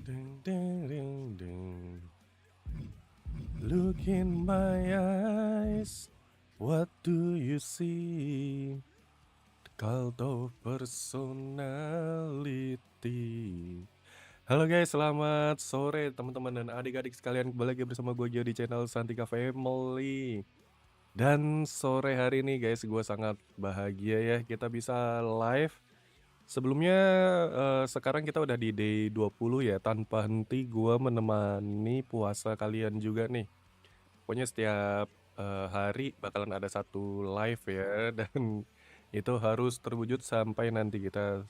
Ding, ding, ding, ding. Look in my eyes, what do you see? The cult of personality. Halo guys, selamat sore teman-teman dan adik-adik sekalian. Kembali lagi bersama gue Gio di channel Santika Family. Dan sore hari ini guys, gue sangat bahagia ya kita bisa live. Sebelumnya sekarang kita udah di day 20 ya, tanpa henti gue menemani puasa kalian juga nih. Pokoknya setiap hari bakalan ada satu live ya, dan itu harus terwujud sampai nanti kita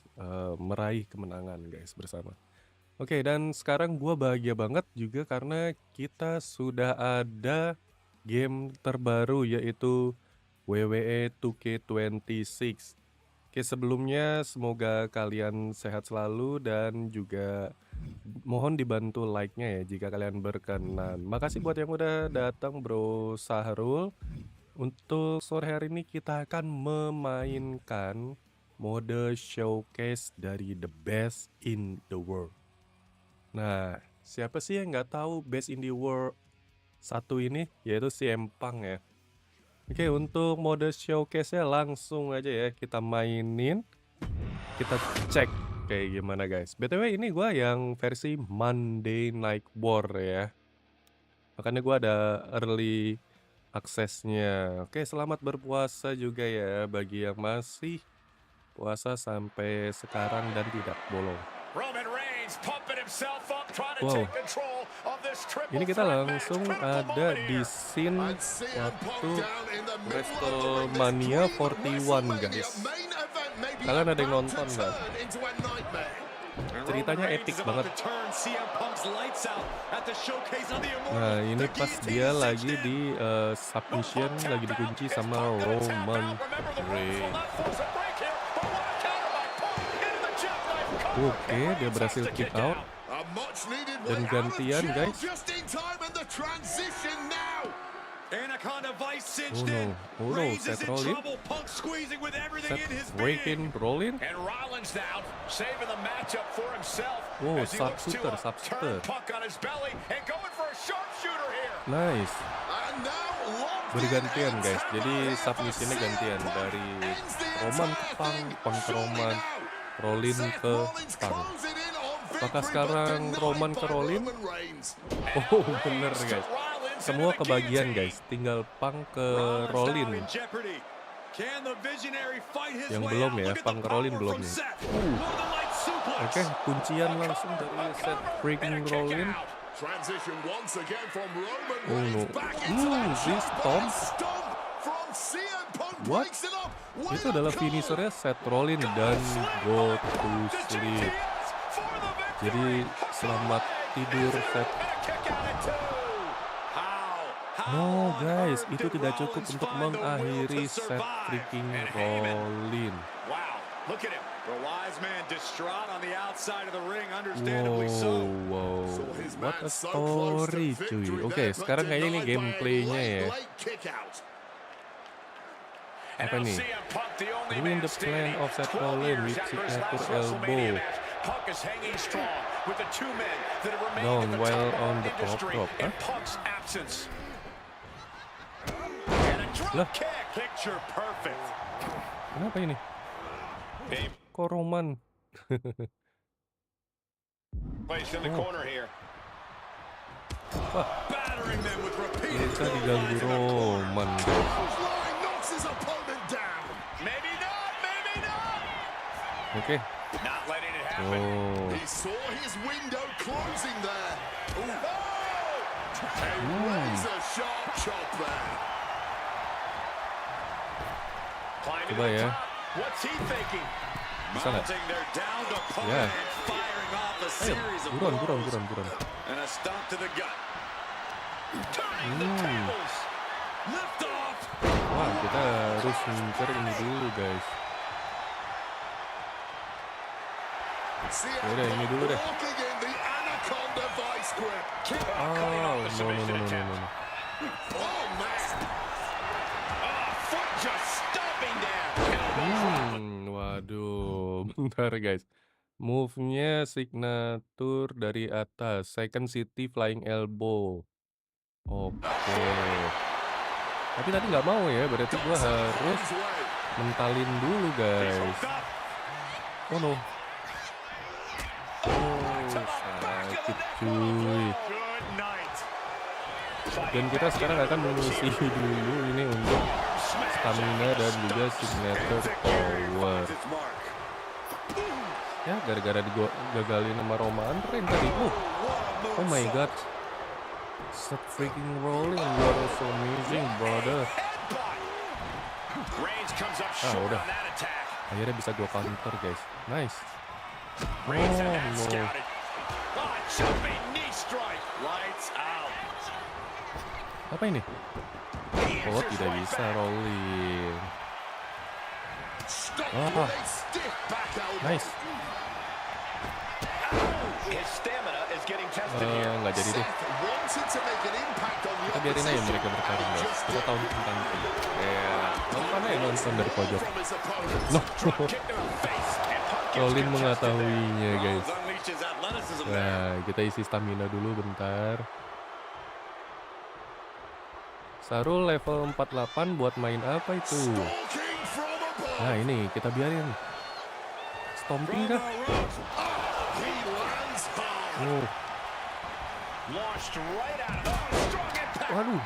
meraih kemenangan guys bersama. Oke, dan sekarang gue bahagia banget juga karena kita sudah ada game terbaru yaitu WWE 2K26. Oke, sebelumnya semoga kalian sehat selalu dan juga mohon dibantu like-nya ya jika kalian berkenan. Makasih buat yang udah datang Bro Sahrul. Untuk sore hari ini kita akan memainkan mode showcase dari the best in the world. Nah, siapa sih yang nggak tahu best in the world satu ini, yaitu si Empang ya. Oke, untuk mode showcase-nya langsung aja ya kita mainin. Kita cek kayak gimana guys. BTW ini gua yang versi Monday Night War ya. Makanya gua ada early access-nya. Oke, selamat berpuasa juga ya bagi yang masih puasa sampai sekarang dan tidak bolong. Wow, ini kita langsung ada di scene waktu WrestleMania 41 guys. Kalian ada yang nonton nggak? Ceritanya epic banget. Nah ini pas dia lagi di submission, lagi dikunci sama Roman Reigns. Oke, dia berhasil kick out dan gantian guys. Oh no, Seth Rollins. Seth breaking Rollins. Oh, subshooter. Nice. Bergantian guys, jadi submissionnya gantian dari Roman ke Punk ke Roman, Rollins ke Punk. Apakah sekarang Roman ke Rollins? Oh bener guys, semua kebagian guys, tinggal Punk ke Rollins. Yang belum ya, Punk ke Rollins belum nih. Oke, kuncian langsung dari Seth freaking Rollins. Oh no, this Tom. What? Itu adalah finishernya Seth Rollins dan go to sleep. Jadi selamat tidur Seth. No guys, itu tidak cukup untuk mengakhiri Seth freaking Rollins. Wow, what a story cuy. Oke, sekarang kayaknya ini gameplaynya ya. Apa nih? Ruin the plan of Seth Rollins with signature elbow. Down while on the top rope, huh? Lah, kenapa ini? Kok Roman? Wah, kita diganggu Roman guys. Oke. Oh. Coba ya. Bisa nggak? Ya. Ayo, buruan. Wah, kita harus ngincer ini dulu guys. Udah, ini dulu deh. Oh, no. Waduh, bentar guys. Move-nya signature dari atas, second city flying elbow. Oke. Tapi tadi nggak mau ya, berarti gua harus mentalin dulu, guys. Oh no. Oh, sakit cuy. Dan kita sekarang akan mengisi dulu ini untuk stamina dan juga signature power. Ya, gara-gara digagalin sama Roman Reigns tadi. Oh my god. Stop freaking rolling. You are so amazing, brother. Udah. Akhirnya bisa gua counter, guys. Nice. Oh no. Apa ini? Oh, tidak bisa rolling. Nice. Nggak jadi deh. Kita biarin aja mereka bertarung, guys. Kita tahu tentang itu. Nonton aja, nonton dari pojok. No. Colin mengetahuinya, guys. Nah, kita isi stamina dulu bentar. Sarul level 48 buat main apa itu? Nah, ini kita biarin. Stomping kah? Oh. Waduh.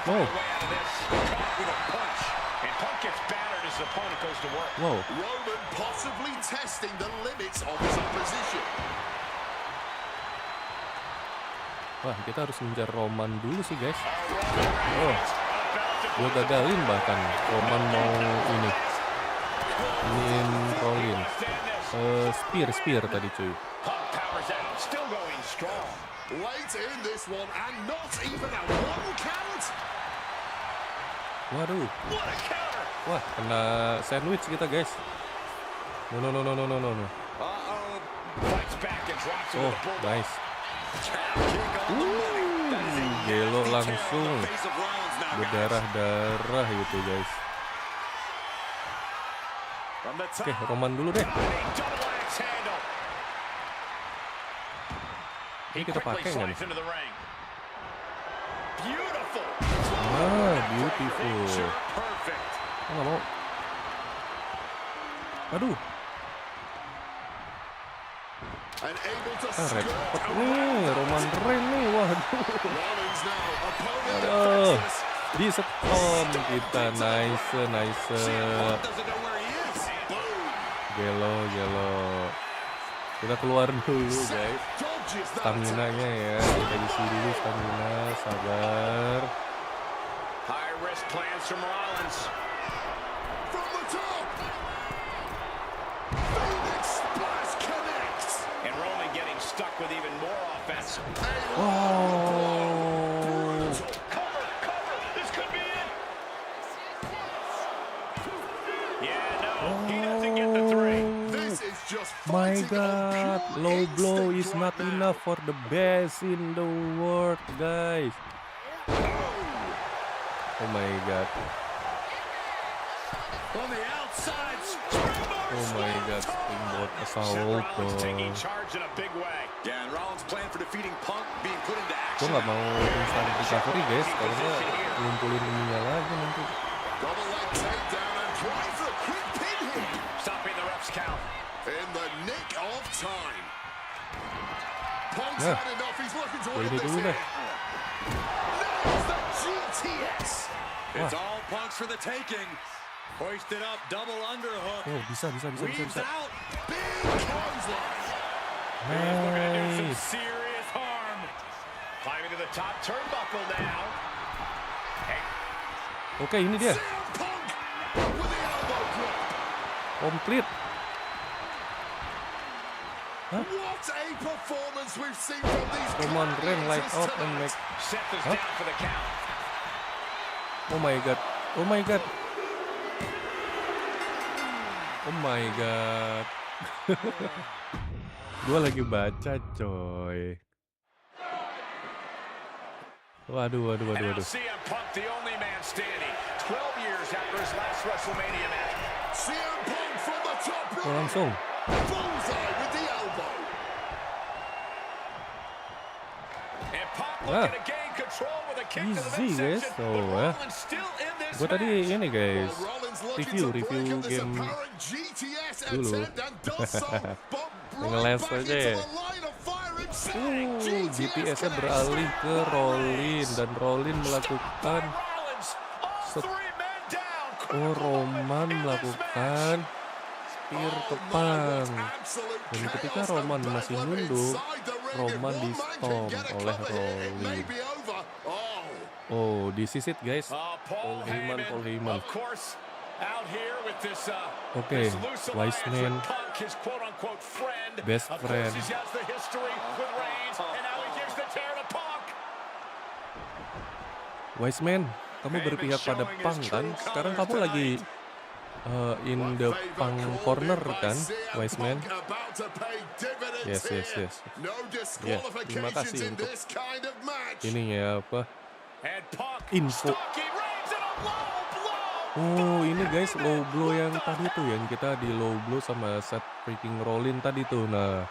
Oh. Wow. Wah, kita harus ngejar Roman dulu sih, guys. Oh. Gua gagalin bahkan. Roman mau ini. Iniin Rollins. Spear tadi cuy. Waduh. Wah, kena sandwich kita, guys. No. Oh, nice. Gelo langsung berdarah-darah gitu, guys. Oke, Roman dulu deh. Ini kita pakai nggak nih? Beautiful. Nggak mau. Aduh. Repot nih, Roman Reigns nih, waduh. Aduh, di stop kita, nice. Gelo. Kita keluar dulu, guys. Stamina-nya ya, kita isi dulu stamina, sabar. My god, low blow is not enough for the best in the world, guys. Oh my god. Oh my god, springboard assault. Gue gak mau instant recovery, guys, karena ngumpulin ininya lagi nanti. Nah, ini dulu deh. Oh, bisa. Nice. Oke, ini dia. Komplit. Hah? Roman Reigns light out and make. Hah? Oh my god. Gua lagi baca, coy. Waduh, waduh, waduh, waduh. CM Punk, the only man standing, 12 years after his last WrestleMania match. CM Punk from the top Oh, langsung. bullseye with the elbow. And Punk looking to gain control with a kick to the Easy guys. midsection. Oh ya. Gue tadi ini guys, review game dulu. Ngeles aja ya. GPS-nya beralih ke Rollin dan Rollin melakukan Roman melakukan spear ke Punk. Dan ketika Roman masih nunduk, Roman di stomp oleh Rollin. Oh, this is it guys. Paul Heyman. Oke, wise man, best friend. Wise man, kamu berpihak pada Punk kan? Sekarang kamu lagi in the Punk corner kan, wise man? Yes. Ya, terima kasih untuk ininya apa? Info. Oh, ini guys low blow yang tadi tuh, yang kita di low blow sama set freaking Rollin tadi tuh. Nah,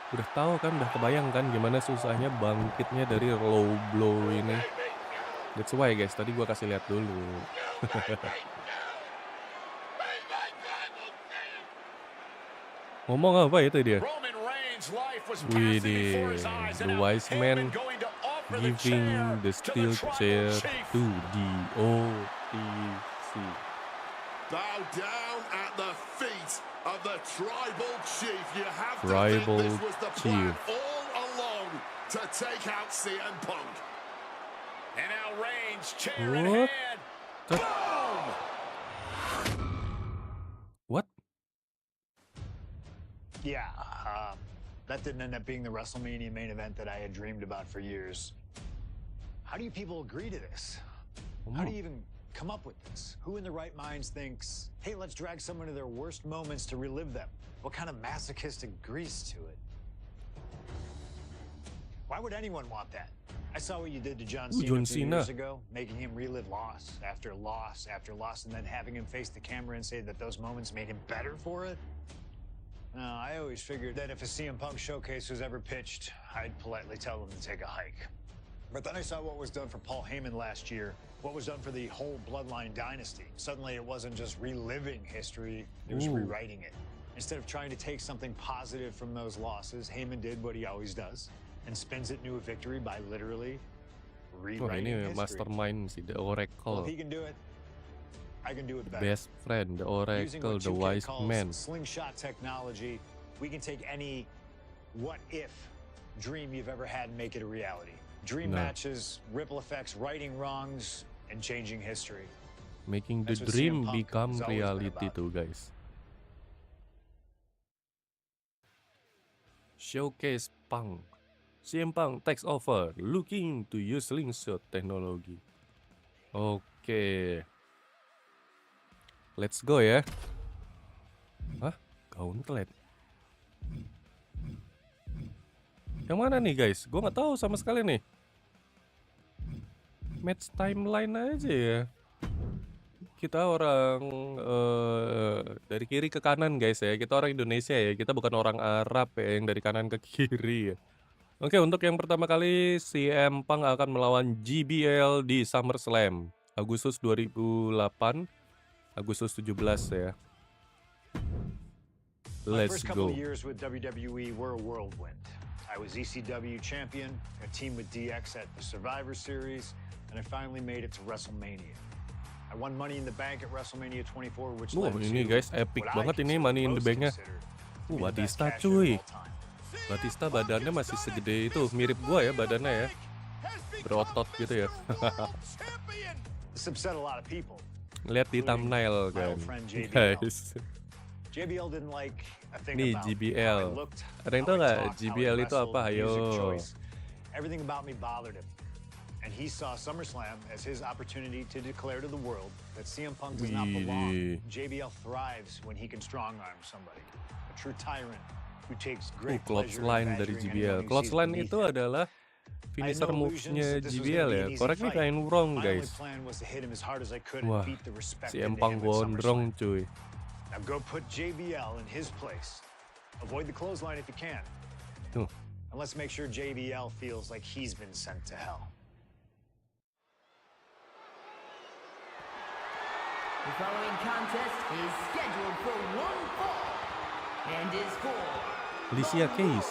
udah tahu kan, udah kebayang kan gimana susahnya bangkitnya dari low blow ini. That's why guys, tadi gua kasih lihat dulu. Ngomong apa itu dia? Widih, the wise man giving the steel chair to the OTC. Bow down at the feet of the tribal chief. You have tribal this was the chief plan all along to take out CM Punk. And now Reigns, chair in hand. Boom! What? Yeah, that didn't end up being the WrestleMania main event that I had dreamed about for years. How do you people agree to this? How do you even come up with this? Who in their right minds thinks, hey, let's drag someone to their worst moments to relive them? What kind of masochistic agrees to it? Why would anyone want that? I saw what you did to John Cena a few years ago, making him relive loss after loss after loss, and then having him face the camera and say that those moments made him better for it. No, I always figured that if a CM Punk showcase was ever pitched, I'd politely tell them to take a hike. But then I saw what was done for Paul Heyman last year, what was done for the whole Bloodline dynasty. Suddenly it wasn't just reliving history, it was rewriting it. Instead of trying to take something positive from those losses, Heyman did what he always does and spins it into a victory by literally rewriting history. Mastermind sih, the Oracle. Well, if he can do it, I can do it better. Best friend, the Oracle, the wise man. Slingshot technology, we can take any what-if dream you've ever had and make it a reality. Dream matches, ripple effects, righting wrongs, and changing history. Making the dream become reality tuh guys. Showcase Punk. CM Punk takes over, looking to use slingshot technology. Oke. Let's go ya. Hah? Gauntlet. Yang mana nih guys? Gue nggak tahu sama sekali nih. Match timeline aja ya. Kita orang dari kiri ke kanan guys ya. Kita orang Indonesia ya. Kita bukan orang Arab ya yang dari kanan ke kiri ya. Oke, untuk yang pertama kali CM Punk akan melawan JBL di SummerSlam Agustus 2008, Agustus 17 ya. Let's go. My first couple years with WWE were a whirlwind. I was ECW champion, a team with DX at the Survivor Series, and I finally made it to WrestleMania. I won Money in the Bank at WrestleMania 24, which led ini to guys, epic banget ini Money in the Bank-nya. Batista cuy. Batista badannya masih segede itu, mirip gua ya badannya ya. Berotot gitu ya. Lihat di thumbnail kan, guys. Nih JBL. Ada yang tahu nggak JBL itu apa? Ayo. Everything about me bothered him. And he saw SummerSlam as his opportunity to declare to the world that CM Punk does not belong. JBL thrives when he can strong-arm somebody. A true tyrant who takes great pleasure in Clothesline dari JBL. Clothesline itu adalah finisher moves-nya JBL ya. Correct me if I'm wrong, guys. Wah, si Empang gondrong cuy. Now go put JBL in his place. Avoid the clothesline if you can. Tuh. And let's make sure JBL feels like he's been sent to hell. The following contest is scheduled for one fall and is for Alicia Keys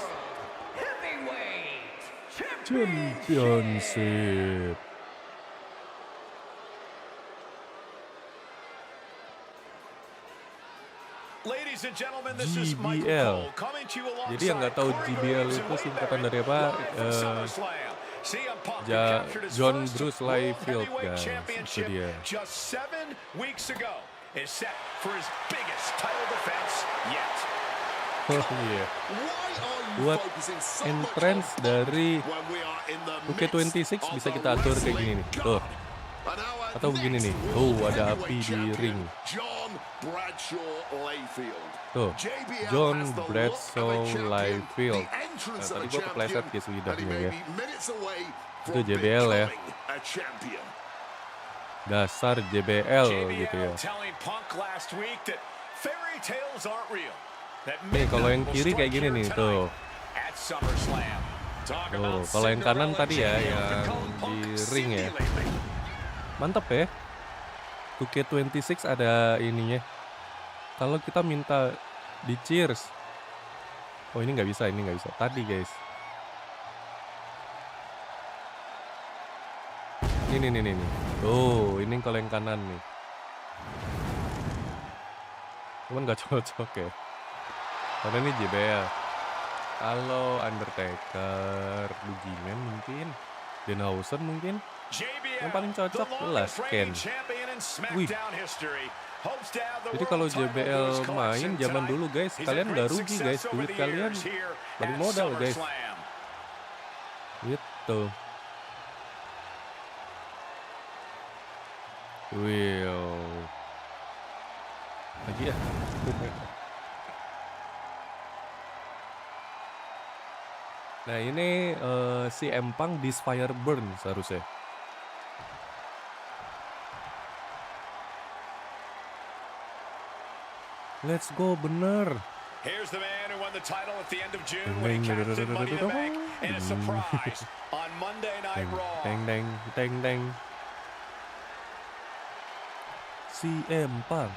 Heavyweight Championship. Ladies and gentlemen, this is Michael JBL. Cole coming to you alongside Jadi yang nggak tahu Corey JBL Graves itu and singkatan Wade dari apa? Barrett live from SummerSlam. CM Punk captured his John first Bruce World Liefeld, Heavyweight guys. Itu Championship dia. just 7 weeks ago. Is set for his biggest title defense yet. Oh iya. Buat entrance dari 2K26 bisa kita atur kayak gini nih. Tuh. Atau begini nih. Oh, ada api di ring. Tuh. John Bradshaw Liefeld. Nah, tadi gua kepleset guys lidahnya ya. Itu JBL ya. Dasar JBL gitu ya. Nih kalau yang kiri kayak gini nih tuh. Tuh, kalau yang kanan tadi ya yang di ring ya. Mantap ya. 2K26 ada ininya. Kalau kita minta di cheers. Oh ini nggak bisa, Tadi guys. Ini. Tuh, ini kalau yang kanan nih. Cuman nggak cocok ya. Karena ini JBL. Kalau Undertaker, Bugiman mungkin, Denhausen mungkin. Yang paling cocok lah Ken. Wih. Jadi kalau JBL main zaman dulu guys, kalian nggak rugi guys, duit kalian balik modal guys. Gitu. Lagi ya. Nah ini si Empang di Fire Burn seharusnya. Let's go, bener. Here's the man who won the title at the end of June when he cashed in Money in the Bank in a surprise on Monday Night Raw. Teng. Si Empang.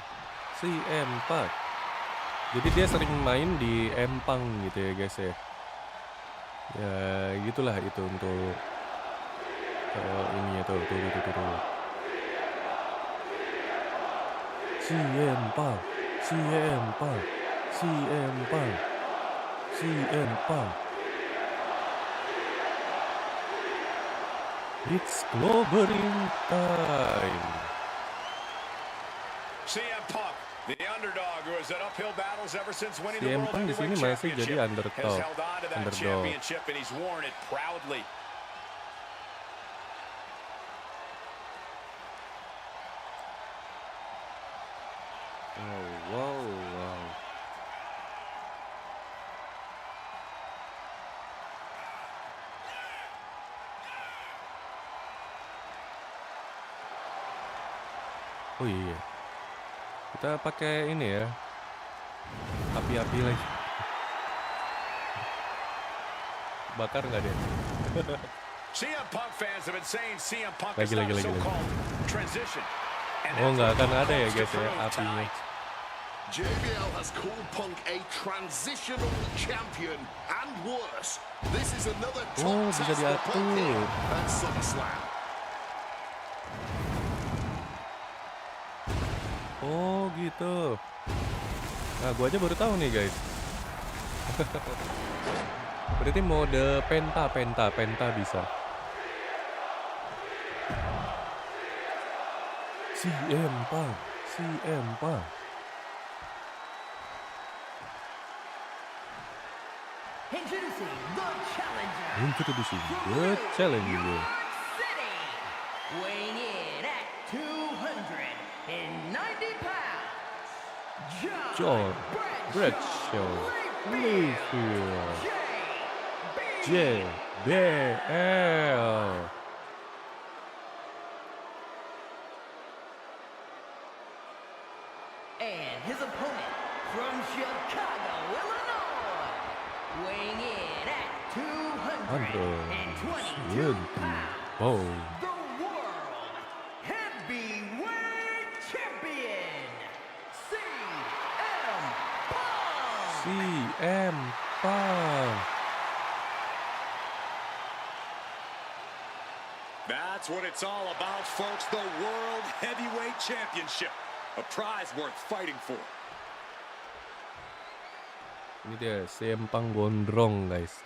Jadi dia sering main di Empang gitu ya guys ya. Ya gitulah itu untuk ini ya tuh. Si Empang. It's clobbering time. CM Punk, the underdog who has had uphill battles ever since winning the CM World Punk di sini Heavyweight masih jadi Championship, has underdog. held on to that championship and he's worn it proudly. Wow. Oh iya. Kita pakai ini ya. Api-api lagi. Bakar nggak dia? CM Punk fans have been saying CM Punk Lagi. is not a so-called transition. Oh nggak akan ada ya guys ya apinya. JBL has called Punk a transitional champion and worse. This is another top Bisa test for Punk diatur. here at SummerSlam. Oh gitu. Nah gua aja baru tahu nih guys. Berarti mode penta bisa. CM Punk. Introducing the challenger. City, weighing in at 290 pounds, John Bradshaw Liefeld. JBL. JBL. And his opponent from Chicago, Illinois, weighing in at 222 pounds, the World Heavyweight Champion, CM Punk. CM Punk. That's what it's all about, folks. The World Heavyweight Championship. A prize worth fighting for. Ini dia si Empang gondrong, guys.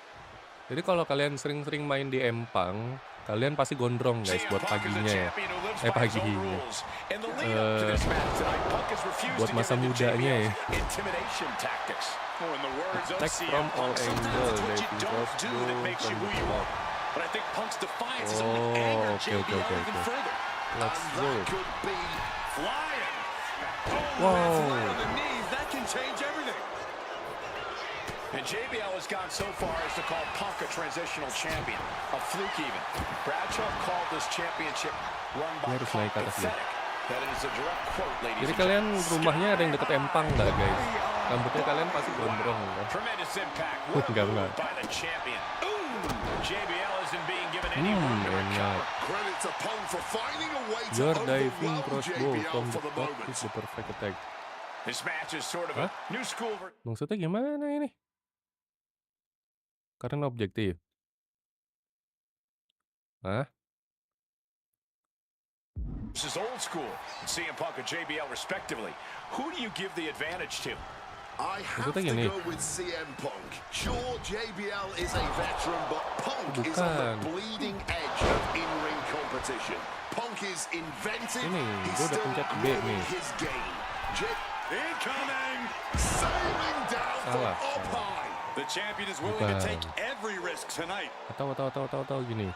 Jadi kalau kalian sering-sering main di Empang, kalian pasti gondrong, guys, buat paginya ya. Paginya. Buat masa mudanya ya. Attack from all angles, David Cross from the top. Okay. Let's go. Wow. That can change everything. And JBL has gone so far as to call Punk a transitional champion, a fluke even. Bradshaw called this championship run by Punk pathetic. That is a direct quote, ladies. Jadi kalian rumahnya ada yang deket Empang nggak, guys? Rambutnya kalian pasti gondrong kan? Tremendous impact. Enggak. By the champion. JBL isn't being given any room to recover. Credit to Punk for finding a way to Your diving overwhelm crossbow JBL from for the the top moment. is the perfect attack. This match is sort of a new school. Maksudnya gimana ini? Karena objektif. Hah? This is old school. CM Punk and JBL respectively. Who do you give the advantage to? I have to go with CM Punk. Sure, JBL is a veteran, but Punk is on the bleeding edge of in-ring competition. Punk is inventive. He's still growing his game. Incoming! Sailing down from up high. The champion is willing to take every risk tonight. Atau gini.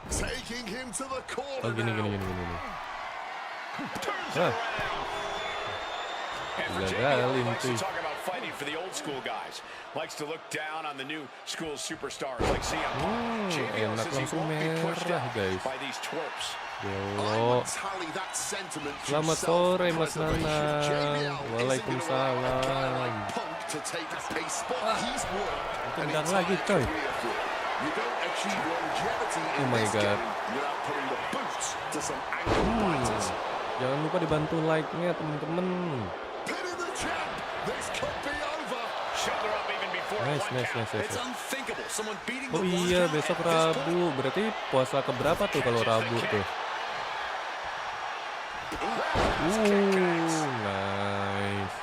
Taking him to the corner. Oh, gini. Turns around. And for JBL, he likes to talk about fighting for the old school guys. Likes to look down on the new school superstars like CM Punk. JBL says he won't be pushed out by these twerps. Yo. Selamat sore Mas Nanang. Waalaikumsalam. Tendang lagi coy. Oh my god. Jangan lupa dibantu like-nya temen-temen. Nice. Oh iya, besok Rabu. Berarti puasa keberapa tuh kalau Rabu tuh? Nice.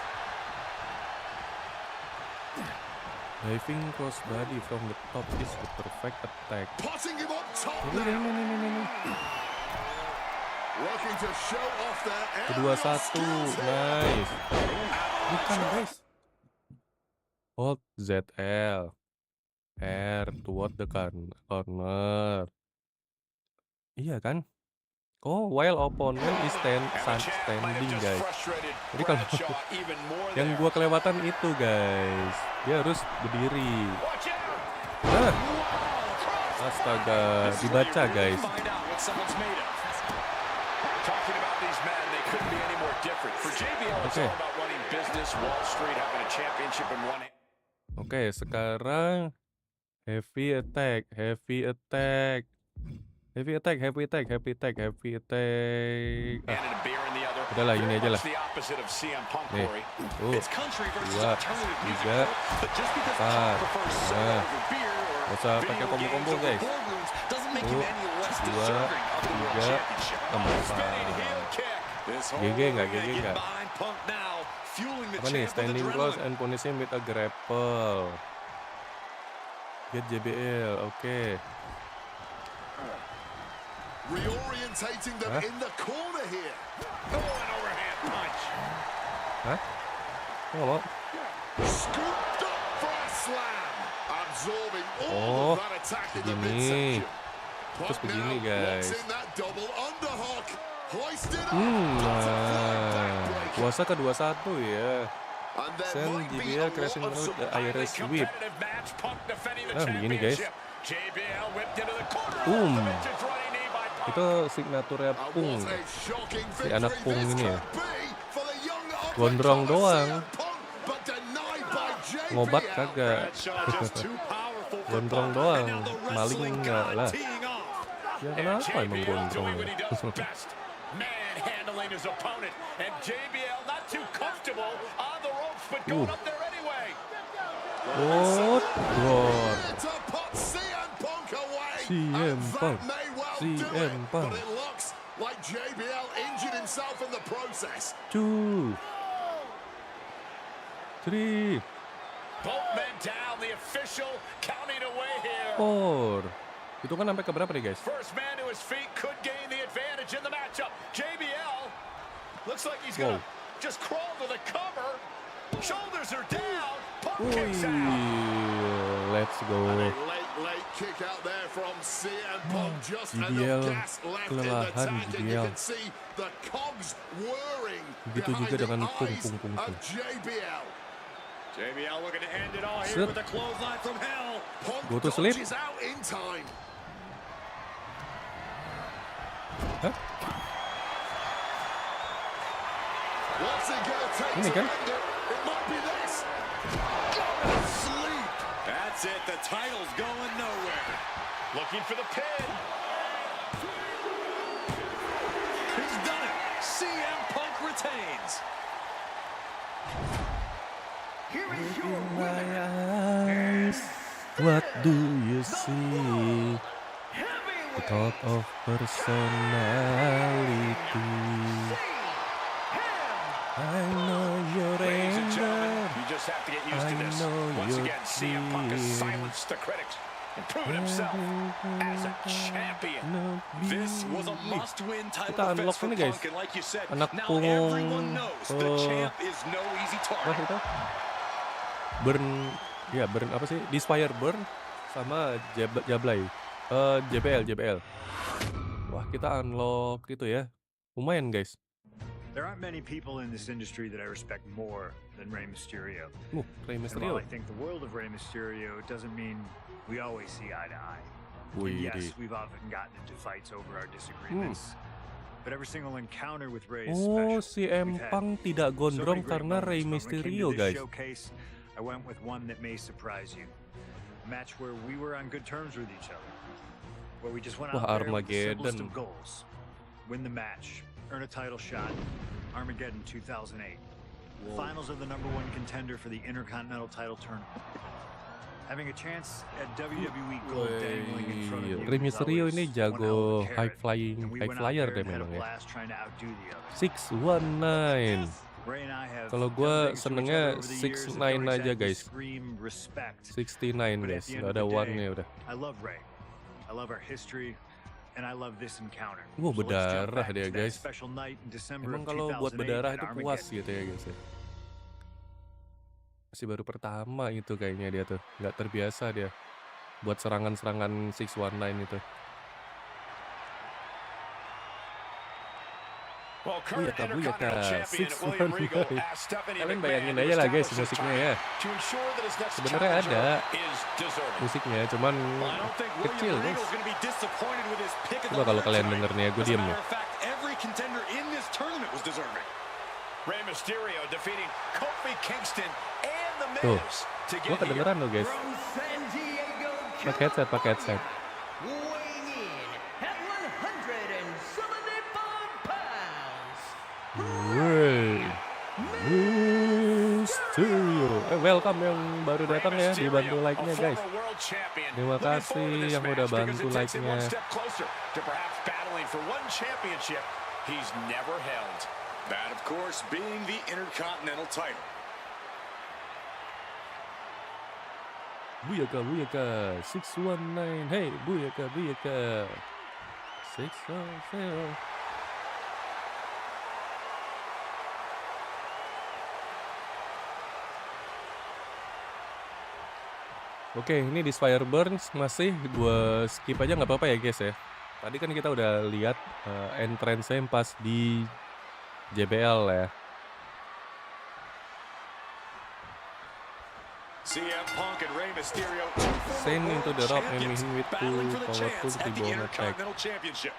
Diving crossbody from the top is the perfect attack. Ini. Kedua satu, nice. Bukan guys. Hold ZL. R toward the corner. Iya kan? Oh, while opponent is standing, guys. Jadi kalau yang gua kelewatan itu, guys, dia harus berdiri. Astaga, dibaca, guys. Oke, sekarang heavy attack. Udahlah, ini aja lah. Nih, 1, 2, 3, 4. Nah, gak usah pakai combo-combo, guys. 1, 2, 3, 4. GG nggak? Apa nih? Standing close and punish him with a grapple. Get JBL, oke. Reorientating them in the corner here. Hah? Oh, Scooped up for a slam. Absorbing all of that attack in the midsection. Terus begini, guys. Hoisted up. Puasa ke-21 ya. And there Sen might be JBL a crashing lot of through the IRS whip. competitive match. Punk defending the Nah, begini guys. championship. JBL whipped into the corner. Boom. Vintage running knee by Punk. Itu signaturnya And Pung. what a shocking Si anak victory Pung this ini ya. could be for the young Gondrong up-and-comer doang. CM Punk, but denied by JBL. Ngobat kagak. Bradshaw just too powerful for Gondrong Punk. doang. And now the Maling wrestling enggak god lah. teeing off. Ya And kenapa emang JBL doing gondrong what ya? he does best. Manhandling his opponent. And JBL not too comfortable on the ropes, but going up there anyway. Oh, God. To put CM Punk away. CM And Punk. that may well do CM it, Punk. but it looks like JBL injured himself in the process. 2, 3, Both men down, the official counting away here. 4. Itu kan sampai ke berapa nih guys? First man to his feet could gain the advantage in the matchup. JBL looks like he's Wow. gonna just crawl to the cover. Shoulders are down. Punk Wih, kicks out. let's go. A late kick out there from CM Punk. Just JBL enough gas left in the kelelahan, tank, and you JBL. can see the cogs whirring Begitu behind juga the dengan eyes Pung. of JBL. JBL looking to end it all here Set. with a clothesline from hell. Punk Go to sleep. dodges out in time. Hah? What's it gonna take Ini to kan? end it? It might be this. Go to sleep. That's it. The title's going nowhere. Looking for the pin. He's done it. CM Punk retains. Here is your In my winner, eyes, what do you see? The heavyweight thought of personality. I know your Ladies and gentlemen, anger. you just have to get used to I this. know Once your again, CM Punk has dream. silenced the critics and proven himself as a champion. This was a must-win title Kita defense unlock for ini, guys. Punk, and like you said, Anak now Pung, everyone knows the champ is no easy Apa target. itu? Burn apa sih? Disfire Burn sama Jablay. JBL. Wah, kita unlock itu ya. Lumayan, guys. There aren't many people in this industry that I respect more than Rey Mysterio. Rey And Mysterio. while I think the world of Rey Mysterio, it doesn't mean we always see eye to eye. And Wih, yes, we've often gotten into fights over our disagreements. But every single encounter with Rey is Oh, special. CM We've had Punk tidak so many gondrong great karena moments, Rey but when it came to Mysterio, this guys. showcase, I went with one that may surprise you. A match where we were on good terms with each other. Where we just went Wah, out there with the simplest Armageddon. of goals. Win the match, earn a title shot, Armageddon 2008. Finals of the #1 contender for the Intercontinental title tournament. Having a chance at WWE gold dangling in front of you. Rey Mysterio is ini always jago one hell of a high carrot. And we went out flyer there deh and had a memang ya. blast trying to outdo the others. 619. Ray and I have Kalau done gua things to each senengnya other over the years that 69 don't aja, exactly guys. scream respect. 69 But at guys, the end nggak of ada the day, one-nya udah. I love Ray. I love our history. And I love this encounter. Wah, So let's jump berdarah back dia, to that guys. special night in December Emang of kalau buat 2008 berdarah at itu puas Armageddon. gitu ya guys ya. Masih baru pertama itu kayaknya dia tuh. Nggak terbiasa dia buat serangan-serangan 619 itu. Well, current Buyaka, Intercontinental Champion William Regal asked Stephanie Kalian McMahon bayangin to aja lah guys establish his musiknya title ya. to ensure that his next Sebenarnya challenger ada is deserving. musiknya, cuman Well, I don't think kecil William guys. Regal's going to be disappointed with his pick of Coba the kalau litter kalian tonight. denger nih ya, gue As a diem matter nih. of fact, every contender in this tournament was deserving. Rey Mysterio defeating Kofi Kingston and The Tuh, Miz to gua get here. kedengeran loh guys. from San Diego, Pakai headset. weighing in at 175 pounds, Woi, Mysterio. Welcome yang baru datang ya, dibantu like-nya guys. Terima kasih yang udah bantu like-nya. He's never held. That, of course, being the Intercontinental title. Buyaka, 619. Hey, buyaka. 610. Oke, ini di Fireburns masih gue skip aja nggak apa-apa ya guys ya. Tadi kan kita udah lihat entrance-nya pas di JBL ya. CM Punk and Rey Mysterio, Send into the rope and champions, him with battling for the powerful chance at the T-bone attack. Intercontinental Championship.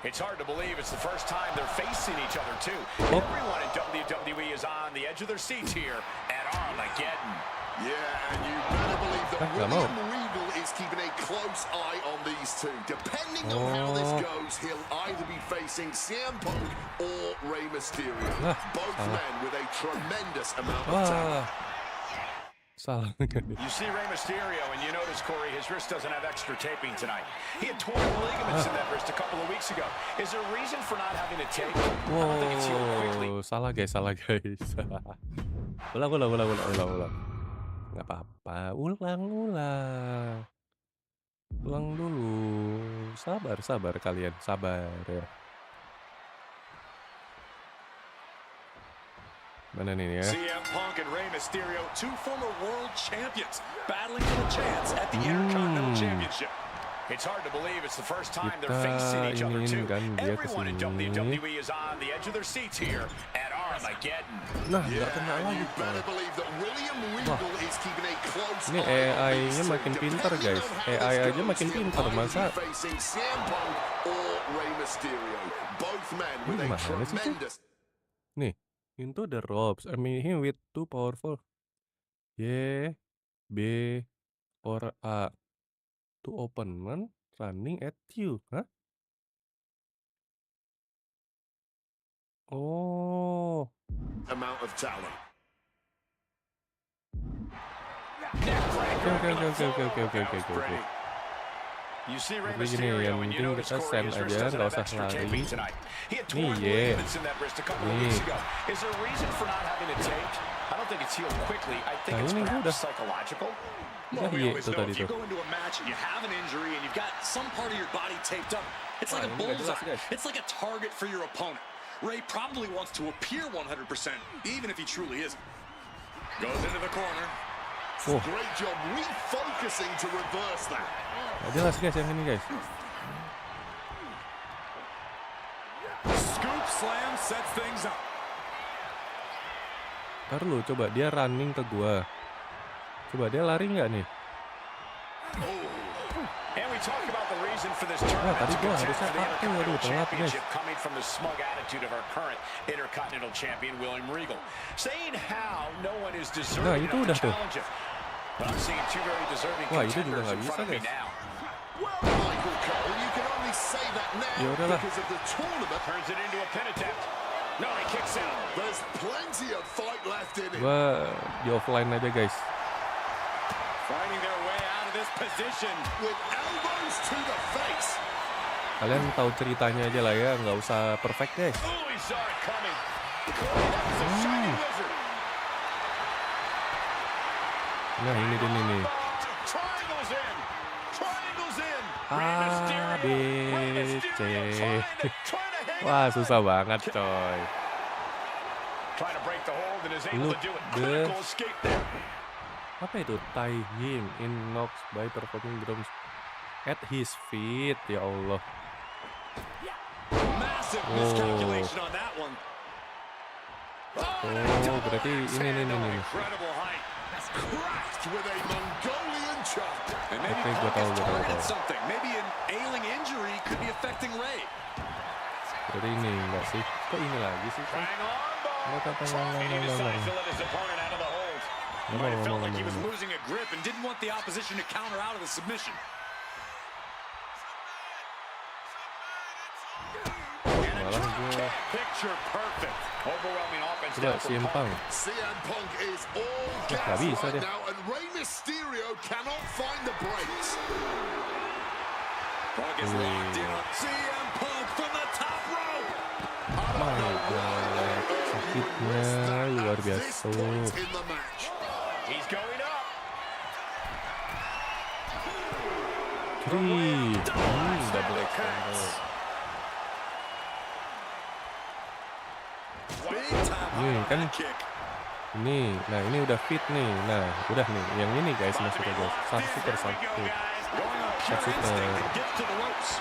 It's hard to believe it's the first time they're facing each other, too. Oh. Everyone in WWE is on the edge of their seats here at Armageddon. Yeah, and you better believe that William Regal is keeping a close eye on these two. Depending on how this goes, he'll either be facing CM Punk or Rey Mysterio. Both men with a tremendous amount of talent. Salah. You see Rey Mysterio, and you notice, Corey, his wrist doesn't have extra taping tonight. He had torn ligaments in that wrist a couple of weeks ago. Is there a reason for not having it taped? I don't think it's healed quickly. Salah guys. Ulang. Nggak apa-apa, ulang dulu. Sabar kalian, sabar ya. Mana nih ya? CM Punk and Rey Mysterio, two former world champions, battling for the chance at the Intercontinental Championship. It's hard to believe it's the first time they're facing each other too. Everyone in WWE is on the edge of their seats here at Armageddon. Nah, nggak kena lagi. Wah, ini AI-nya makin pintar guys. AI aja makin pintar, masa? Ini mana sih tuh? Nih, into the ropes. I mean him with two powerful. Y, B, or A. Two opponent running at you, hah? Oh, Amount of talent. oke. You see Rey Jadi gini, Mysterio, yang and you penting notice kita Corey, send his aja, wrist doesn't nggak have usah extra lari. taping tonight. He had Nih, torn ligaments in that wrist a couple of weeks ago. Is there a reason for not having it taped? I don't think it's healed quickly. I think it's perhaps psychological. Udah We always itu know tadi if you tuh. go into a match and you have an injury and you've got some part of your body taped up, it's like a Ini nggak jelas, bullseye. guys. It's like a target for your opponent. Ray probably wants to appear 100%, even if he truly isn't. Goes into the corner. Oh, Great job refocusing to reverse that. nggak jelas guys yang ini guys. Scoop slam sets things up. Ntar lu coba dia running ke gua. Coba dia lari nggak nih? And we talk about the reason for this Nah, tournament tadi to gua contend harusnya for the up tuh, aduh, Intercontinental telat guys. Championship coming from the smug attitude of our current Intercontinental Champion, William Regal. Saying how no one is Nah, deserving itu of udah the tuh. challenge. But I'm seeing two very deserving Wah, itu juga contenders nggak in bisa front of me guys. now. Well, Michael Cole, you can only say that Ya now udahlah. because of the tournament. Turns it into a pin attempt. No, he kicks out. There's plenty of fight left in it. Gua di offline aja guys. Fighting their way out of this position. With elbows to the face. Kalian tahu ceritanya aja lah ya, nggak usah perfect guys. Oh, he saw it coming. Corey, that was a shiny wizard. Nah, ini dia nih. Triangles in. Triangles in. A, B, C. Trying to hang Wah, susah banget coy. Trying to break the hold and is able Look, to do it. the- Critical escape there. Apa itu? Tie him in knocks by performing drums at his feet. Ya Allah. Massive Oh. miscalculation on that one. Oh, berarti ini. Incredible height. Cracked with a Mongolian chop. And maybe Okay, Punk gua is tahu. targeting something. Maybe an ailing injury could be affecting Ray. Berarti ini enggak sih? Kok ini lagi sih? Triangle armbar. Nggak. And he decides to let his opponent out of the hold. Might have felt like he was losing a grip and didn't want the opposition to counter out of the submission. Malah gue Picture perfect. Overwhelming offense coba now from CM Punk. CM Punk is all nggak gas bisa right dia. now, and Rey Mysterio cannot find the brakes. Punk is locked in on CM Punk from the top rope. My God, sakitnya luar This biasa. point in the match. He's going up. Double extender. Big time Nih kan, kick. ini, nah ini udah fit nih. Nah, udah nih, yang ini guys maksudnya guys. Satu per There we go, satu. guys. Going on pure Satu instinct per. and gets to the ropes.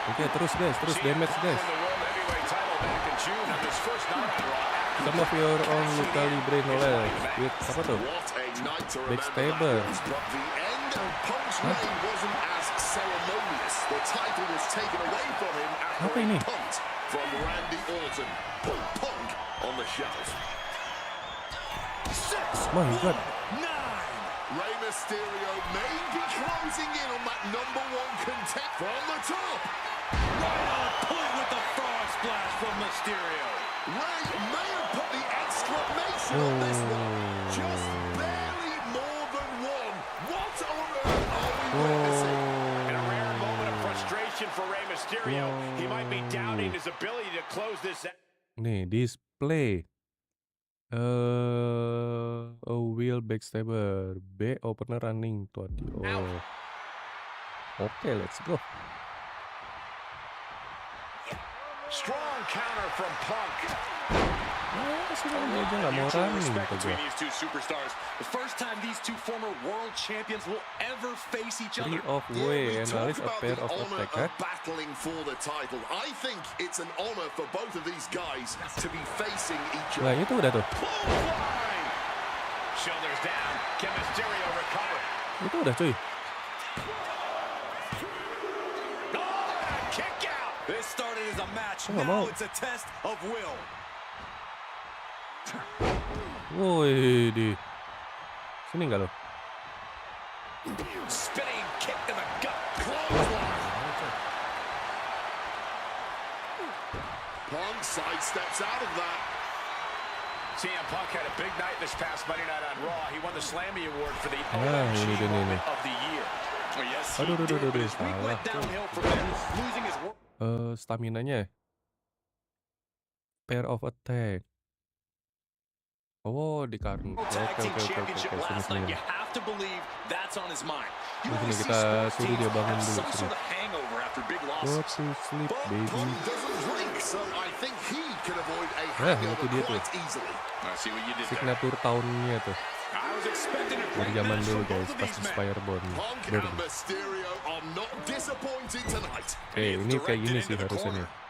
Oke, terus guys, terus CM damage Punk guys. won the World Heavyweight title back in June on his first night on Raw after Some of your own luka libre knowledge with apa tuh? What a night to remember Backstabber. that was, but the end of Punk's reign wasn't as ceremonious. The title was taken away from him after Apa a ini? punt from Randy Orton. Put Punk on the shelf. My God. Rey Mysterio may be closing in on that #1 contender from the top. Right on point with the frog splash from Mysterio. Rey may have put the exclamation on this one. Just barely more than one. What on earth are we witnessing? In a rare moment of frustration for Rey Mysterio, he might be doubting his ability to close this. Nih, display. A wheel backstabber. B opener running 20. Oh. Oke, let's go. Strong counter from Punk. Sebenarnya aja nggak mau Mutual running respect kata between gua. these two superstars. The first time these two former world champions will ever face each other. Three of Yeah, way we and talk at least a about pair the of honor attack, of huh? battling for the title. I think it's an honor for both of these guys to be facing each Nah, other. itu udah tuh. Clothesline. Shoulders down. Can Mysterio recover? Itu udah cuy. Oh, and a kick out. This started as a match. Oh, Now no. it's a test of will. Woi, di sini nggak lo? Spinning kick to the gut. Punk sidesteps out of that. CM Punk had a big night this past Monday night on Raw. He won the Slammy Award for the ini OMG dia nih. Moment of the Year. Oh, yes, he Aduh, did, but his week salah. went downhill from there, losing his work. Stamina-nya. Pair of attack. Oh, di kartu. Oke, Tag oke, Team oke, oke, Championship oke. last night. Sini. You have to believe that's on his mind. You Sini, always see kita sports suruh teams dia bangun have dulu, some sini. sort of hangover after big Go losses. to sleep, But baby. Punk doesn't drink, so I think he can avoid a Nah, hangover itu dia tuh. quite easily. I see what you did there. Signature tahunnya tuh. I was expecting a Dari great zaman match dulu from guys, both of pas these men. Spirebone. Punk Burn. and Mysterio are not disappointing tonight. Ini kayak gini sih Directed into the harusnya nih. corner.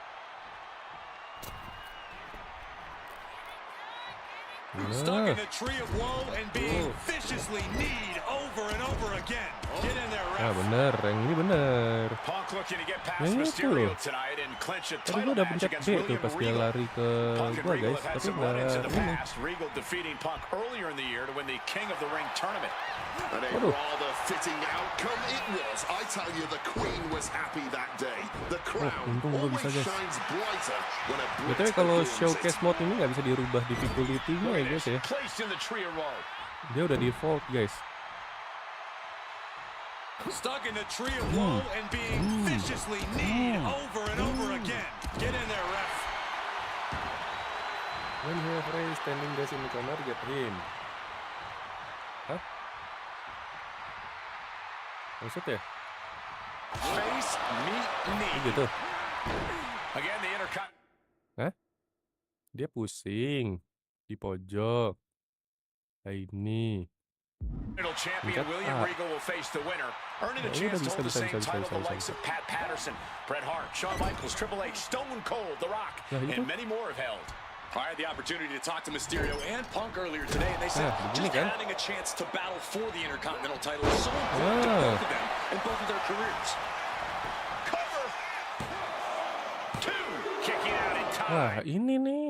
Stuck Nah, in the tree of woe and being viciously kneed over and over again. Get in there, nah ref. bener, yang ini bener. Punk looking to get past Nah, itu Mysterio loh. tonight and clinch a Tadi title gua udah match pencet against B tuh William pas dia Regal. lari ke Punk and gua Regal guys, have had tapi some run-ins in nggak the ini. past. Regal defeating Punk earlier in the year to win the King of the Ring tournament. And a Waduh. rather fitting outcome it was. I tell you, the Queen was happy that day. The crown untung gua always bisa, guys. shines brighter when a Btw kalau Brit showcase wins it. mode ini nggak bisa dirubah difficulty-nya ya guys ya. Placed in the tree of woe. Dia udah default guys. Stuck in the tree of woe and being viciously kneed over and over again. Get in there, ref. When you have Ray standing there in the corner, get him. Hah? Maksudnya? Face, meet, knee. Gitu. Again, the Intercon. Hah? Dia pusing di pojok. Kayak ini. Champion Tingkat William A. Regal will face the winner, earning a Oh, chance to bisa, hold the bisa, same bisa, bisa, title bisa, the likes bisa. of Pat Patterson, Bret Hart, Shawn Michaels, Triple H, Stone Cold, The Rock, Nah, itu. and many more have held. I had the opportunity to talk to Mysterio and Punk earlier today, and they said begini just kan? having a chance to battle for the Intercontinental title is so important to both of them in both of their careers. Cover. Two. Kicking out in Wah, time. ini nih.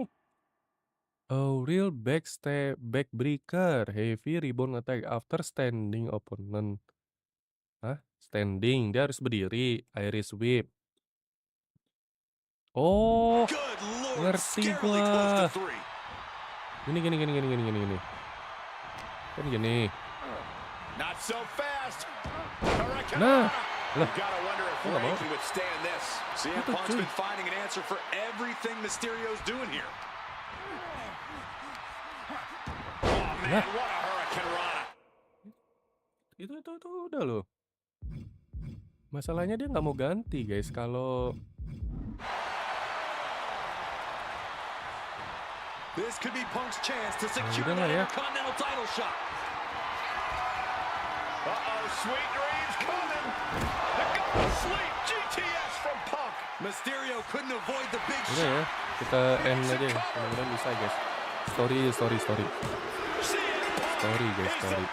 A real backbreaker. Heavy rebound attack after standing opponent. Hah? Standing. Dia harus berdiri. Irish whip. Oh, Good lord, ngerti scarily close to gua. three. Gini. Kan gini. Not so fast. Hurricane. Nah, lah. You gotta wonder if Gua nggak Ray mau. can withstand this. CM Itu, Punk's cuy. been finding an answer for everything Mysterio's doing here. Oh man, Nah. what a Hurricane Rana. Itu udah loh. Masalahnya dia nggak mau ganti guys. Kalau This could be Punk's chance to secure udah that lah ya. Intercontinental title shot. Uh-oh, sweet dreams coming. The go to sleep. GTS from Punk. Mysterio couldn't avoid the big udah ya, shot. kita end aja ya. Mudah-mudahan bisa guys. Story. Story guys, Is the story. #1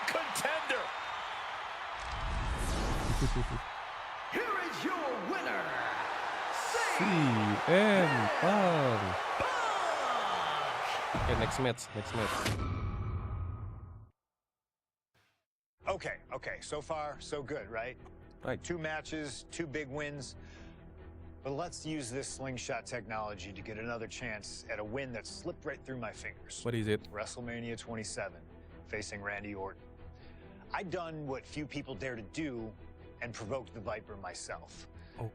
contender. Here is your winner, CM Punk. Okay, next match. Okay. So far, so good, right? Right. 2 matches, 2 big wins. But let's use this slingshot technology to get another chance at a win that slipped right through my fingers. What is it? WrestleMania 27, facing Randy Orton. I'd done what few people dare to do and provoked the Viper myself.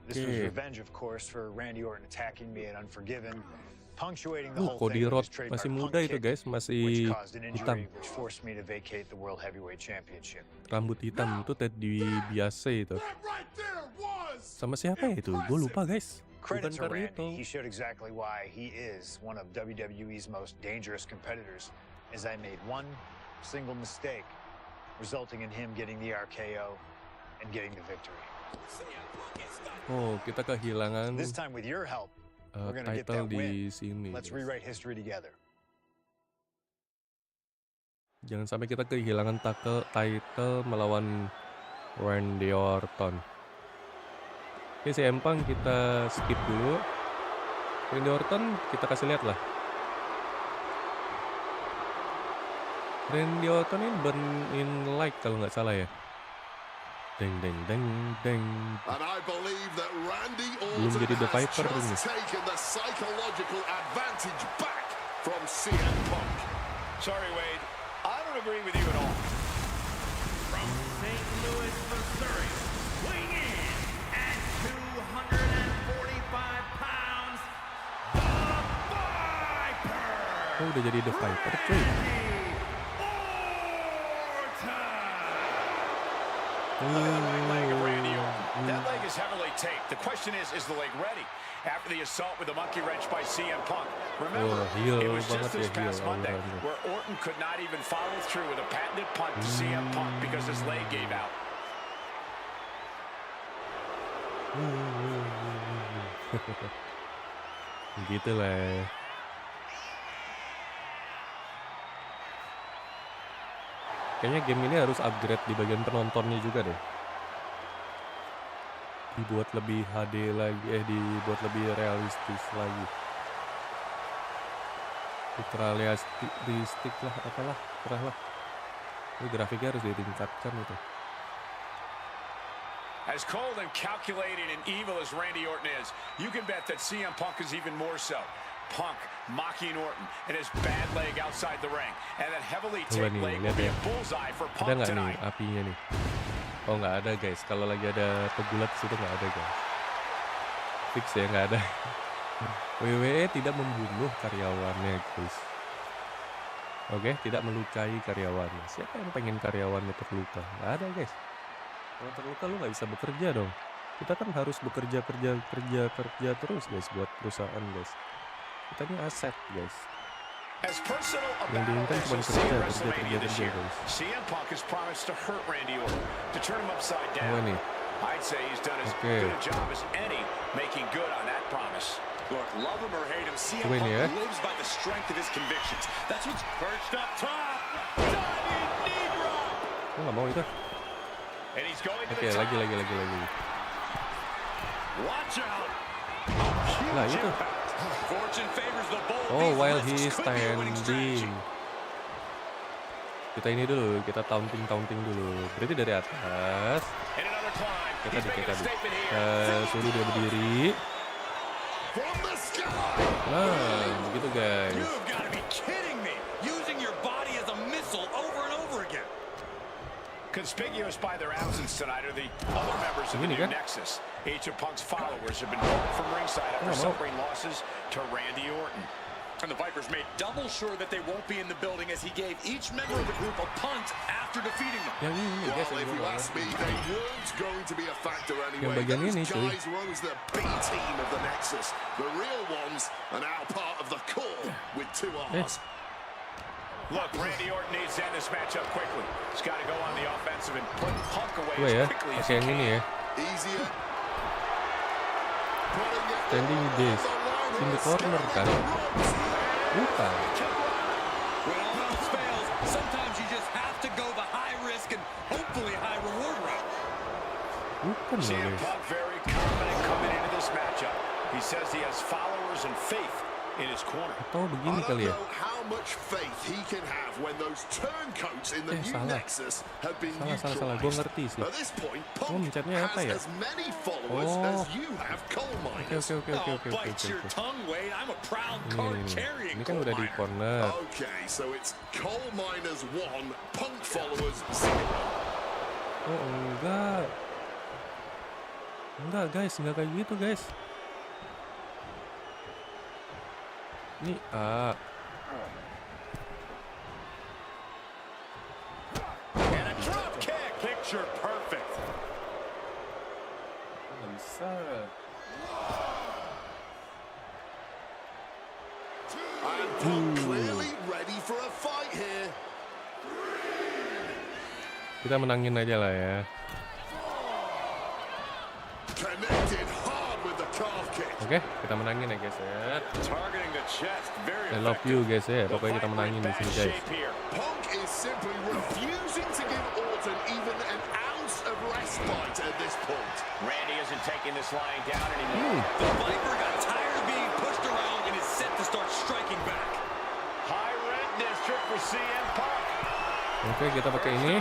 This was Oke. revenge, of course, for Randy Orton attacking me at Unforgiven, punctuating the whole Cody thing with Rhodes his trademark masih punk muda itu kick, guys, which masih caused an hitam. injury, which forced me to vacate the World Heavyweight Championship. Rambut hitam itu Ted DiBiase itu. Sama siapa ya itu? Gue lupa guys. Credit Bukan to Randy. Carlito. He showed exactly why he is one of WWE's most dangerous competitors, as I made one single mistake, resulting in him getting the RKO and getting the victory. Oh, kita kehilangan This time with your help, we're gonna get title that di win. sini. Let's guys. rewrite history together. Jangan sampai kita kehilangan title melawan Randy Orton. Oke, si Empang kita skip dulu. Randy Orton kita kasih lihat lah. Randy Orton ini burn in like kalau nggak salah ya. Deng. And I believe that Randy Belum Orton jadi The has Viper ini. just taken the psychological advantage back from CM Punk. Sorry, Wade. I don't agree with you at all. From St. Louis, Missouri, weighing in at 245 pounds, the Viper, Oh, udah jadi The Viper cuy. Right leg of Randy Orton. That leg is heavily taped. The question is the leg ready? After the assault with the monkey wrench by CM Punk. Remember, heel it was banget just ya, this past heel Monday awalnya. where Orton could not even follow through with a patented punt to CM Punk because his leg gave out. Gitu lah. Kayaknya game ini harus upgrade di bagian penontonnya juga deh. Dibuat lebih HD lagi, dibuat lebih realistis lagi. Ultra realistik lah, apalah, terah lah. Ini grafiknya harus ditingkatkan itu. As cold and calculated and evil as Randy Orton is, you can bet that CM Punk is even more so. Punk mocking Orton and his bad leg outside the ring. And that heavily taped leg will be a bullseye for Ada Punk nggak nih tonight. apinya nih? Oh, nggak ada guys. Kalau lagi ada pegulat di situ nggak ada guys. Fix ya, nggak ada. WWE tidak membunuh karyawannya guys. Oke, tidak melukai karyawannya. Siapa yang pengen karyawannya terluka? Nggak ada guys. Kalau terluka lu nggak bisa bekerja dong. Kita kan harus bekerja terus guys buat perusahaan guys. Kita ini aset guys. As personal a Yang battle diinginkan as cuma you'll see at kerja WrestleMania this year, guys. CM Punk has promised to hurt Randy Orton, to turn him upside Oh down. ini. I'd say he's done as Okay. good a job as any making good on that promise. Look, love him or hate him, CM Win, Punk yeah. lives by the strength of his convictions. That's what's Perched up top. Diving knee drop. Gue nggak mau itu. And he's going to Oke, the top. lagi. Watch out. Nah itu. fortune favors the bold. Oh, These while lifts he is could be a winning strategy. standing. Kita ini dulu, kita taunting dulu. Berarti dari atas. And another climb. Kita He's making a statement here. suruh dia berdiri. From the sky! Nah, begitu guys. You've got to be kidding me! Using your body as a missile over and over again. Conspicuous by their absence tonight are the other members of the Ini new kan? Nexus. Each of Punk's followers have been pulled from ringside after Oh, no. suffering losses to Randy Orton. And the Vipers made double sure that they won't be in the building as he gave each member of the group a punt after defeating them. Yang ini guys, Well, yang if gua you nggak ask me, ngerti. they weren't going to be a factor anyway. bagian Those ini, cuy. guys were always the B team of the Nexus. The real ones are now part of the core with 2 R's. Look, Randy Orton needs to end this matchup quickly. He's got to go on the offensive and put Punk away Gue as ya, quickly as pakai he yang can. ini ya. Easier. Putting it Standing all this on the line in the here, corner scaling kan. the ropes. Bukan. When all else fails, sometimes you just have to go the high risk and hopefully high reward route. Bukan loh CM guys. Punk very confident coming into this matchup. He says he has followers and faith in his corner. Atau begini I kali don't ya. know how much faith he can have when those turncoats in the new salah. Nexus have been Salah. Gue neutralized. ngerti sih. At this point, Oh, Punk mencetnya apa has ya? as many followers as you have coal miners. Oke. Bite your tongue, Wade. I'm a proud card carrying Ini kan udah di coal miner. corner. Okay, so it's coal miners 1, Punk followers 0. Oh enggak. Enggak guys, enggak kayak gitu guys. Ini A. And a drop kick. Picture perfect. Nggak bisa. And Punk clearly ready for a fight here. Kita menangin aja lah ya. Connected hard with the calf kick. Oke, kita menangin ya guys ya. Targeting the chest. Very I love you guys ya. Pokoknya kita menangin di sini guys. Punk is simply refusing to give Orton even an ounce of respite at this point. Randy isn't taking this lying down anymore. The Viper got tired of being pushed around and is set to start striking back. High red district for CM Punk. Oke, kita pakai ini.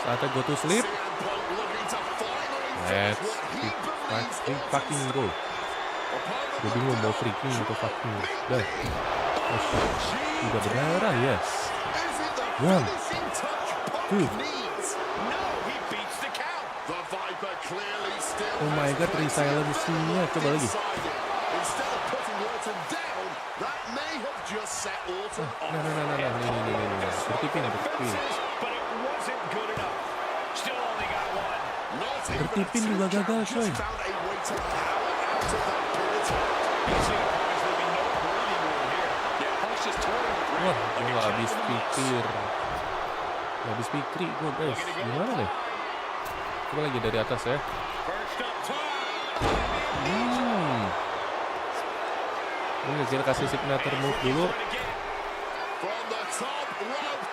Saatnya go to sleep. CM Punk looking to finally Let's finish what he believes fucking offers. go. Gue bingung mau freaking atau fucking. Dah. Oh shit. Udah berdarah ya. Is it the One. finishing touch Punk Two. needs? No, he beats the count. The Viper clearly still Oh my has god, plenty of re-silencing-nya. Coba lagi. inside it. Instead of putting Orton down, that may have just set Orton off. Nah. Ini. Bertipin ya, bertipin. Fences, but it wasn't good enough. Still only got one. Not even Bertipin a juga two gagal, count, coy. just found a way to power out of that pin attack. CM Punk is leaving no breathing room here. Yeah, Punk's just toying with Randy Wah, like gue a gak cat habis with a mouse. pikir. Gak habis pikir gue guys. Gimana nih? Coba lagi dari atas ya. Perched up top. Ini kita kasih signature move dulu. From the top rope.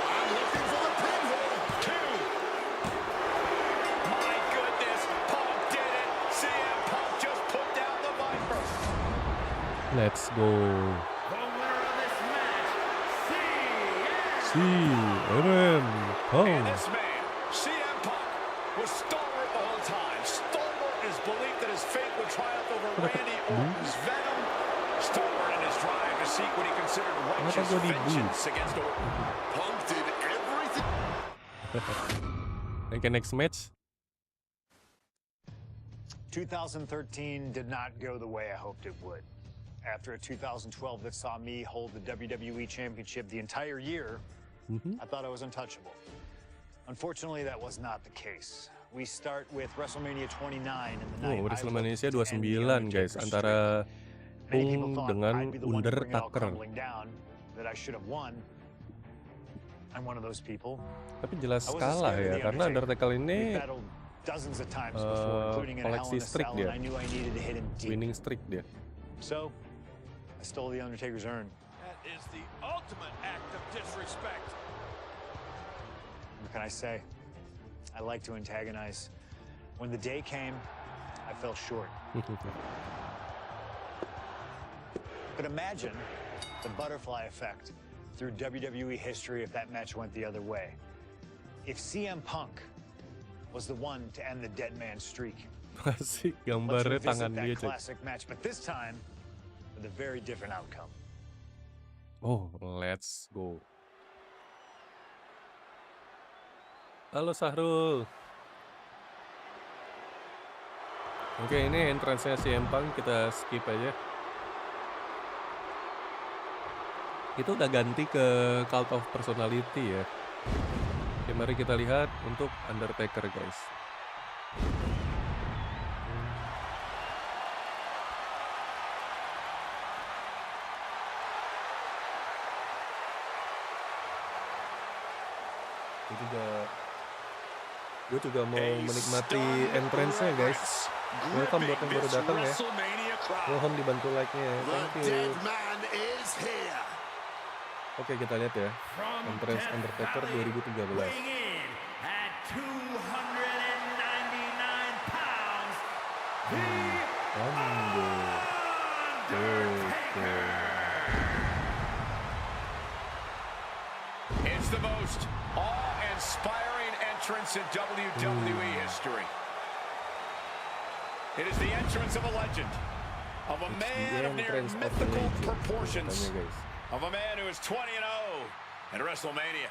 And looking for the pin here. My goodness, Punk did it. CM Punk just put down the Viper. Let's go. The winner of this match, CM And Punk. this man, CM Punk, was stalwart the whole time. Stalwart in his belief that his fate would triumph over Randy Orton's venom. Stalwart in his drive to seek what he considered righteous gua di vengeance against Orton. Punk did everything. Oke, next match. 2013 did not go the way I hoped it would. After a 2012 that saw me hold the WWE Championship the entire year, I thought I was untouchable. Unfortunately, that was not the case. We start with WrestleMania 29 in the night. WrestleMania 29 guys, antara Punk dengan Undertaker. That I should have won. I'm one of those people. Tapi jelas kalah ya, karena Undertaker ini Dozens of times before, including in a Hell koleksi in a streak Cell, dia. and I knew I needed to hit him deep. Winning streak dia. So, I stole the Undertaker's urn. That is the ultimate act of disrespect. What can I say? I like to antagonize. When the day came, I fell short. But imagine the butterfly effect through WWE history if that match went the other way. If CM Punk was the one to end the dead man streak. Masih Let's gambarnya revisit tangan that dia cek. classic match, but this time with a very different outcome. Oh, let's go. Halo Sahrul. Oke, ini entrance-nya CM Punk, kita skip aja. Itu udah ganti ke Cult of Personality ya. Oke, mari kita lihat untuk Undertaker guys. Itu Gue juga mau menikmati entrance-nya guys. Welcome buat yang baru datang ya. Mohon dibantu like-nya ya. Thank you. Oke, kita lihat ya. Entrance Undertaker 2013. It's the most awe-inspiring entrance in WWE history. It is the entrance of a legend, of a man of near mythical proportions, of a man who is 20-0 at WrestleMania.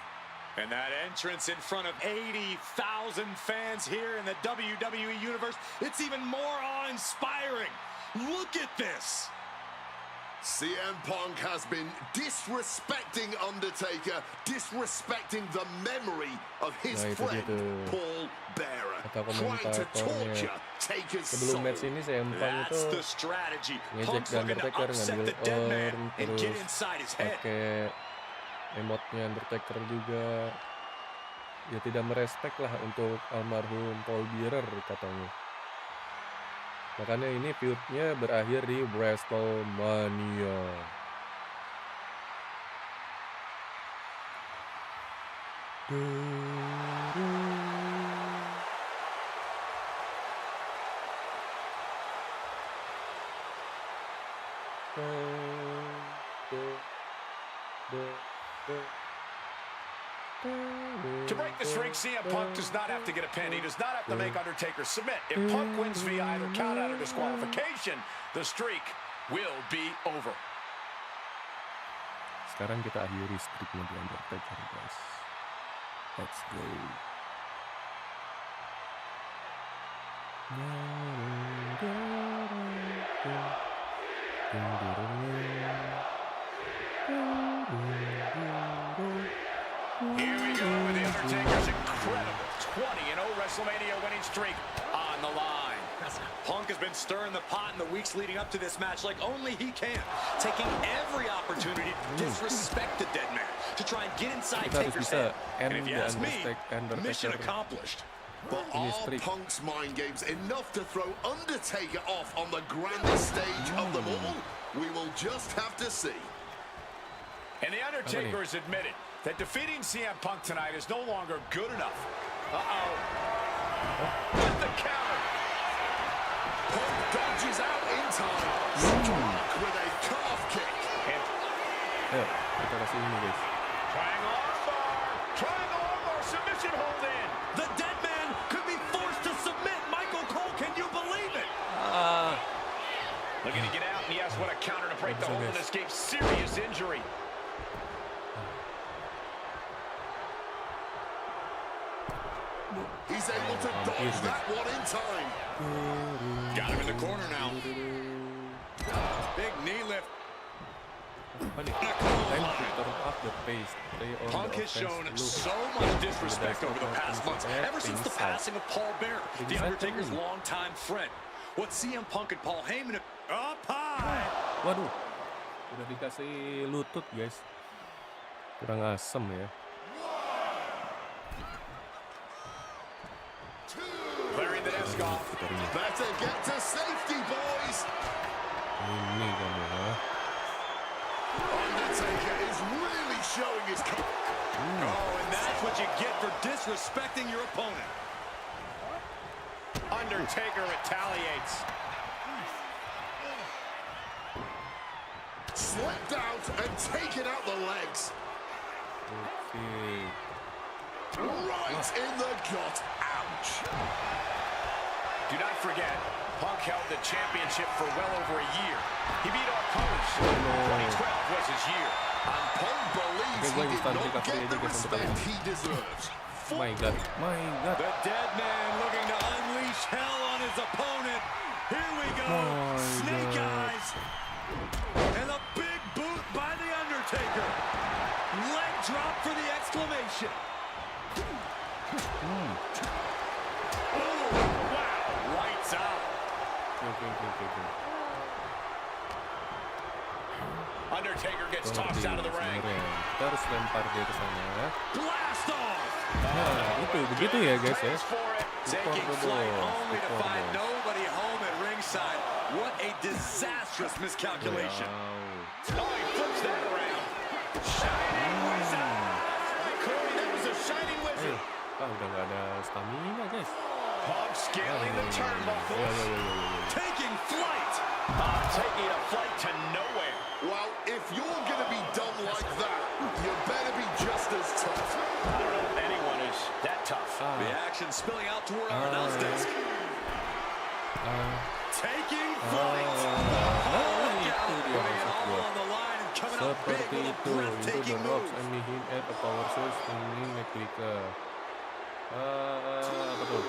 And that entrance in front of 80,000 fans here in the WWE Universe, it's even more awe-inspiring. Look at this. CM Punk has been disrespecting Undertaker, disrespecting the memory of his friend Paul Bearer, trying to torture Taker's soul. Sebelum match ini CM Punk itu ngejek Undertaker, ngambil terus pakai emotnya Undertaker juga. Ya tidak merespek lah untuk almarhum Paul Bearer katanya. Makanya ini feud-nya berakhir di WrestleMania. To break the streak, CM Punk does not have to get a pin. He does not have to make Undertaker submit. If Punk wins via either count out or disqualification, the streak will be over. Sekarang kita akhiri streaknya di Undertaker, guys. Let's go. Here we go with The Undertaker's incredible 20-0 WrestleMania winning streak on the line. Punk has been stirring the pot in the weeks leading up to this match like only he can, taking every opportunity to disrespect the dead man, to try and get inside Taker's head. And if you ask me, mission accomplished. But are Punk's mind games enough to throw Undertaker off on the grandest stage of them all? We will just have to see. And The Undertaker has admitted that defeating CM Punk tonight is no longer good enough. Uh-oh. With the counter. Punk dodges out in time. Struck with a calf kick. Ayo, kita kasih ini guys. Triangle armbar, submission hold in. The dead man could be forced to submit. Michael Cole, can you believe it? Looking to get out, and yes, what a counter to break the hold and escape serious injury. He's able to dodge that one in time. Got him in the corner now. Big knee lift. Punk has shown so much disrespect over the past months, ever since the passing of Paul Bearer, The Undertaker's longtime friend. What CM Punk and Paul Heyman up high. Waduh, udah dikasih lutut guys. Kurang asem ya. Clearing the desk off. Better get to safety, boys. Ini kamu, ha? Undertaker is really showing his. Oh, and that's what you get for disrespecting your opponent. Undertaker retaliates. Slipped out and taken out the legs. Okay. Right in the gut. Ouch. Do not forget, Punk held the championship for well over a year. He beat our opponents. 2012 was his year. And Punk believes he did not get the respect he deserves. My God. The dead man looking to unleash hell on his opponent. Here we go. Snake eyes. And a big boot by The Undertaker. Leg drop for the exclamation. Oh, wow. Lights out. Okay. Undertaker gets Gua tossed ngerti out of the ring. sebenarnya. Kita harus lempar dia ke sana. Blast off! Nah, itu begitu ya guys ya. Taking flight only to Support find the boss. nobody home at ringside. What a disastrous miscalculation. Wow. Oh, he flips that around. Shining wizard. Corey, that was a shining wizard. Udah nggak ada stamina guys. Punk scaling the turnbuckles. Taking flight. Taking a flight to nowhere. Well, if you're going to be done like that, you better be just as tough. I don't know if anyone is that tough. The action spilling out toward our announce desk. Taking flight. Putting it all on the line and coming out big Seperti with a itu, into breathtaking the ropes move. and him at a power source ini neckbreaker. Apa tuh?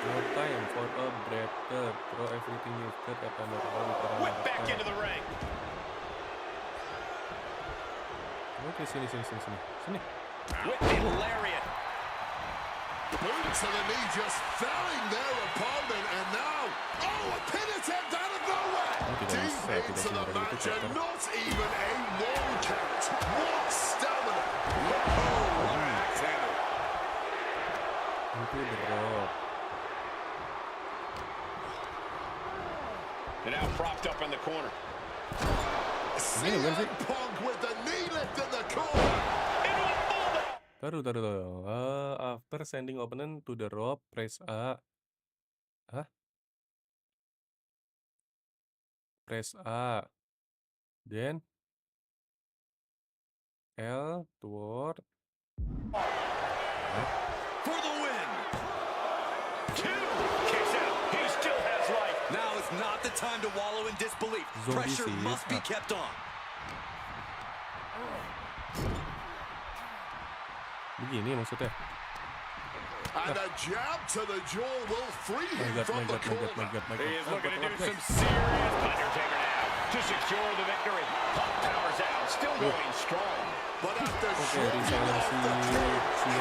No time for a breather. Throw everything you've got at the bottom. Whip back into the ring. Oke, sini. Whipping lariat. Boot to the knee, just felling their opponent, and now, a pin attempt out of nowhere! Deep into the match, and not even a one count. What stamina! What acting! Into the rope. And now propped up in the corner. CM Punk with the knee lift in the corner. Taruh. After sending opponent to the rope, press A. Hah? Press A. Then L toward. For the win. 2. Kicks out. He still has life. Now is not the time to wallow in disbelief. Zombie Pressure sih. must be kept on. Begini maksudnya. And a jab to the jaw will free him from the corner. He is looking to do some serious Undertaker now to secure the victory. Punk powers out, still going strong. But after Reseller si can he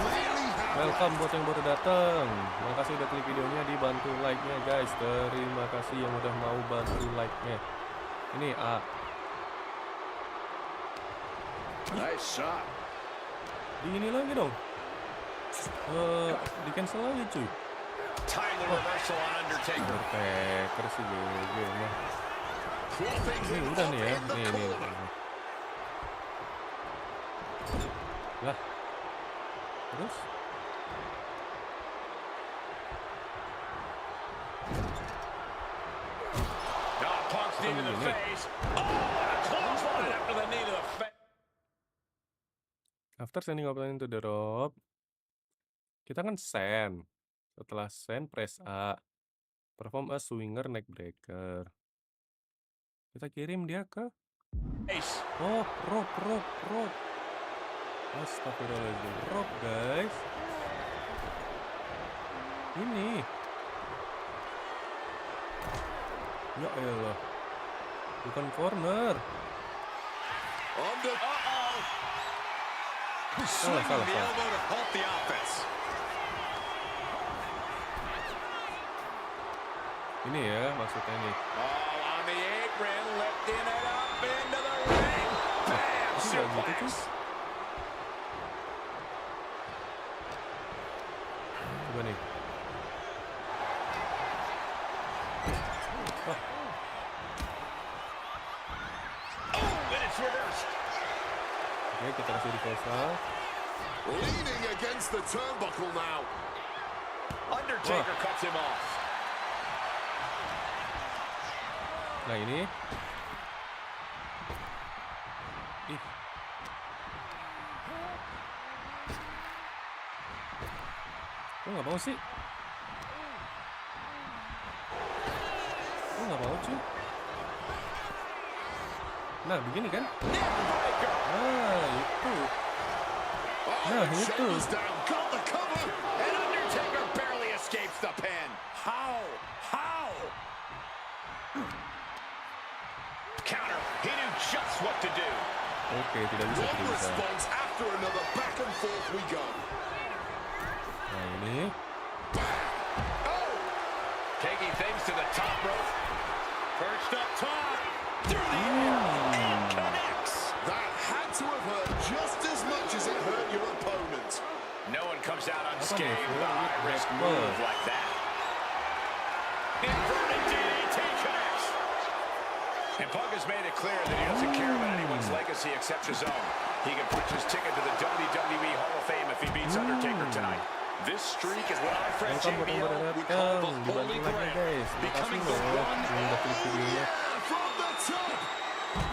really have Welcome buat yang baru datang. Terima kasih udah klik videonya, dibantu like-nya guys. Terima kasih yang udah mau bantu like-nya. Ini A. Nice shot. Di ini lagi dong. Di cancel lagi cuy. Timely reversal on Undertaker. Undertaker sih gue mah. propping Ini him udah up nih ya. in the Nih. corner? Lah. Terus? Punk's knee to the face. Oh, a clothesline after the knee to the face. After sending opponent to the rope, kita kan send. Setelah send, press A. Perform a swinger neck breaker. Kita kirim dia ke... Oh, rope. Astagfirullahaladzim. Rope, guys. Ini. Ya elah. Bukan corner. Swinging salah. the elbow to help the offense. Ini ya maksudnya nih. Oh, on the apron, lifting it up into the ring. Bam, Itu nggak gitu suplex. tuh. Coba nih. Oh, and it's reversed. Oke, kita kasih reversal. Leaning against the turnbuckle now. Undertaker cuts him off. Nah ini. Ih. Kok nggak mau sih? Kok nggak mau cuy? Nah begini kan? Nah itu. Nah itu. Shoulders down, got the cover. And Undertaker barely escapes the pin. How? Counter. He knew just what to do. Oke, tidak bisa. One response after another, back and forth we go. Nah ini. Oh! Taking things to the top rope. escape with a high-risk move like that. Inverted DDT connects. And Punk has made it clear that he doesn't care about anyone's legacy except his own. He can punch his ticket to the WWE Hall of Fame if he beats Undertaker tonight. This streak is what our friend JBL would call the Holy Grail, becoming the one From the top.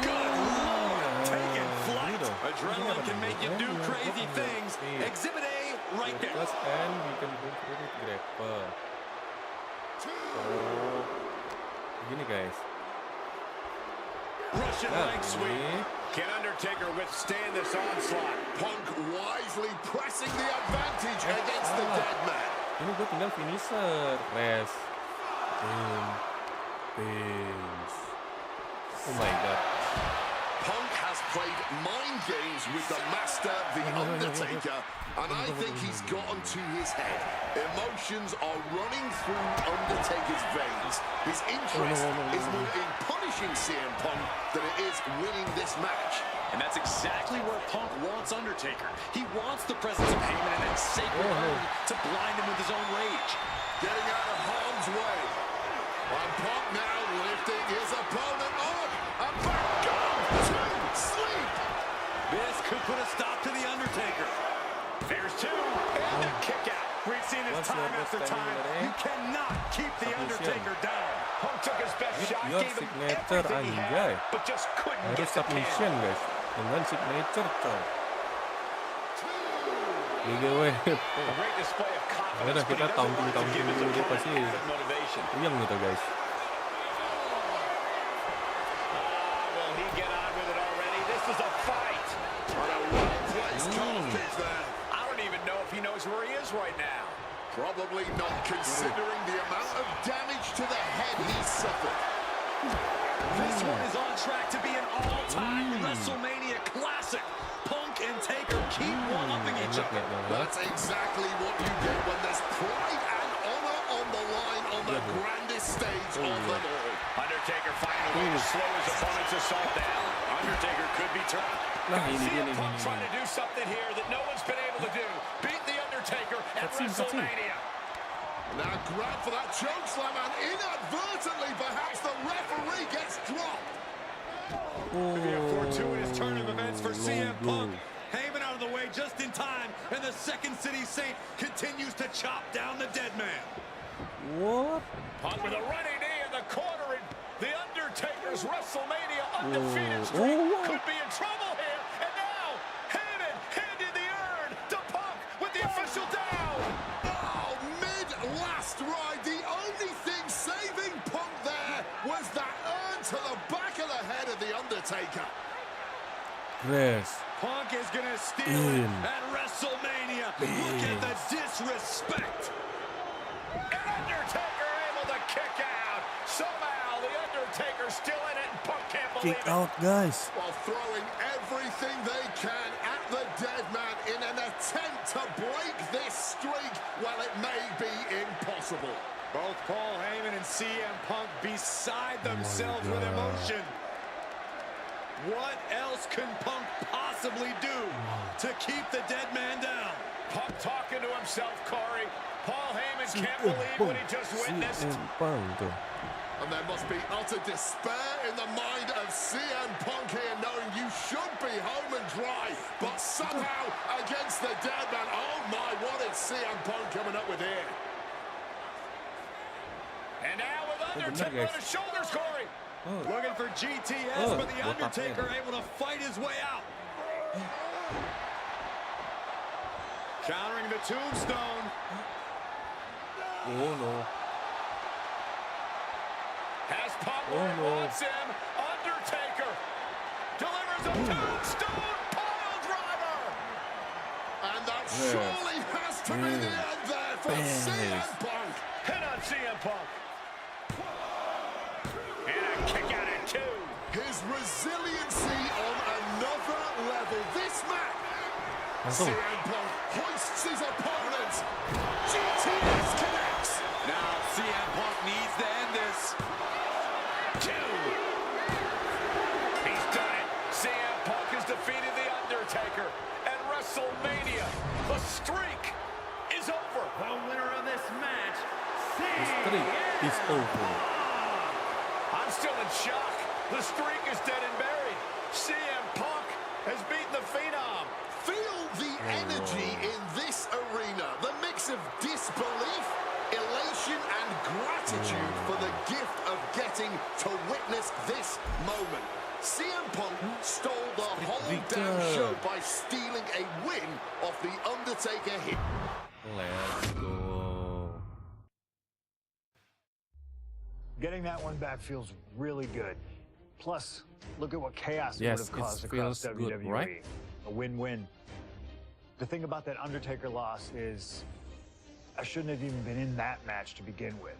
Good Lord, taking flight. Adrenaline can make you do crazy things. Exhibit A right there. Plus and we can go through it grapple. Oh, begini guys. Russian leg sweep. Can Undertaker withstand this onslaught? Punk wisely pressing the advantage against the dead man. Ini gue tinggal finisher, rest, pins. Oh my god. Punk has played mind games with the master, The Undertaker, and I think he's gotten to his head. Emotions are running through Undertaker's veins. His interest is more in punishing CM Punk than it is winning this match. And that's exactly where Punk wants Undertaker. He wants the presence of Heyman and that sacred urn to blind him with his own rage. Getting out of harm's way. And Punk now lifting his opponent up. And back gone to sleep. This could put a stop to the Undertaker. There's two, and a kick out. We've seen this time after time. You cannot keep the Undertaker down. Punk took his best shot, Your gave him signature, everything he anjay. had, but just couldn't Harus get the pin. submission guys, dengan signature coy. Giveaway. A great display of confidence, Akhirnya but he kita doesn't want to tampil give his dulu dia opponent pasti added motivation. puyeng gitu guys. Will he get on with it already? This is a fight. On a well-placed calf kick there. I don't even know if he knows where he is right now. Probably not, considering the amount of damage to the head he's suffered. This one is on track to be an all-time WrestleMania classic. Punk and Taker keep one-upping each other. That's exactly what you get when there's pride and honor on the line on the grandest stage of them all. Undertaker finding a way to slow his opponent's assault down. Undertaker could be turned. Nah, ini dia CM nih, Punk ini. trying to do something here that no one's been able to do. Beat the Undertaker at WrestleMania. Now grab for that chokeslam, and inadvertently perhaps the referee gets dropped. Could be a fortuitous turn of events for CM Punk. Heyman out of the way just in time, and the Second City Saint continues to chop down the dead man. What? Punk with a running knee in the corner, and the Undertaker's WrestleMania undefeated streak could be in trouble here. And now, Heyman handed the urn to Punk with the official down. Oh, mid-last ride, the only thing saving Punk there was that urn to the back of the head of the Undertaker. Rest. Punk is gonna steal it at WrestleMania. Look at the disrespect. And Undertaker able to kick out. Somehow the Undertaker's still in it, and Punk can't believe Kick it. out guys. While throwing everything they can at the dead man in an attempt to break this streak, well, it may be impossible. Both Paul Heyman and CM Punk beside themselves with emotion. What else can Punk possibly do to keep the dead man down? Punk talking to himself, Corey. Paul Heyman can't believe what he just witnessed. And there must be utter despair in the mind of CM Punk here, knowing you should be home and dry, but somehow against the dead man. Oh my, what is CM Punk coming up with here? And now with Undertaker on his shoulders, Corey. Looking for GTS, but the Undertaker able to fight his way out. Countering the tombstone. Oh no. Has Punk where he wants him. Undertaker delivers a tombstone pile driver. And that surely has to be the end there for CM Punk. Hit on CM Punk. And a kick out at two. His resiliency on another level. This match. CM Punk hoists his opponent. GTS connects. Now CM Punk needs to end this. Two. He's done it. CM Punk has defeated The Undertaker at WrestleMania. The streak is over. 3 is over. I'm still in shock. The streak is dead and buried. CM Punk has beaten the Phenom. Feel the energy in this arena. The mix of disbelief, elation, and gratitude for the gift of getting to witness this moment. CM Punk stole the whole damn show by stealing a win off the Undertaker hit. Let's go. Getting that one back feels really good. Plus, look at what chaos would Yes, have caused it across feels good, WWE. right? A win-win. The thing about that Undertaker loss is I shouldn't have even been in that match to begin with.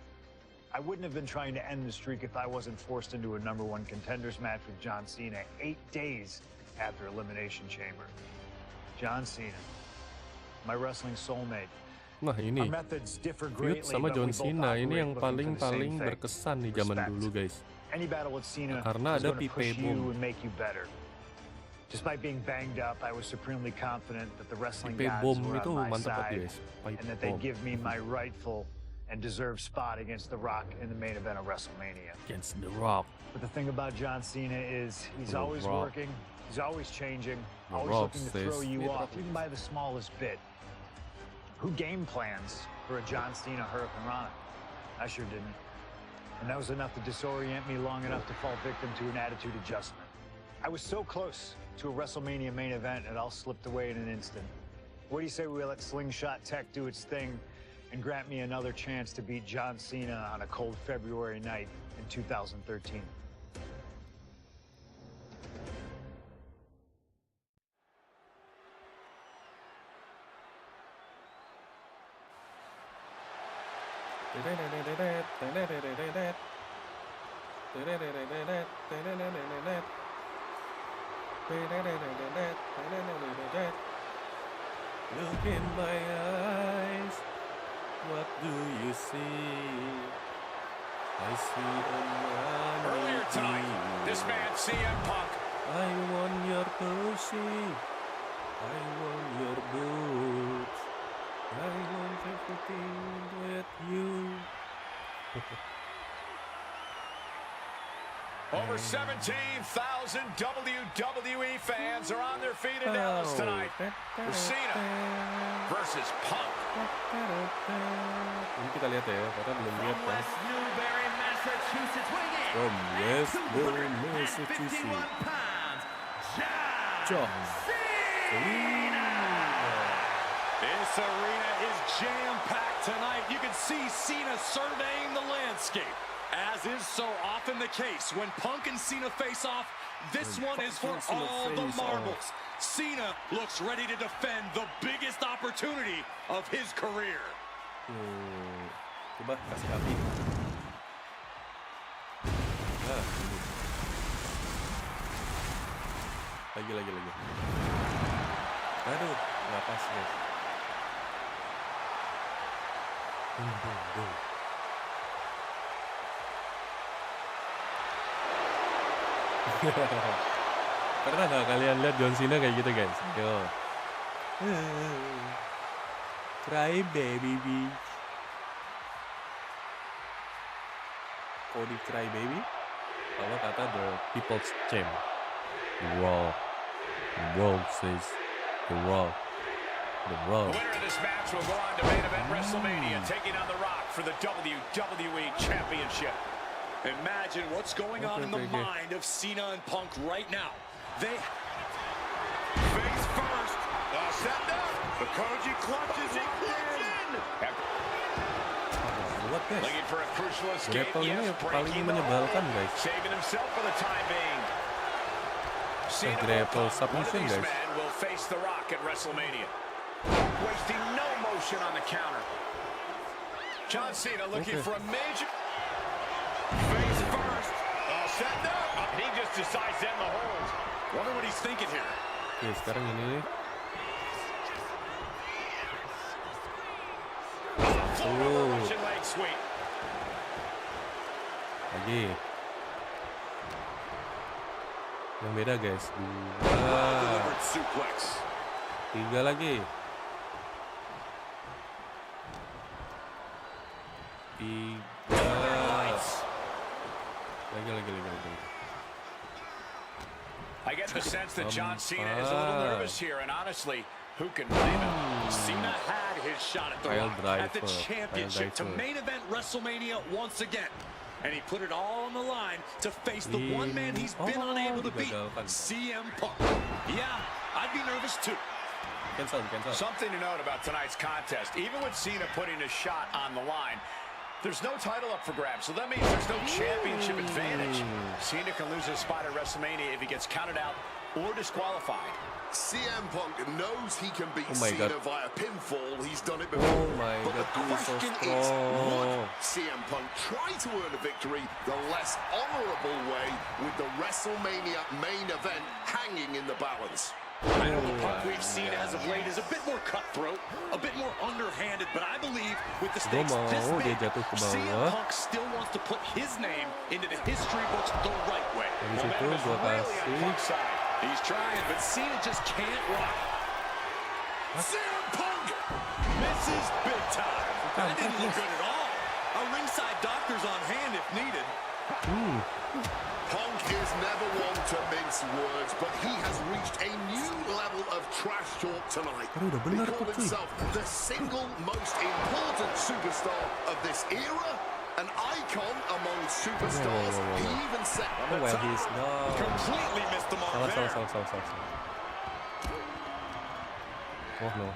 I wouldn't have been trying to end the streak if I wasn't forced into a #1 contenders match with John Cena 8 days after Elimination Chamber. John Cena, my wrestling soulmate. Nah ini Our methods differ feud greatly, sama but John we both Cena ini operate yang looking for the paling same thing. berkesan di zaman Respect. dulu guys. Any battle with Cena Karena is ada going to pipe push you bomb. and make you better. Despite being banged up, I was supremely confident that the wrestling Pipe gods bomb were itu on my mantap banget side guys. Pipe and that they'd bomb give me my rightful and deserved spot against The Rock in the main event of WrestleMania. against The Rock. But the thing about John Cena is he's The always Rock. working, he's always changing, The always Rock looking to says, throw you "Mira, off, even by the smallest bit. Who game plans for a John Cena Hurricane Rana? I sure didn't. And that was enough to disorient me long enough to fall victim to an attitude adjustment. I was so close to a WrestleMania main event, it all slipped away in an instant. What do you say we let Slingshot Tech do its thing and grant me another chance to beat John Cena on a cold February night in 2013? Look in my eyes, what do you see? I see a man Earlier with tonight, you. this man, CM Punk, I want your pussy, I want your boots, I want everything with you. over 17,000 WWE fans are on their feet in Dallas tonight for Cena versus Punk. Ini kita lihat ya, karena belum lihat kan. West Newbury, Massachusetts, weighing in From West at Newbury, 251 Massachusetts. pounds, John Cena. This arena is jam-packed tonight. You can see Cena surveying the landscape. As is so often the case, when Punk and Cena face off, this one is for all the marbles. Cena looks ready to defend the biggest opportunity of his career. Coba kasih api. Nah, ini. Lagi. Aduh, nggak pas guys. Boom. Pernah nggak kalian lihat John Cena kayak gitu guys? Yo. Cry baby. Cody Cry baby. Kalau kata the People's Champ. The World says The Rock. The winner of this match will go on to main event WrestleMania, taking on The Rock for the WWE Championship. Imagine what's going on in the mind of Cena and Punk right now. They Face first. Set up. The Koji clutches it. Buat guys. Looking for a crucial escape. Grapple ini Yes, paling breaking the menyebalkan hold. guys. Saving himself for the time being. Cena grapple or Punk, one of submission, these guys. men will face The Rock at WrestleMania. Wasting no motion on the counter. John Cena looking for a major. Face first. Set up. He just decides to end the hold. wonder what he's thinking here. Oke, sekarang ini. Russian leg sweep. Lagi. Yang beda guys. 2. Delivered suplex. 3 lagi. Lagi. I get the sense that John Cena is a little nervous here, and honestly, who can blame him? Cena had his shot at the Pile Rock at the driver. championship to Pile driver. main event WrestleMania once again. And he put it all on the line to face the one man he's been unable to beat, digagalkan. CM Punk. Yeah, I'd be nervous too. Cancel. Something to note about tonight's contest, even with Cena putting a shot on the line, there's no title up for grabs, so that means there's no championship advantage. Cena can lose his spot at WrestleMania if he gets counted out or disqualified. CM Punk knows he can beat my Cena God. via pinfall. He's done it before. Oh my but God, the he is so question is, strong. would CM Punk try to earn a victory the less honorable way with the WrestleMania main event hanging in the balance? I know the Punk we've seen as of late is a bit more cutthroat, a bit more underhanded, but I believe with the stakes this dia big, jatuh ke CM bawah. Punk still wants to put his name into the history books the right way. Habis itu Momentum is gua really on kasih Punk's side. He's trying, but Cena just can't rock. CM Punk! Misses big time. That didn't look good at all. A ringside doctor's on hand if needed. Punk is never one to mince words, but he has reached a new level of trash talk tonight. udah He benar called tuh, cuy. himself the single most important superstar of this era, an icon among superstars. Whoa. He even said, Oh well, he's gone. Completely missed the mark there. Salah.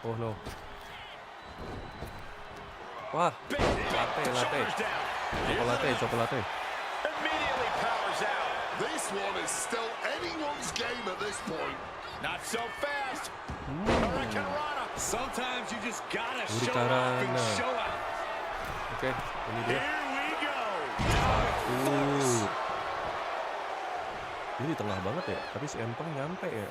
Oh no. Wah, latte. Coklat. Immediately powers out. this one is still anyone's game at this point. Not so fast. Hurricane Rana. Sometimes you just gotta Uri show off and Karana. show out. Oke, ini dia. Here we go. Ini di tengah banget ya, tapi si Empang nyampe ya.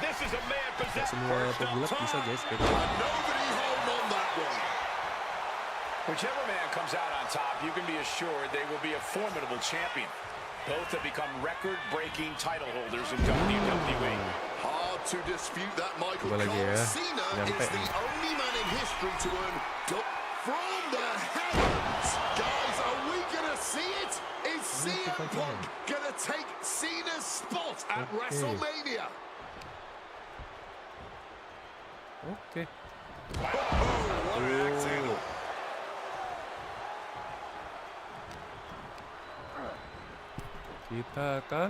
This is a man possessed. Semua pegulat bisa guys, kayak gitu. Nobody home on that one. Whichever man comes out on top, you can be assured they will be a formidable champion. Both have become record-breaking title holders in WWE. Hard to dispute that, Michael. Coba lagi ya. Cena Nyampe. is the only man in history to earn from the heavens. Guys, are we gonna see it? Is CM Punk gonna take Cena's spot at WrestleMania? Oke. What an axe handle. Kita akan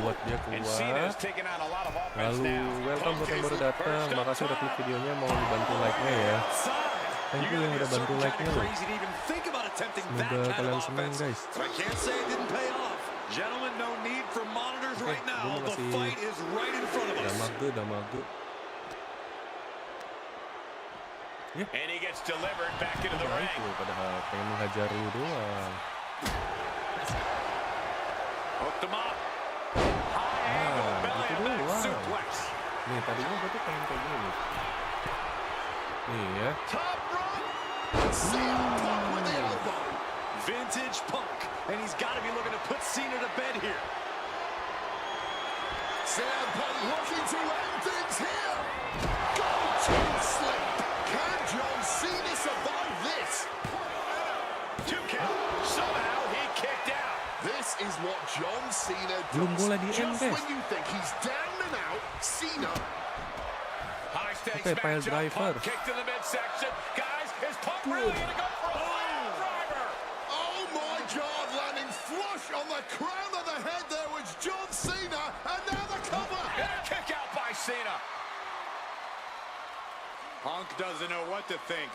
buat dia And Cena keluar. is taking on a lot of offense Lalu now. welcome buat yang baru datang. Makasih udah klik videonya, mau dibantu like-nya ya. Thank you yang udah bantu like-nya loh. Semoga kalian senang guys. I can't say it didn't pay off. Gentlemen, no need for monitors right gua now. mau The kasih fight is right in front of us. Damago. And he gets delivered back into the Nah, ring. itu padahal pengen menghajar lu doang. Hooked him up. High angle belly itu to back doang. suplex. Nih tadinya gue tuh pengen kayak gini nih. Nih ya. Top rope. CM Punk with the elbow. Vintage Punk, and he's got to be looking to put Cena to bed here. CM Punk looking to end things here. Go to sleep. Can John Cena survive this? 2 count. Somehow he kicked out. This is what John Cena Belum does. mulai di end, Just guys. when you think he's down and out, Cena. High stakes Oke, pile matchup. driver. Punk kicked to the midsection. Guys, is Punk really going to go for a pile driver? Oh my God, landing flush on the crown of the head there was John Cena, and now the cover. And a kick out by Cena. Punk doesn't know what to think.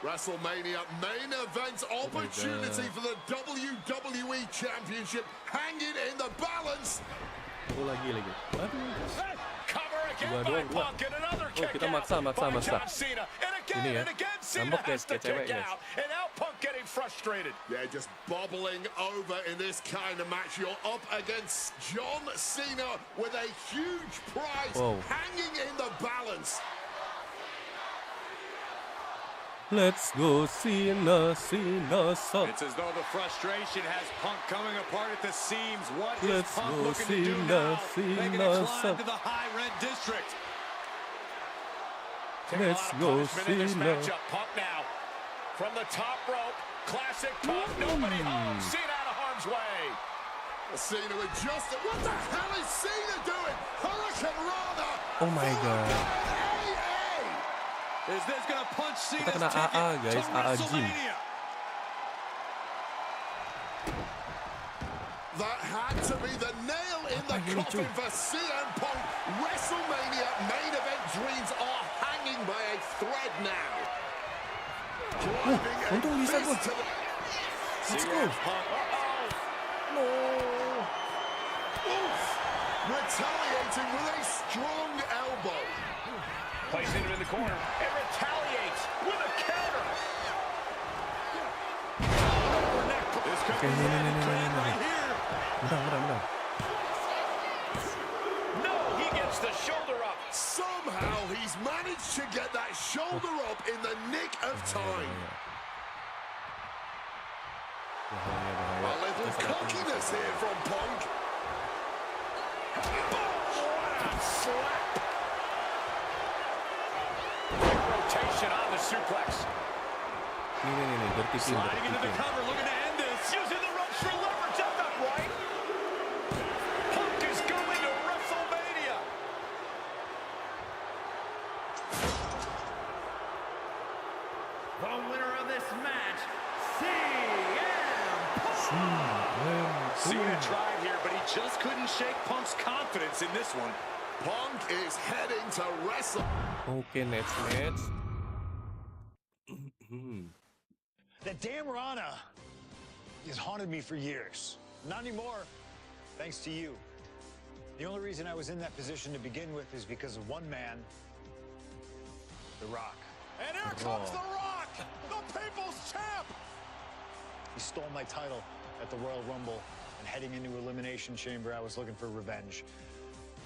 WrestleMania main event opportunity for the WWE Championship hanging in the balance. Oh lagi. Aduh. Cover again Dua by doang, dua. Punk and another Oh, kick kita out maksa. by John Cena. And again Ini ya. and again Cena Ngambek, has guys, to kayak cewek, kick guys. out. And now Punk getting frustrated. Yeah, just bobbling over in this kind of match. You're up against John Cena with a huge prize Whoa. hanging in the balance. Let's go Cena suck. It's as though the frustration has Punk coming apart at the seams. What is Let's Punk go looking to do Cena, now? Making a Cena, climb suck. to the high red district. Let's go Cena. Punk now from the top rope. Classic Punk. Nobody home. Cena out of harm's way. Cena adjusted. What the hell is Cena doing? Hurricane Rana. Oh my god. Is this gonna punch Cena's Kita kena ticket AA guys, to AA Jim. WrestleMania? That had to be the nail in the coffin for CM Punk. WrestleMania main event dreams are hanging by a thread now. Driving a untung bisa fist gua. to the... Let's go. No. Oof. Retaliating with a strong elbow. Placing him in the corner and retaliates with a counter. This could be it right here. Mudah. No, he gets the shoulder up. Somehow he's managed to get that shoulder up in the nick of time. A little cockiness here from Punk. Slap. Quick rotation on the suplex. Nih, bertipin. Sliding into the cover, looking to end this. Using the ropes for leverage. That's not right. Punk is going to WrestleMania. The winner of this match, CM Punk. Cena tried here, but he just couldn't shake Punk's confidence in this one. Punk is heading to Wrestle. Oke, next match. That damn Rana has haunted me for years. Not anymore, thanks to you. The only reason I was in that position to begin with is because of one man, The Rock. And here comes The Rock, the People's Champ. He stole my title at the Royal Rumble, and heading into Elimination Chamber, I was looking for revenge.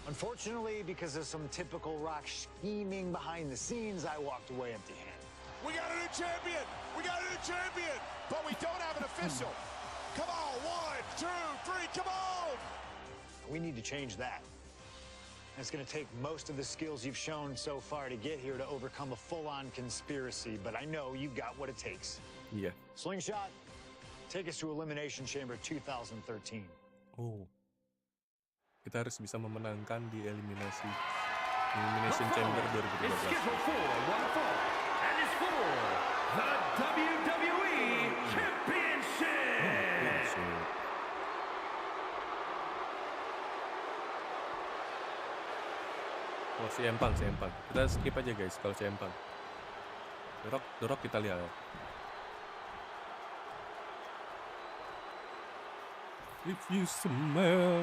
Unfortunately, because of some typical Rock scheming behind the scenes, I walked away empty-handed. We got a new champion. We got a new champion. But we don't have an official. Come on, 1, 2, 3, come on. We need to change that. And it's going to take most of the skills you've shown so far to get here to overcome a full-on conspiracy, but I know you've got what it takes. Iya. Slingshot, take us to Elimination Chamber 2013. Oh. Kita harus bisa memenangkan di Elimination Chamber Is 2013. scheduled for one fall and is for the WWE Championship. Oh, CM Punk. Kita skip aja guys kalau CM Punk. The Rock kita lihat. If you smell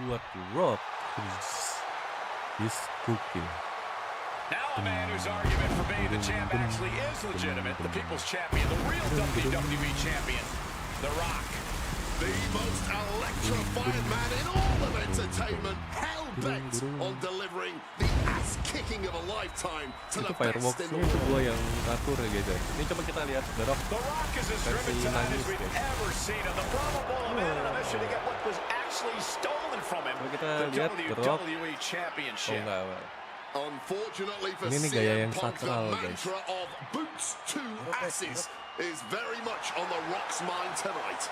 what The Rock is cooking. Now a man whose argument for being the champ actually is legitimate. The People's Champion, the real WWE Champion, The Rock. The most electrifying man in all of entertainment, hell-bent on delivering the ass-kicking of a lifetime to Itu the best fireworks-nya in the itu world. gua yang atur ya guys. Ini coba kita lihat The Rock. The Rock is as driven tonight as we've ever seen him. The probable man on a mission to get what was actually stolen from him. Coba kita The lihat The Rock. WWE Oh Championship. enggak. Unfortunately for Ini nih gaya CM yang Punk, the sakral, guys. mantra of boots to asses is very much on The Rock's mind tonight.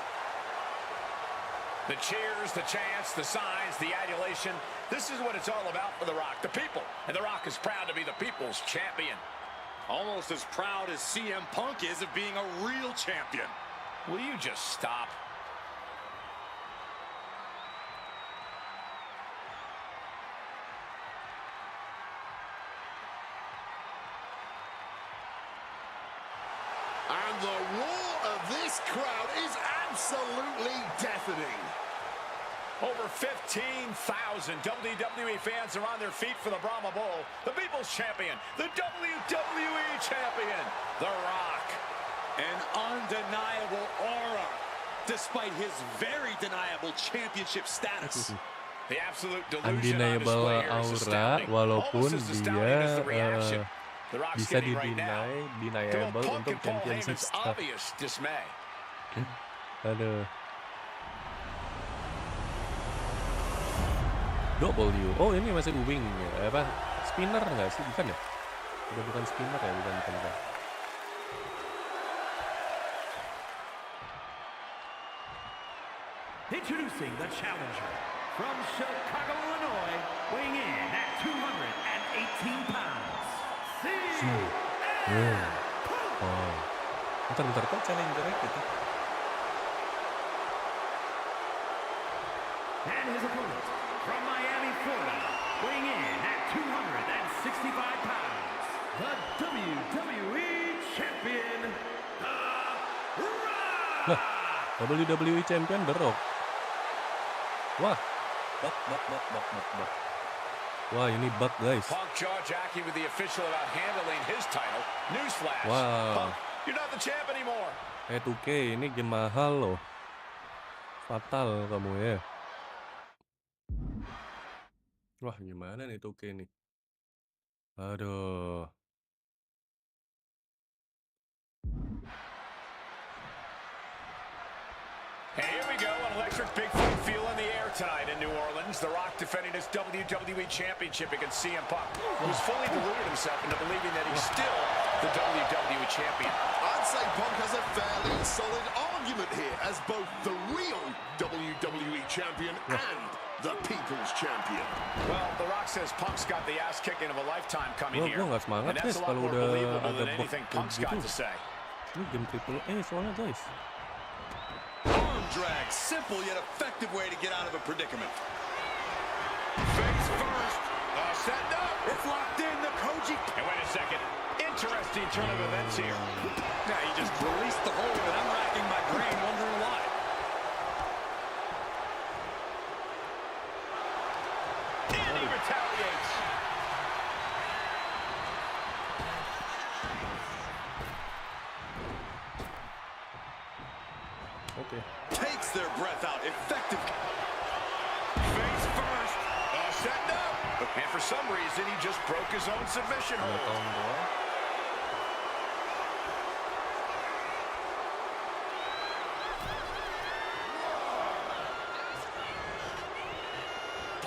The cheers, the chants, the signs, the adulation. This is what it's all about for The Rock, the people. And The Rock is proud to be the people's champion. Almost as proud as CM Punk is of being a real champion. Will you just stop? And the roar of this crowd is absolutely deafening. Over 15,000 WWE fans are on their feet for the Brahma Bull. The People's Champion, the WWE Champion, The Rock. An undeniable aura, despite his very deniable championship status. The absolute delusion on Undeniable display here is aura astounding. walaupun Almost as astounding as the dia reaction. The Rock's bisa getting right now. deniable To a Punk untuk and Paul championship Heyman's stuff. obvious dismay. Aduh. W. Oh ini masih wing ya. Apa? Spinner nggak sih? Bukan ya? Udah bukan spinner ya, bukan. Introducing the challenger from Chicago, Illinois, weighing in at 218 pounds. Oh. Bentar, kok challenger-nya gitu? And his opponent from Miami, Florida, weighing in at 265 pounds, the WWE Champion, The Rock! Nah, WWE Champion The Rock. Wah, bug. Wah, ini bug, guys. Punk jaw-jacking with the official about handling his title. Newsflash. Wow. Punk, you're not the champ anymore. 2K, ini game mahal loh. Fatal kamu ya. Wah, gimana nih 2K nih? Aduh. And here we go, an electric big fight feel in the air tonight in New Orleans. The Rock defending his WWE Championship against CM Punk, who's fully deluded himself into believing that he's still the WWE Champion. I'd say Punk has a fairly solid argument here as both the real WWE Champion and the People's Champion. Well, The Rock says Punk's got the ass kicking of a lifetime coming here. Gua nggak semangat And that's guys a lot kalau more udah believable than ada bug anything Punk's got gitu. to say. Ini game AAA soalnya guys. Arm drag, simple yet effective way to get out of a predicament. Face first. Setting up. It's locked in, the Koji. And wait a second. Interesting turn of events here. Now he just released the hold, and I'm racking my brain wondering why. And he retaliates. Oke. Takes their breath out. Effective. Face first. Setting up. And for some reason, he just broke his own submission 2 hold. tahun doang.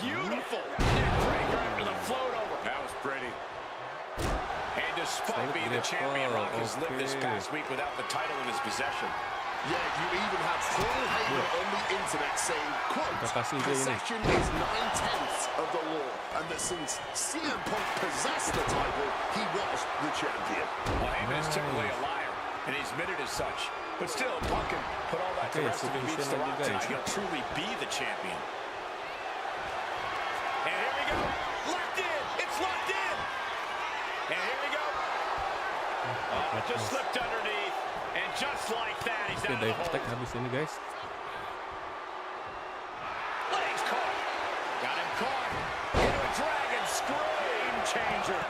Beautiful. Neckbreaker after the float over. That was pretty. And despite being the champion, Rock has lived this past week without the title in his possession. Yeah, you even have Paul Heyman on the internet saying, quote, possession is 9/10 of the law, and that since CM Punk possessed the title, he was the champion. Well, Heyman is typically a liar, and he's admitted as such. But still, Punk can put all that to rest if he beats The Rock tonight. He'll truly be the champion. And here we go. Locked in. It's locked in. And here we go. Oh, it just slipped underneath. And just like that, he's out of the Dive attack hold. habis ini guys. Legs caught. Got him caught. Into a dragon screw. Game changer.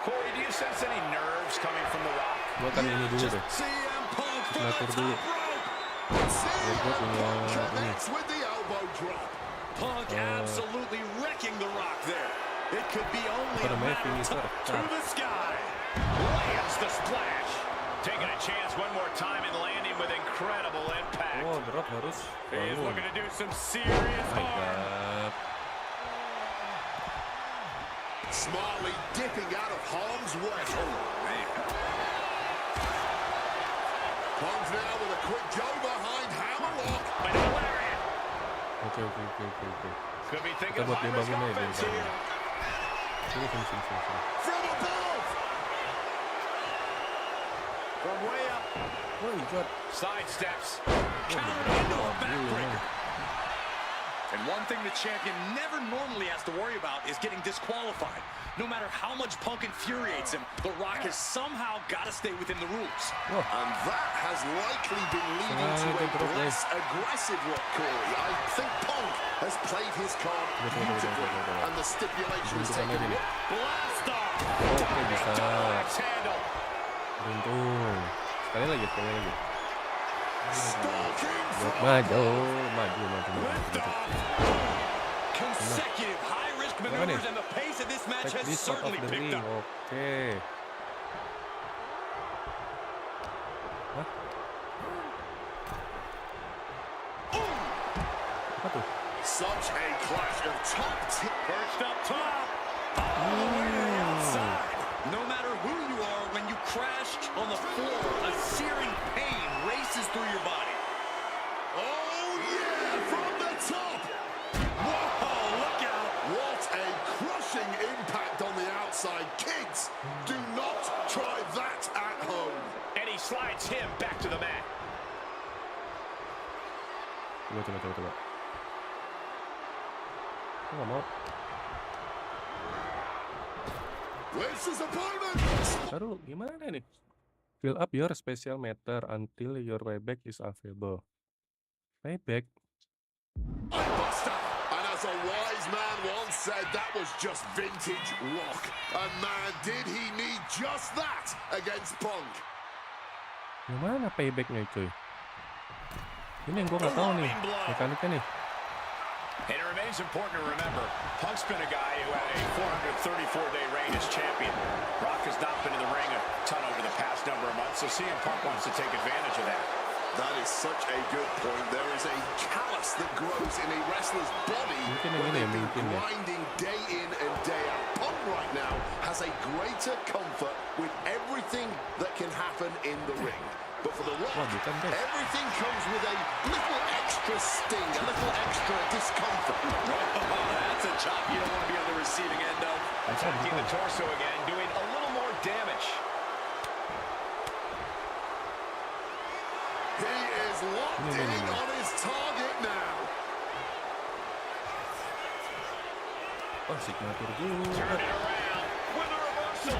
Corey, do you sense any nerves coming from The Rock? Gua kan ini dulu deh. CM Punk for Ngatur the dulu. top rope. CM Gua punya Punk ini. connects with the elbow drop. Punk absolutely wrecking The Rock there. It could be only a matter of time to the sky. Lands the splash. Taking a chance one more time and landing with incredible impact. Oh, The Rock harus He is bangun. looking to do some serious My harm. God. Smartly dipping out of harm's way. Punk now with a quick go behind hammerlock. But a lariat. Oke. Could be Kita thinking of buat dia high-risk bangun aja offense dia. here. Sini. From above. From way up. Woi, God. Sidesteps. Counter into a backbreaker. Gila. And one thing the champion never normally has to worry about is getting disqualified. No matter how much Punk infuriates him, The Rock has somehow got to stay within the rules. And that has likely been leading to a less aggressive look, Corey. I think Punk has played his card beautifully, and the stipulations taken. Blast off! Oke, bisa. Axe handle. Beruntung. Sekali lagi. Stalking Maju. Lift off! Consecutive high-risk maneuvers, and the pace of this match Take has this out of certainly the picked ring. up. Oke. Hah? Apa tuh? such a clash of top tier. Perched up top. All the way to the outside. kids. Do not try that at home. And he slides him back to the mat. Coba. Aku nggak mau. Where's his opponent? Baru gimana nih? Fill up your special meter until your payback is available. Payback? Buster. And as a wise man once said, that was just vintage rock. And man, did he need just that against Punk. Gimana paybacknya cuy? Ini yang gue nggak tahu nih mekaniknya nih. And it remains important to remember, Punk's been a guy who had a 434-day reign as champion. Rock has not been in the ring a ton over the past number of months, so CM Punk wants to take advantage of that. That is such a good point. There is a callus that grows in a wrestler's body when they've been grinding day in and day out. Punk right now has a greater comfort with everything that can happen in the ring. But for The Rock, everything comes with a little extra sting, a little extra discomfort. That's a chop you don't want to be on the receiving end of. Attacking the torso again, doing a little more damage. He is locked in on his target now. Oh, signature juga. Turn it around with a reversal.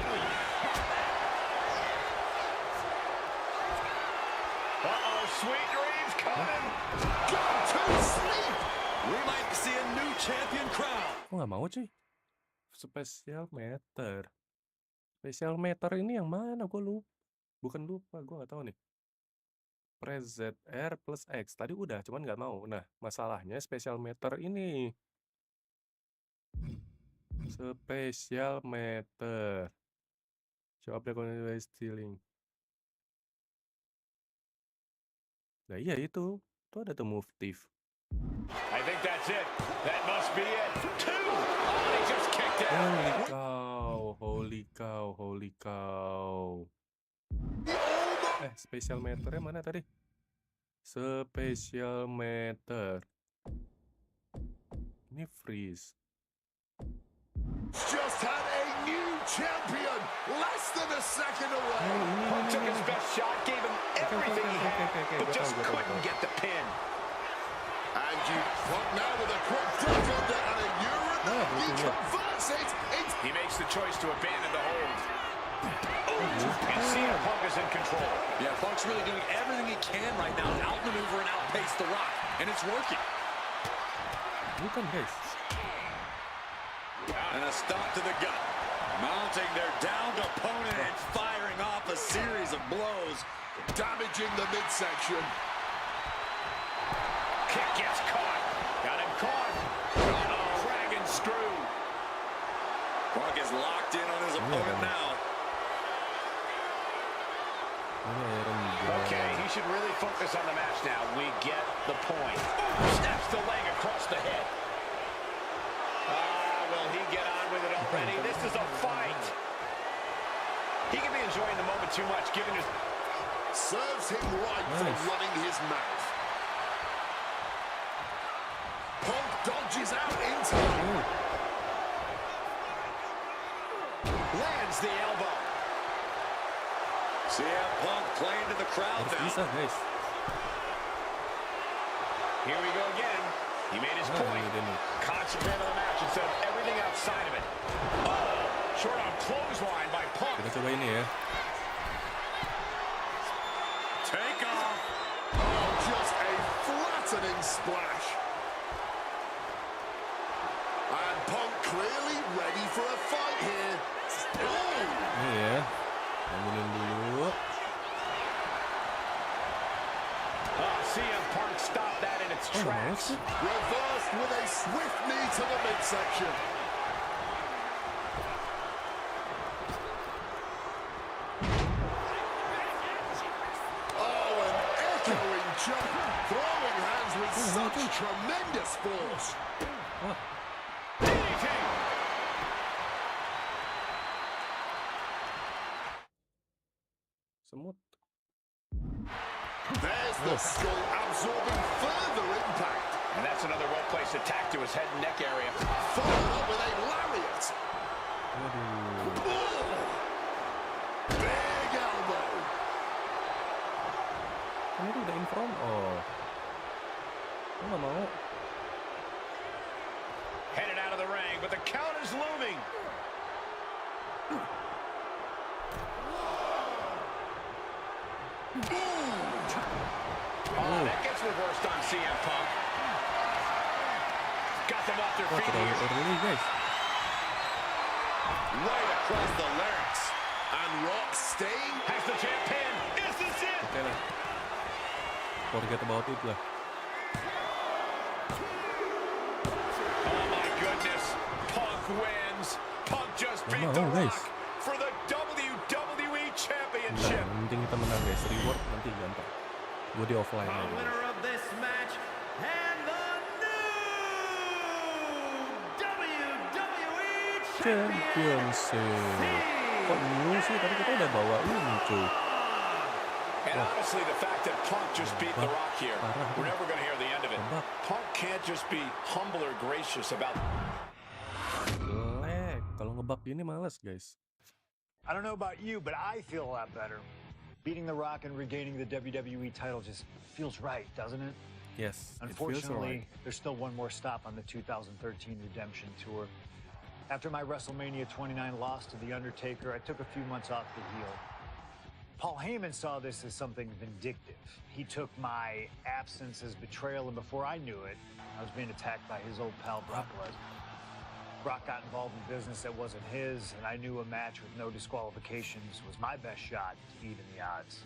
Uh-oh, sweet dreams coming. Go to sleep. We might see a new champion crown. Aku nggak mau cuy. Special meter. Special meter ini yang mana? Gue lupa. Bukan lupa, gue nggak tahu nih. Press ZR plus X. Tadi udah, cuman nggak mau. Nah, masalahnya special meter ini. Special meter. Show up the by stealing. Nah iya itu. Tuh ada tuh move thief. I think that's it. That must be it. Two. Oh, he just kicked out. Holy cow. Special meternya mana tadi? Special meter. Ini freeze. Just had a new champion, less than a second away. Punk took his best shot, gave him everything he had, but just couldn't get the pin. And you Punk now with a quick duck under and a urine. He converts it. He makes the choice to abandon the hold. And CM Punk is in control. Yeah, Punk's really doing everything he can right now to outmaneuver and outpace The Rock, and it's working. Bukan guys. And a stop to the gut. Mounting their downed opponent and firing off a series of blows. Damaging the midsection. Kick gets caught. Got him caught. Uh-oh, dragon screw. Punk is locked in on his opponent now. Okay, he should really focus on the match now. We get the point. Snaps the leg across the head. Will he get on with it already? This is a fight. He can be enjoying the moment too much, given his... Serves him right for running his mouth. Punk dodges out in time. Lands the elbow. CM Punk playing to the crowd now. Bisa guys. Here we go again. He made his point. Concentrate on the match instead of everything outside of it. Oh, short on clothesline by Punk. Kita coba ini ya. Take off. Oh, just a flattening splash. And Punk clearly ready for a fight here. Oh! Ini ya. Bangunin dulu. CM Punk stopped that in its tracks. Reversed with a swift knee to the midsection. Oh, an echoing jump. Throwing hands with such tremendous force. Semut. There's the skull absorbing further impact. And that's another well-placed attack to his head and neck area. Followed up with a lariat. Waduh. Big elbow. Kan itu udah in front. Oh. Gue nggak mau. Headed out of the ring, but the count is looming. Oh, that gets reversed on CM Punk. Got them off their Wah, feet terlalu here. early guys. Right across the larynx. And Rock staying. Has the champ pin. Is this it? Oke lah. Forget about it lah. Oh my goodness. Punk wins. Punk just beat Mau, The guys. Rock for the WWE Bentar, Championship. yang penting kita menang guys. Reward nanti gampang. Gue di offline The aja. winner of this match and the new WWE Championship. Kok new sih? Tadi kita udah bawa ini cuy. And honestly, the fact that Punk just beat The Rock here, Parah. we're never going to hear the end of it. Gebak. Punk can't just be humble or gracious about... Jelek. Kalau ngebak gini males guys. I don't know about you, but I feel a lot better. Beating The Rock and regaining the WWE title just feels right, doesn't it? Yes, it feels Unfortunately, alright. there's still one more stop on the 2013 Redemption Tour. After my WrestleMania 29 loss to The Undertaker, I took a few months off to heal. Paul Heyman saw this as something vindictive. He took my absence as betrayal, and before I knew it, I was being attacked by his old pal Brock Lesnar. Brock got involved in business that wasn't his, and I knew a match with no disqualifications was my best shot to even the odds.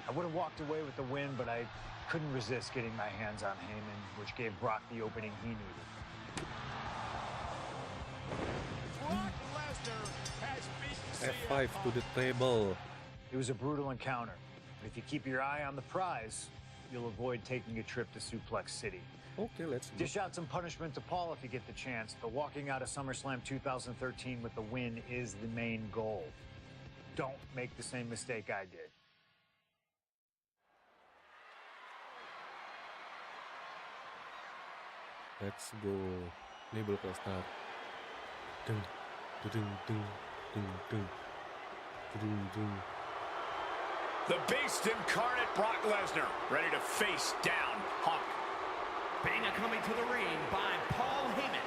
I would have walked away with the win, but I couldn't resist getting my hands on Heyman, which gave Brock the opening he needed. F5 to the table. It was a brutal encounter, but if you keep your eye on the prize, you'll avoid taking a trip to Suplex City. Oke, let's go. Dish out some punishment to Paul if you get the chance, but walking out of SummerSlam 2013 with the win is the main goal. Don't make the same mistake I did. Let's go. Ini belum start. Deng, deng, deng, deng, deng, deng, deng. The Beast incarnate Brock Lesnar, ready to face down Punk. Banga coming to the ring by Paul Heyman.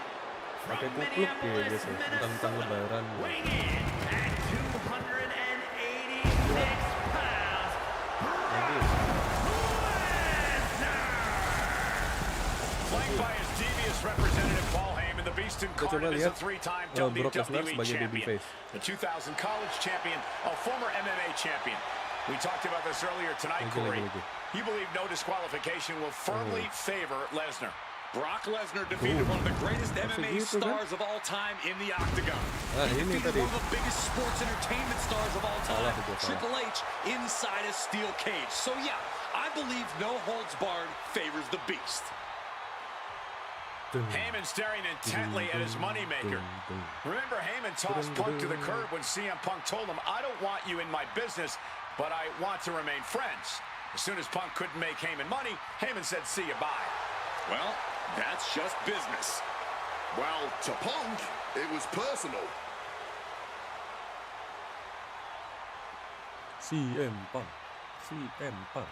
From Pakai kupluk ya Minneapolis, guys ya. Tentang Minnesota. lebaran. Weighing in at 286 pounds. Lagi. Flanked by his devious representative Paul Heyman, the Beast coba incarnate is a lihat, three-time Brock Lesnar WWE sebagai champion, babyface. the 2000 college champion, a former MMA champion. We talked about this earlier tonight, Corey. You believe no disqualification will firmly favor Lesnar. Brock Lesnar defeated one of the greatest MMA stars of all time in the octagon. He defeated one of the biggest sports entertainment stars of all time, Triple H, inside a steel cage. So yeah, I believe no holds barred favors the Beast. Heyman staring intently at his moneymaker. Remember, Heyman tossed Punk to the curb when CM Punk told him, "I don't want you in my business, but I want to remain friends." As soon as Punk couldn't make Heyman money, Heyman said, "See you, bye." Well, that's just business. Well, to Punk, it was personal. CM Punk. CM Punk.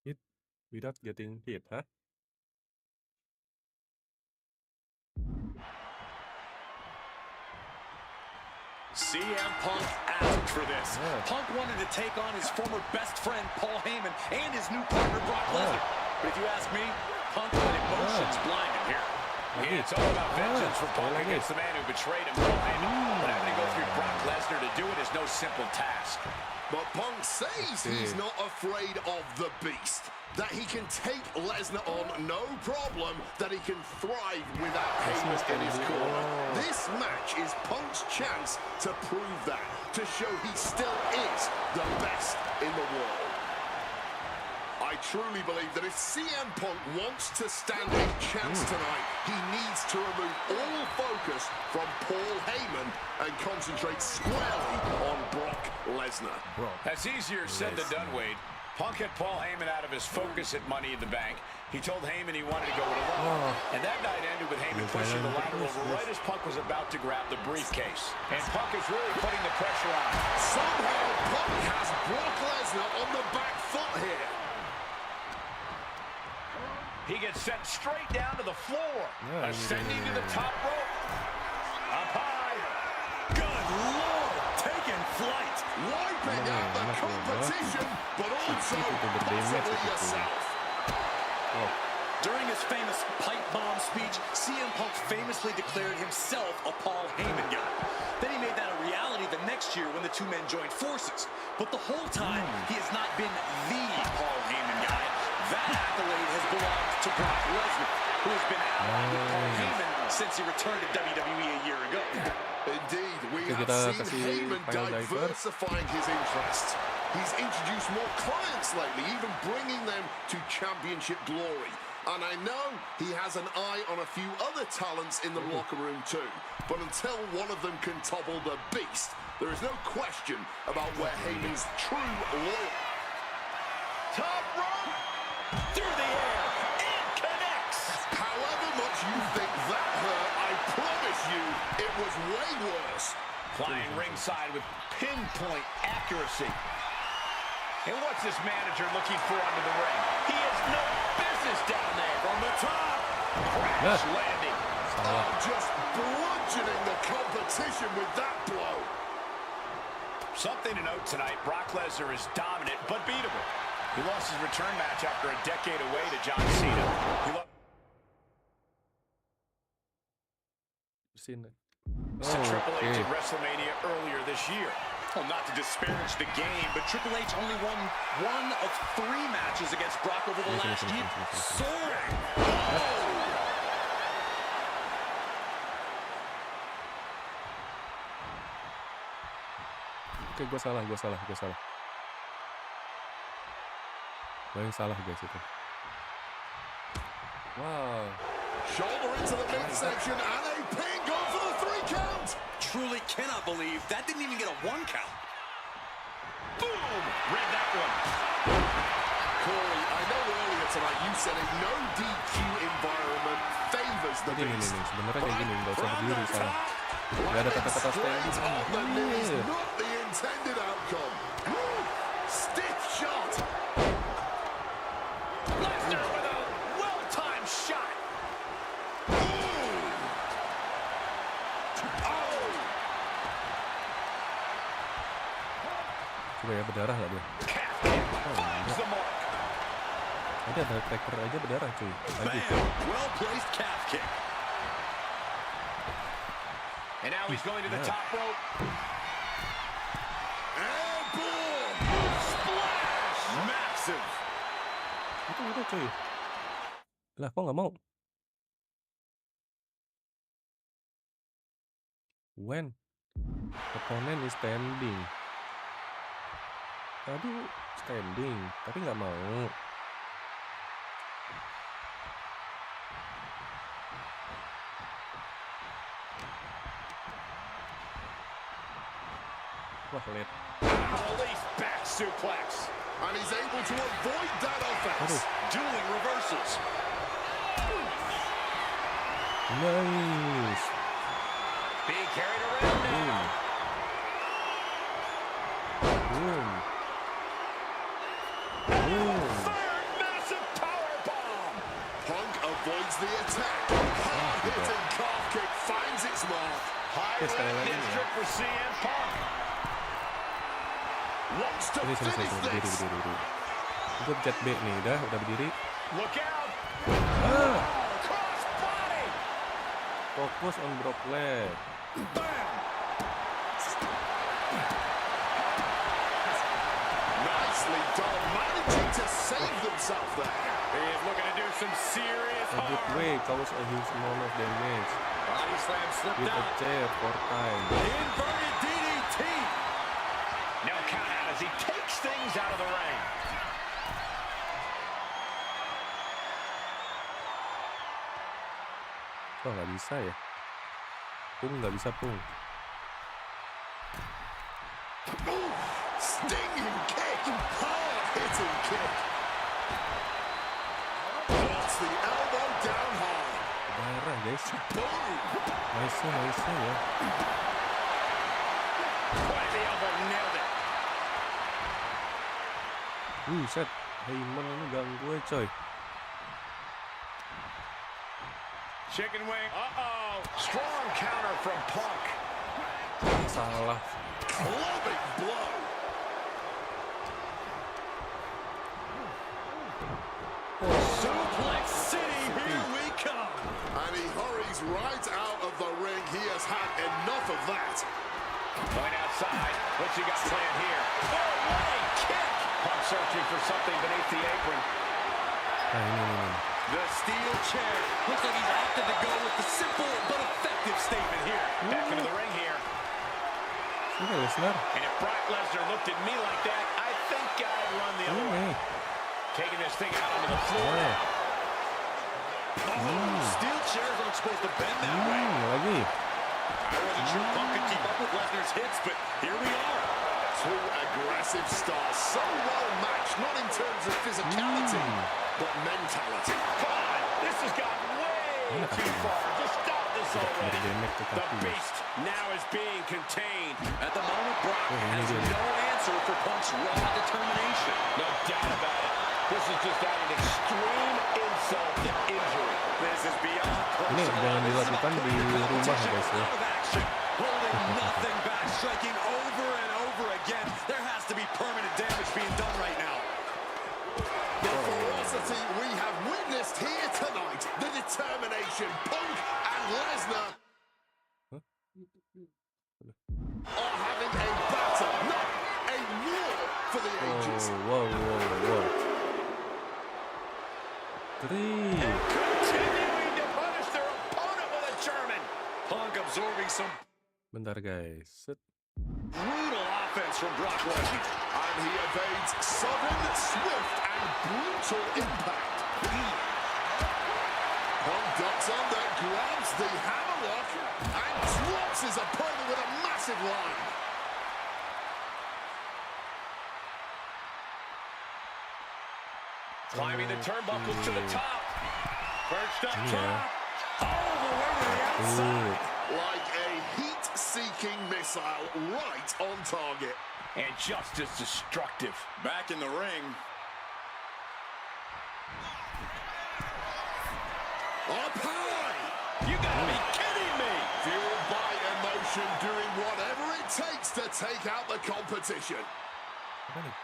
Hit without getting hit, huh? CM Punk asked for this. Punk wanted to take on his former best friend, Paul Heyman, and his new partner, Brock Lesnar. But if you ask me, Punk let emotions blind him here. Yeah, it's all about vengeance for Punk against the man who betrayed him, Paul Heyman. But having to go through Brock Lesnar to do it is no simple task. But Punk says he's not afraid of the Beast. That he can take Lesnar on no problem, that he can thrive without Heyman in his corner. This match is Punk's chance to prove that, to show he still is the best in the world. I truly believe that if CM Punk wants to stand a chance tonight, he needs to remove all focus from Paul Heyman and concentrate squarely on Brock Lesnar. That's easier said than done, Wade. Punk had Paul Heyman out of his focus at Money in the Bank. He told Heyman he wanted to go it alone. And that night ended with Heyman pushing the ladder over right as Punk was about to grab the briefcase. And Punk is really putting the pressure on. Somehow Punk has Brock Lesnar on the back foot here. He gets sent straight down to the floor. Ascending to the top rope. Up high. Good Lord, taking flight. Wiping out the competition, but also possibly yourself. During his famous pipe bomb speech, CM Punk famously declared himself a Paul Heyman guy. Then he made that a reality the next year when the two men joined forces. But the whole time, he has not been the Paul Heyman guy. That accolade has belonged to Brock Lesnar, who has been allied with Paul Heyman since he returned to WWE a year ago. Indeed, we have seen Heyman diversifying his interests. He's introduced more clients lately, even bringing them to championship glory. And I know he has an eye on a few other talents in the locker room too. But until one of them can topple the beast, there is no question about where Heyman's true loyalty. Top rope. Through the air. It connects. However much you think that hurt, I promise you it was way worse. Flying ringside with pinpoint accuracy. And what's this manager looking for under the ring? He has no business down there. From the top. Crash landing. Just bludgeoning the competition with that blow. Something to note tonight, Brock Lesnar is dominant but beatable. He lost his return match after a decade away to John Cena. To Triple H at WrestleMania earlier this year. Well, not to disparage the game, but Triple H only won one of 3 matches against Brock over the last year. Soaring! Oke, gue salah. Gue yang salah guys itu. Wow. Shoulder into the midsection and a pin going for the 3 count. Truly cannot believe that didn't even get a 1 count. Boom! Read that one. Corey, I know earlier tonight you said a no DQ environment favors the beast. Sebenarnya kayak gini, nggak usah berdiri salah. Nggak ada kata-kata standing. Not the intended outcome. Stiff shot. Lesnar with a well-timed shot. Coba ya, berdarah nggak dia? Ada tracker aja berdarah cuy. Well placed calf kick. And now he's going to the top rope. And boom! Splash! Massive. Itu cuy. Lah kok nggak mau? When opponent is standing. Tadi standing, tapi nggak mau. Wah, lihat. Release back suplex. And he's able to avoid that offense. Dueling reversals. Nice. Being carried around now. Boom. Third massive power bomb. Punk avoids the attack. Hard-hitting calf kick finds its mark. High-rank district for CM Punk. Wants to finish this. Gue pencet B nih, udah berdiri. Look out. Cross body. Fokus on Brock leg. Bam. Nicely done, managing to save themselves there. He is looking to do some serious A good harm. way cause a huge amount of damage. Body slam slipped With a out. chair 4 times. Inverted DDT. No count out as he takes things out of the ring. Wah, nggak bisa ya. Pung, nggak bisa pung. Stinging kick, hard hitting kick. Puts the elbow down hard. Darah guys. Boom. Nice ya. Boy, the elbow nailed it. Set. Heyman ini ganggu ya coy. Chicken wing. Uh-oh. Strong counter from Punk. Salah. Clubbing blow. Suplex City, here we come. And he hurries right out of the ring. He has had enough of that. Going outside. What's he got planned here? Oh, what a kick! Punk searching for something beneath the apron. Ini. The steel chair. Looks like he's opted to go with the simple but effective statement here. Back into the ring here. Ini Lesnar. And if Brock Lesnar looked at me like that, I think I'd run the other way. Taking this thing out onto the floor. Steel chairs aren't supposed to bend that way. Lagi. I wasn't sure Punk could keep up with Lesnar's hits, but here we are. Two aggressive stars, so well matched, not in terms of physicality, but mentality. Come on, this has gotten way too far. Just stop this already. The beast now is being contained. At the moment, Brock has no answer for Punk's raw determination. No doubt about it. This is just adding extreme insult to injury. This is beyond Ini personal. jangan dilakukan di rumah guys ya. Out of action, holding nothing back, striking over and over again. There has to be permanent damage being done right now. The ferocity we have witnessed here tonight, the determination, Punk and Lesnar are having a battle, not a war for the ages. Wow. 3. Continuing to punish their opponent with a German. Punk absorbing some Bentar guys. Set. brutal offense from Brock Lesnar. And he evades sudden, swift, and brutal impact. Punk ducks under, grabs the hammerlock, and drops his opponent with a massive line. Climbing the turnbuckles to the top. Perched up Yeah. top. All the way to the outside. Like a heat-seeking missile right on target. And just as destructive. Back in the ring. Up high! You gotta be kidding me! Fueled by emotion, doing whatever it takes to take out the competition. Apa nih?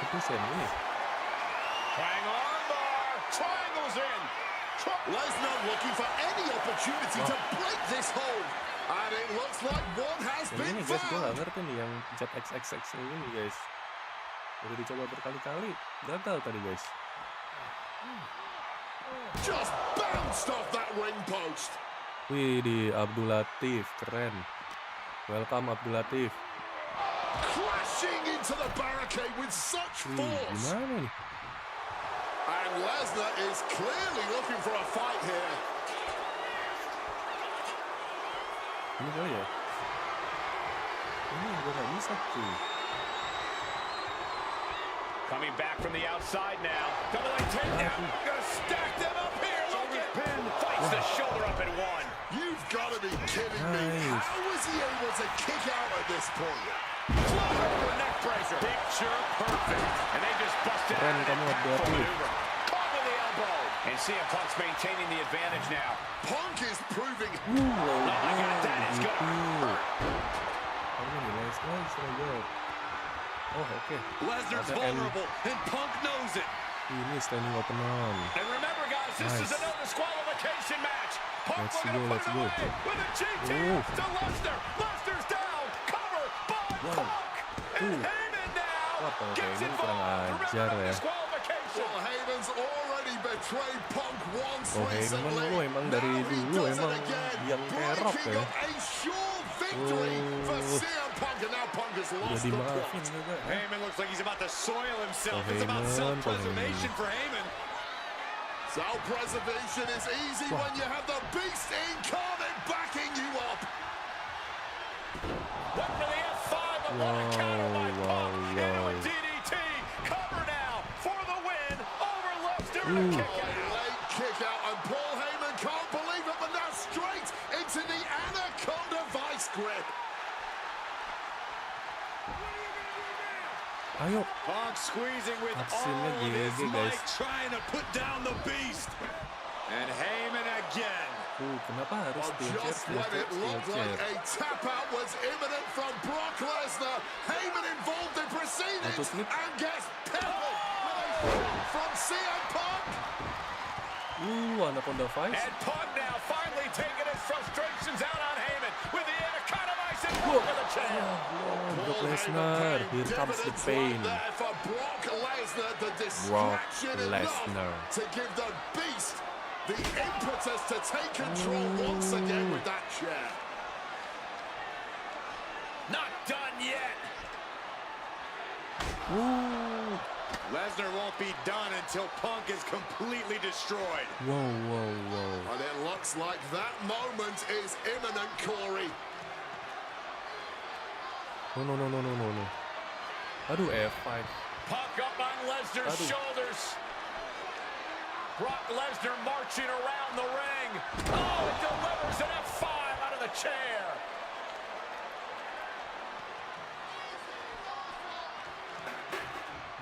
Itu Sen ini. Triangle armbar. Triangles in. Lesnar looking for any opportunity to break this hold. And it looks like one has Yang been ini guys, gue found. gak ngerti nih yang ZXXX ini guys. Udah dicoba berkali-kali, gagal tadi guys. Just bounced off that ring post. Wih, di Abdul Latif, keren. Welcome Abdul Latif. Crashing into the barricade with such Wih, force. gimana nih? And Lesnar is clearly looking for a fight here. Ini kali ya? Ini gue gak bisa cuy. Coming back from the outside now. Double leg takedown. Gonna stack them up here. Look at pin. Fights the shoulder up and one. You've got to be kidding me. Nice. How was he able to kick out at this point? Floater for a neck bracer. Picture perfect. And they just busted Keren out kamu an Abdul impactful Latif. maneuver. Caught with the elbow. And CM Punk's maintaining the advantage now. Punk is proving Look at that. It's Gitu. gonna hurt. Ini nih, nice aja. Oh oke. Lesnar's Ada vulnerable, and Punk knows it. Ini standing opener. And remember, guys, this is Nice. a no disqualification match. Punk Let's looking to go, put let's it go. away with a GT Oh. to Lesnar. Lesnar's down. Cover by Wow. Punk. And Heyman now Wah, kalau gets Heyman kurang involved. ajar Remember, no ya. disqualification. Well, Heyman's already betrayed Punk once Oh, Heyman recently. lu emang dari Now he dulu does it emang again, yang kerok breaking ya. up a sure victory for Oh. CM Punk, and now Punk has Udah lost the dimaafin plot. juga. Heyman looks like he's about to soil himself. Oh, It's about Heyman, self-preservation for Heyman. Self-preservation is easy when you have the beast incarnate backing you up. Went for the F5, but what a counter by Punk into a DDT. Cover now for the win over Lesnar and a kick out. Late kick out, and Paul Heyman can't believe it, but now straight into the Anaconda vice grip. Ayo. Punk squeezing with Hasilnya all of his GG, might, guys. trying to put down the beast. And Heyman again. Kenapa harus Just when it looked like a tap out was imminent from Brock Lesnar, Heyman involved in proceedings and gets peppered with a shot from CM Punk. Anaconda Vice. And Punk now finally taking his frustrations out on Heyman with the Anaconda Vice and for the chair. Brock Lesnar, here comes the pain. For Brock Lesnar, the Brock distraction Lesnar. enough to give the beast the impetus to take control once again with that chair. Not done yet. Lesnar won't be done until Punk is completely destroyed. Wow. And it looks like that moment is imminent, Corey. No. Aduh, F5. Punk up on Lesnar's shoulders. Brock Lesnar marching around the ring. Oh, it delivers an F5 out of the chair.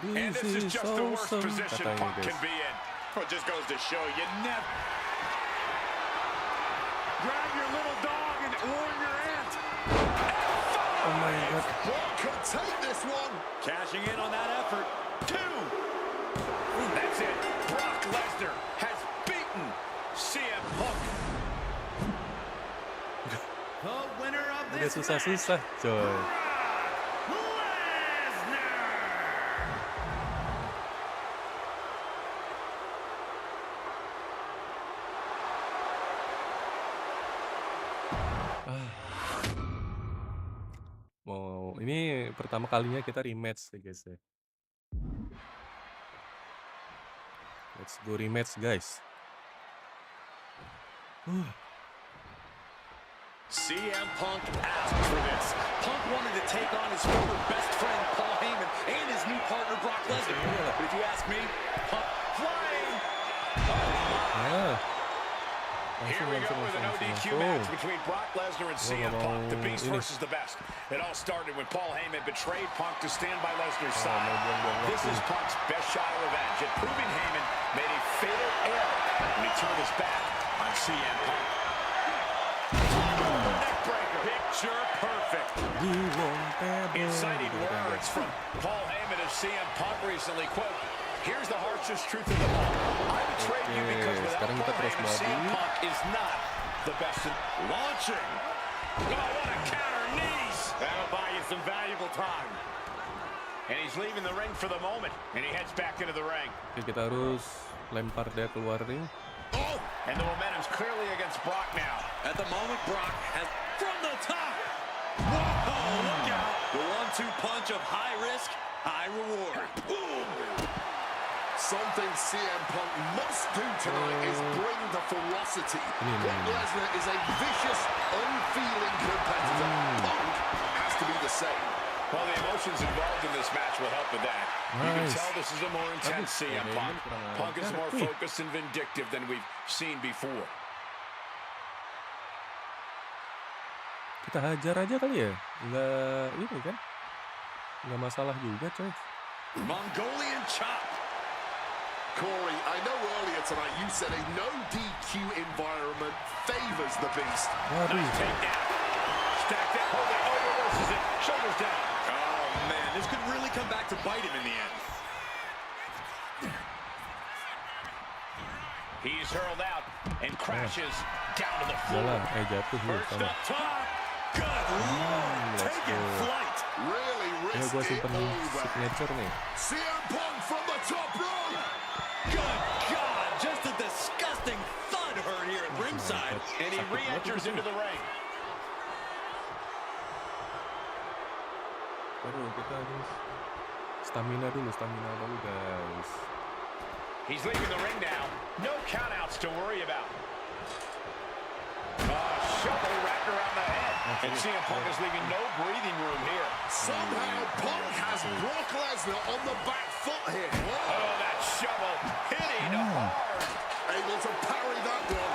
And this is just the worst position Punk can be in. Well, it just goes to show you never grab your little dog and warn your aunt. Oh my god. Brock could take this one. Cashing in on that effort. 2. That's it. Brock Lesnar has beaten CM Punk. The winner of Udah this susah-susah, coy. Ini pertama kalinya kita rematch ya guys ya. Let's go rematch guys. CM Punk asked for this. Punk wanted to take on his former best friend Paul Heyman and his new partner Brock Lesnar. But if you ask me, Punk flying. Here we go with an ODQ match between Brock Lesnar and CM Punk, the beast versus the best. It all started when Paul Heyman betrayed Punk to stand by Lesnar's side. This is Punk's best shot of revenge at proving Heyman made a fatal error when he turned his back on CM Punk. Neckbreaker, picture perfect. Inciting words from Paul Heyman of CM Punk recently, quote, "Here's the harshest truth of them all. I betrayed you because without Paul Heyman, CM Punk is not the best." Launching. Oh, what a counter, knees. That'll buy you some valuable time. And he's leaving the ring for the moment, and he heads back into the ring. Oke, kita harus lempar dia keluar ring. Oh, and the momentum's clearly against Brock now. At the moment, Brock has from the top. Whoa, look out. The 1-2 punch of high risk, high reward. Boom. Something CM Punk must do tonight is bring the ferocity. Brock Lesnar is a vicious, unfeeling competitor. Punk has to be the same. Well, the emotions involved in this match will help with that. You can tell this is a more intense CM Punk. Punk is more focused and vindictive than we've seen before. Kita hajar aja kali ya. Nggak ini kan. Nggak masalah juga coy. Mongolian chop. Corey, I know earlier tonight you said a no DQ environment favors the beast. Nice takedown. Stacked it, holding, reverses it, shoulders down. Oh, man, this could really come back to bite him in the end. He's hurled out and crashes down to the floor. Jatuh First up top. Good Lord, taking flight. Really Ya risky gue simpen over. signature nih. CM Punk from the top rope. Good God, just a disgusting thud heard here at ringside. And he re-enters into the ring. Baru kita harus stamina dulu guys. He's leaving the ring now. No countouts to worry about. Shovel wrapped around the head. And CM Punk is leaving no breathing room here. Somehow Punk has Brock Lesnar on the back foot here. Whoa. Oh, that shovel hitting hard. Able to parry that one.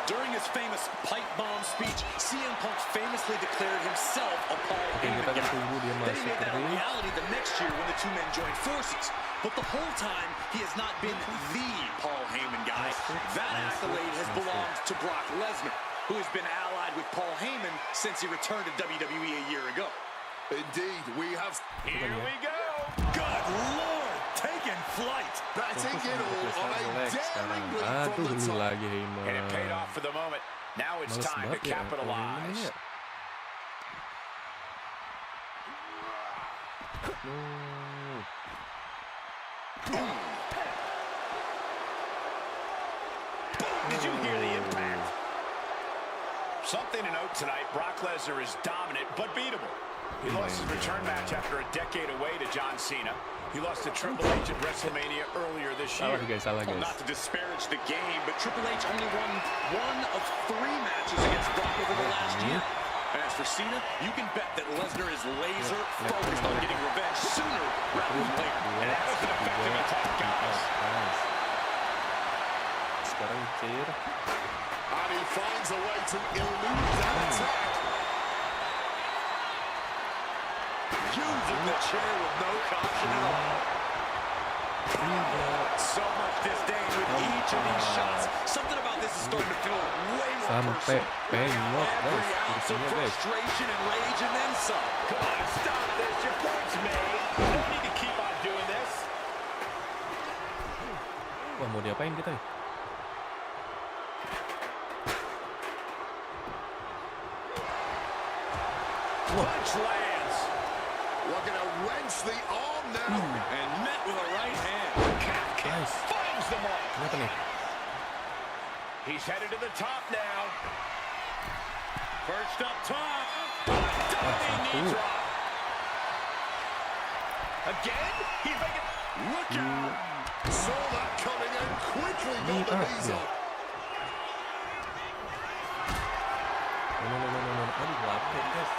During his famous pipe bomb speech, CM Punk famously declared himself a Paul Heyman guy. Then he made that a reality the next year when the two men joined forces. But the whole time, he has not been the Paul Heyman guy. That accolade has belonged to Brock Lesnar, who has been allied with Paul Heyman since he returned to WWE a year ago. Indeed, we have... Here we go. Good Lord, taking flight. Betting it all on a daring leap from the top. lagi Heyman. And it paid off for the moment. Now it's time to capitalize. Did you hear the impact? Something to note tonight, Brock Lesnar is dominant but beatable. He lost his return match after a decade away to John Cena. He lost to Triple H at WrestleMania earlier this year. Well, not to disparage the game, but Triple H only won one of 3 matches against Brock over the last year. And as for Cena, you can bet that Lesnar is laser focused on getting revenge sooner rather than later. And that was an effective attack, guys. Sekarang cair. And he finds a way to elude that attack. Using the chair with no caution at all. So much disdain with each of these shots. Something about this is starting to feel way more Sampai personal. penyok guys, Some kursinya guys. frustration and rage and then some. Come on, stop this. Your point's made. No need to keep on doing this. Wah, mau diapain kita nih? Punch lands. Looking to wrench the arm now. And met with a right hand. Calf kick Nice. finds the mark. Kenapa nih? He's headed to the top now. Perched up top. Diving knee satu. drop. Again? He's making... Look out. Saw that coming and quickly got the knees up. No. Aduh, lapar guys.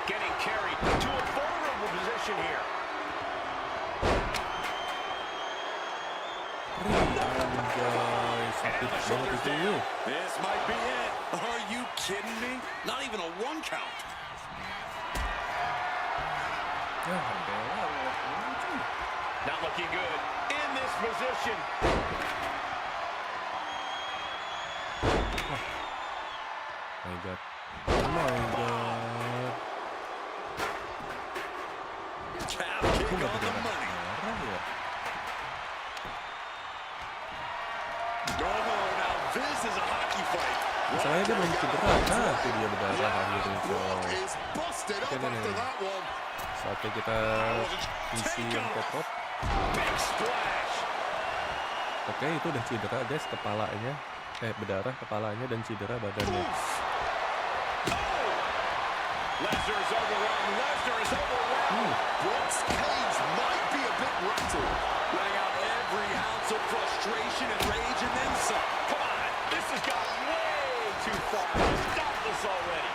Getting carried to a vulnerable position here. Guys, sakit banget itu. This might be it. Are you kidding me? Not even a 1 count. Not looking good in this position. My God. Oh my God. Calf kick on the money. Oh, now this is a hockey fight. Masalahnya dia belum cedera. Nah, itu dia berdarah akhirnya Brock coy. is busted up Oke, after that one. Saatnya kita isi yang top. Big splash. Oke, itu udah cedera guys kepalanya. Berdarah kepalanya dan cedera badannya. Lesnar is overrun. Brock's cage might be a bit rattled. Letting out every ounce of frustration and rage and then some. Come on, this has gone way too far. Stop this already.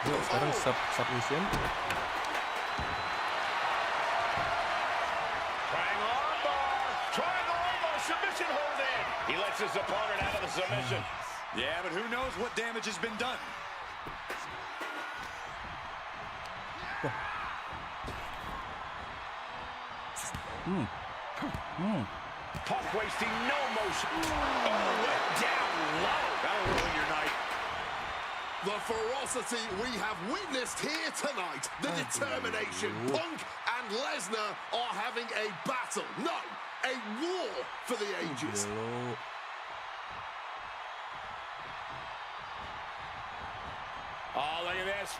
Yuk, sekarang submission. Triangle armbar, submission hold in. He lets his opponent out of the submission. Yeah, but who knows what damage has been done. Punk wasting no motion. Oh, went down low. That'll ruin your night. The ferocity we have witnessed here tonight. The determination. Punk and Lesnar are having a battle. No, a war for the ages. Oh, look at this.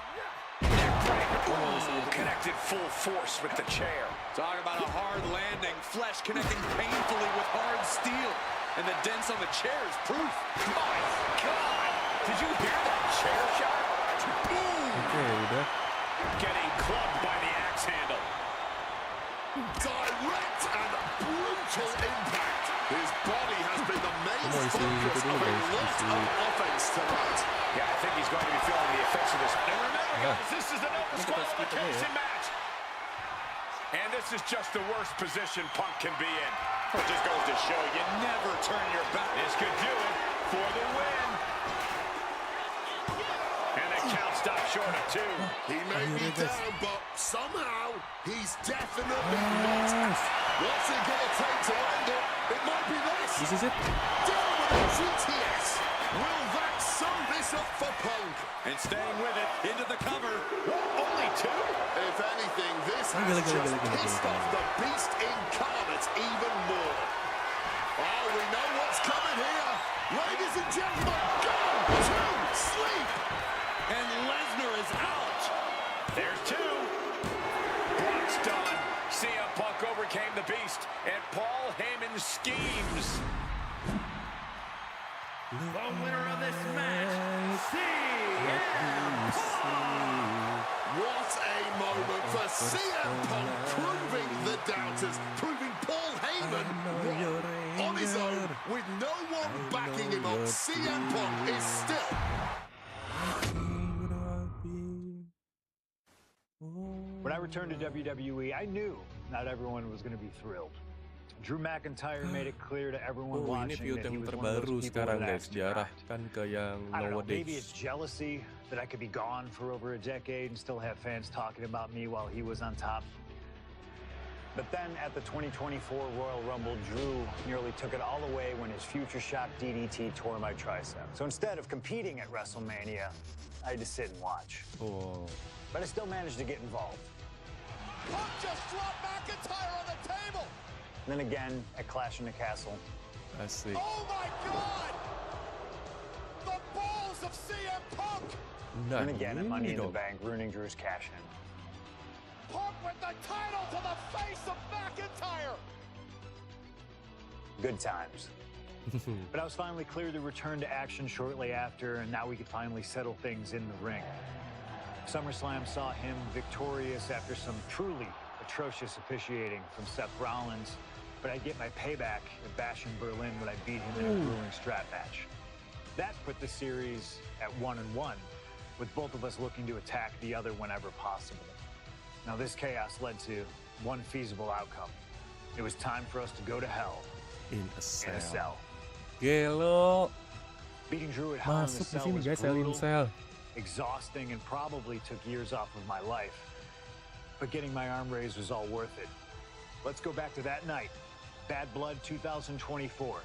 Connected full force with the chair. Talk about a hard landing. Flesh connecting painfully with hard steel. And the dents on the chair is proof. My God! Did you hear that chair shot? Oke, udah. Getting clubbed by the axe handle. Direct and dulu guys isi. Yeah, I think he's going to be feeling the effects of this. And remember, guys, this is another disqualification match. And this is just the worst position Punk can be in. It just goes to show you never turn your back. This could do it for the win. And the count stopped short of 2. He may be down, but somehow he's definitely not. What's it going to take to end it? It might be this. This is it. Down with a GTS. Will that sum this up for Punk? And staying with it into the cover. Only 2? If anything, this has just pissed off the beast incarnate even more. Oh, we know what's coming here. Ladies and gentlemen, go to sleep. And Lesnar is out. There's 2. Brock's done. CM Punk overcame the beast, and Paul Heyman's schemes. The winner of this match, CM What a moment for CM Punk, proving the doubters, proving Paul Heyman wrong. On his own, with no one backing him up, CM Punk is still... When I returned to WWE, I knew not everyone was going to be thrilled. Drew McIntyre made it clear to everyone ini watching feud that he yang was one of terbaru those people sekarang that guys, asked to grind. diarahkan ke yang I don't know, maybe it's nowadays. jealousy that I could be gone for over a decade and still have fans talking about me while he was on top. But then at the 2024 Royal Rumble, Drew nearly took it all away when his future shock DDT tore my tricep. So instead of competing at WrestleMania, I had to sit and watch. Oh, But I still managed to get involved. Punk just dropped McIntyre on the table. And then again at Clash in the Castle. asik. Oh my God! The balls of CM Punk! Nah, And again at Money ini in the dong. Bank, ruining Drew's cash-in. Punk with the title to the face of McIntyre! Good times. But I was finally cleared to return to action shortly after, and now we could finally settle things in the ring. SummerSlam saw him victorious after some truly atrocious officiating from Seth Rollins, but I'd get my payback at Bash in Berlin when I beat him in a grueling strap match. That put the series at 1-1, with both of us looking to attack the other whenever possible. Now this chaos led to one feasible outcome. It was time for us to go to hell In a in a cell. cell. Gelo. Beating Drew at Hell in a Masuk di Cell sini was guys, Hell in brutal, Cell. exhausting, and probably took years off of my life. But getting my arm raised was all worth it. Let's go back to that night. Bad Blood 2024.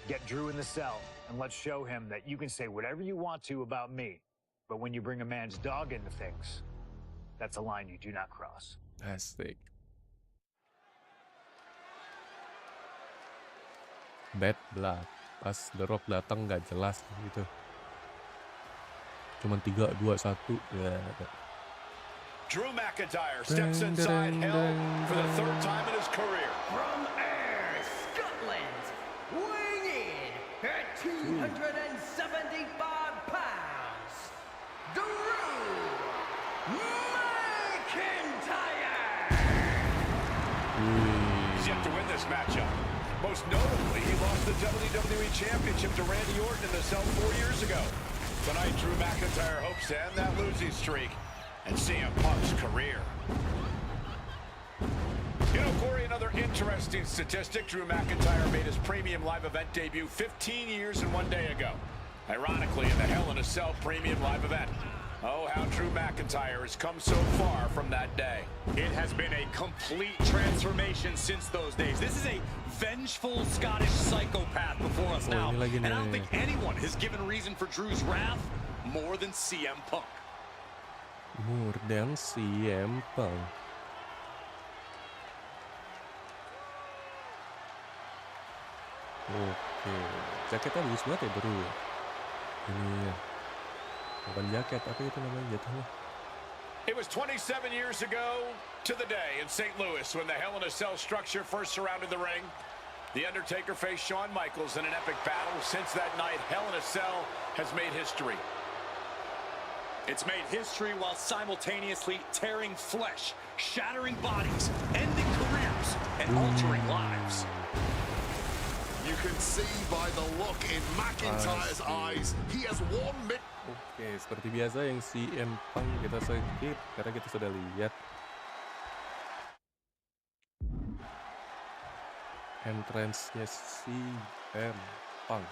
Get Drew in the cell, and let's show him that you can say whatever you want to about me. But when you bring a man's dog into things, that's a line you do not cross. Asik. Bad Blood. Pas The Rock datang nggak jelas gitu. Cuman 3, 2, 1. Ya. Drew McIntyre steps inside hell for the 3rd time in his career. from Ayr, Scotland, weighing in at 275 pounds, Drew McIntyre. He's yet to win this matchup. Most notably, he lost the WWE Championship to Randy Orton in the cell 4 years ago. Tonight, Drew McIntyre hopes to end that losing streak and CM Punk's career. You know, Corey, another interesting statistic. Drew McIntyre made his premium live event debut 15 years and 1 day ago. Ironically, in the Hell in a Cell premium live event. Oh, how Drew McIntyre has come so far from that day. It has been a complete transformation since those days. This is a vengeful Scottish psychopath before us now. ini lagi And I don't nih. think anyone has given reason for Drew's wrath more than CM Punk. More than CM Punk. Oke, jaketnya bagus banget ya bro. Ini bukan jaket, apa itu namanya jatuhnya? It was 27 years ago to the day in St. Louis when the Hell in a Cell structure first surrounded the ring. The Undertaker faced Shawn Michaels in an epic battle. Since that night, Hell in a Cell has made history. It's made history while simultaneously tearing flesh, shattering bodies, ending careers, and altering lives. You can see by the look in McIntyre's eyes, he has one minute. Oke, seperti biasa yang CM Punk kita skip karena kita sudah lihat entrance-nya CM Punk.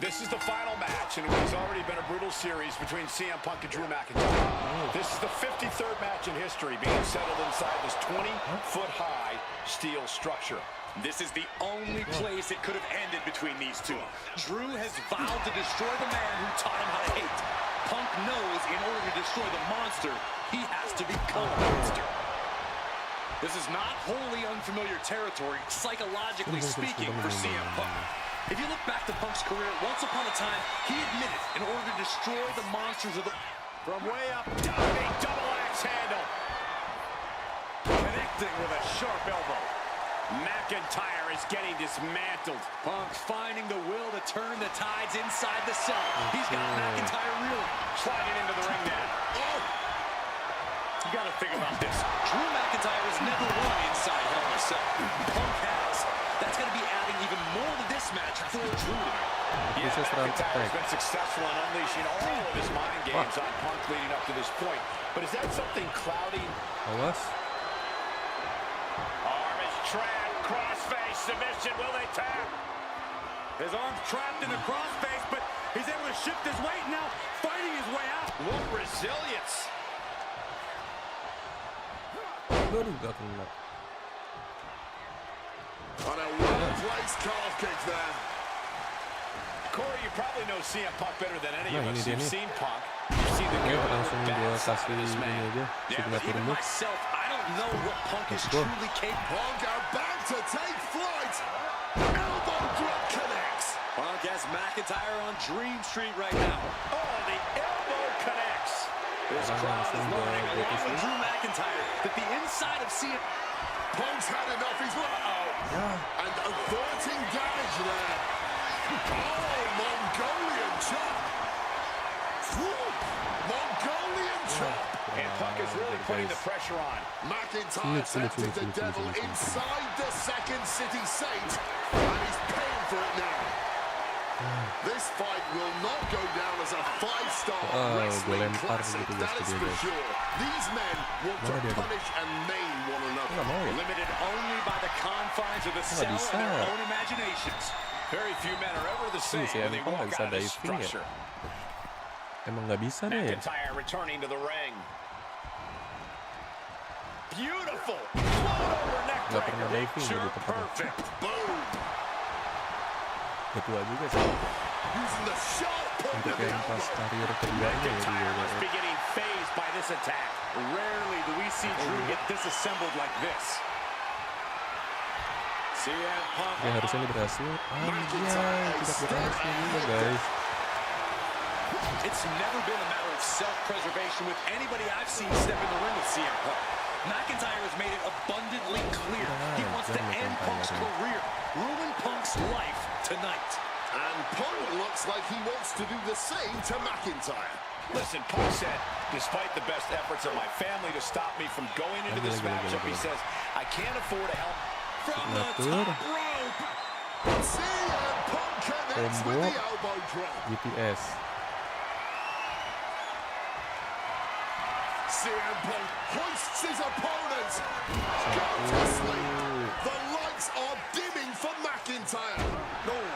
This is the final match in what has already been a brutal series between CM Punk and Drew McIntyre. This is the 53rd match in history being settled inside this 20-foot-high steel structure. This is the only place it could have ended between these two. Drew has vowed to destroy the man who taught him how to hate. Punk knows in order to destroy the monster, he has to become a monster. This is not wholly unfamiliar territory, psychologically speaking, for CM Punk. If you look back to Punk's career, once upon a time, he admitted in order to destroy the monsters of the... From way up, diving double axe handle. Connecting with a sharp elbow. McIntyre is getting dismantled. Punk's finding the will to turn the tides inside the cell. He's got McIntyre reeling. Sliding into the ring now. Oh! You gotta think about this. Drew McIntyre has never won inside Hell in a Cell. Punk has. That's gonna be adding even more to this match for Drew tonight. Yeah, McIntyre's been successful in unleashing all of his mind games on Punk leading up to this point. But is that something clouding? Awas. Arm is trapped, crossface submission, will they tap? His arm's trapped in the crossface, but he's able to shift his weight now, fighting his way out. What resilience. Baru gak kena. On a well-placed calf kick there. Corey, you probably know CM Punk better than any of Nah, us. ini dia You've nih. seen Punk. You've seen the Oke, good and langsung the gua bad side kasih of this ini man. aja, Yeah, but signature even move. myself, I don't know what Punk is Let's go. truly capable. Punk about to take flight. Elbow drop connects. Punk has McIntyre on Dream Street right now. Oh, the elbow connects. This crowd is learning, along with Drew McIntyre, that the inside of CM... Punk's had enough. He's and averting damage there. Oh, Mongolian chop. Mongolian chop. And Punk is really putting the pressure on. McIntyre's acted the devil inside the Second City Saint, and he's paying for it now. This fight will not go down as a 5-star wrestling classic, that is for sure. These men want to punish and maim one another. Limited only by the confines of the cell and their own imaginations. Very few men are ever the same when they walk out of this structure. Emang nggak bisa deh. McIntyre returning to the ring. Beautiful. Float over neck Nggak pernah breaker. diving Picture gitu. perfect. Boom. Udah tua juga sih. Using the sharp point Untuk of the yang pas elbow. karir keduanya ya di McIntyre must be WWE. getting phased by this attack. Rarely do we see Drew get disassembled like this. CM Punk. Ya harusnya ini berhasil. Anjay, tidak berhasil juga guys. It's never been a matter of self-preservation with anybody I've seen step in the ring with CM Punk. McIntyre has made it abundantly clear he wants to end Punk's career, ruin Punk's life tonight. And Punk looks like he wants to do the same to McIntyre. Listen, Punk said, despite the best efforts of my family to stop me from going into this matchup, he says, I can't afford to help. From the top rope. CM Punk connects with the elbow drop. BTS. CM Punk hoists his opponent. Go to sleep. The lights are dimming for McIntyre.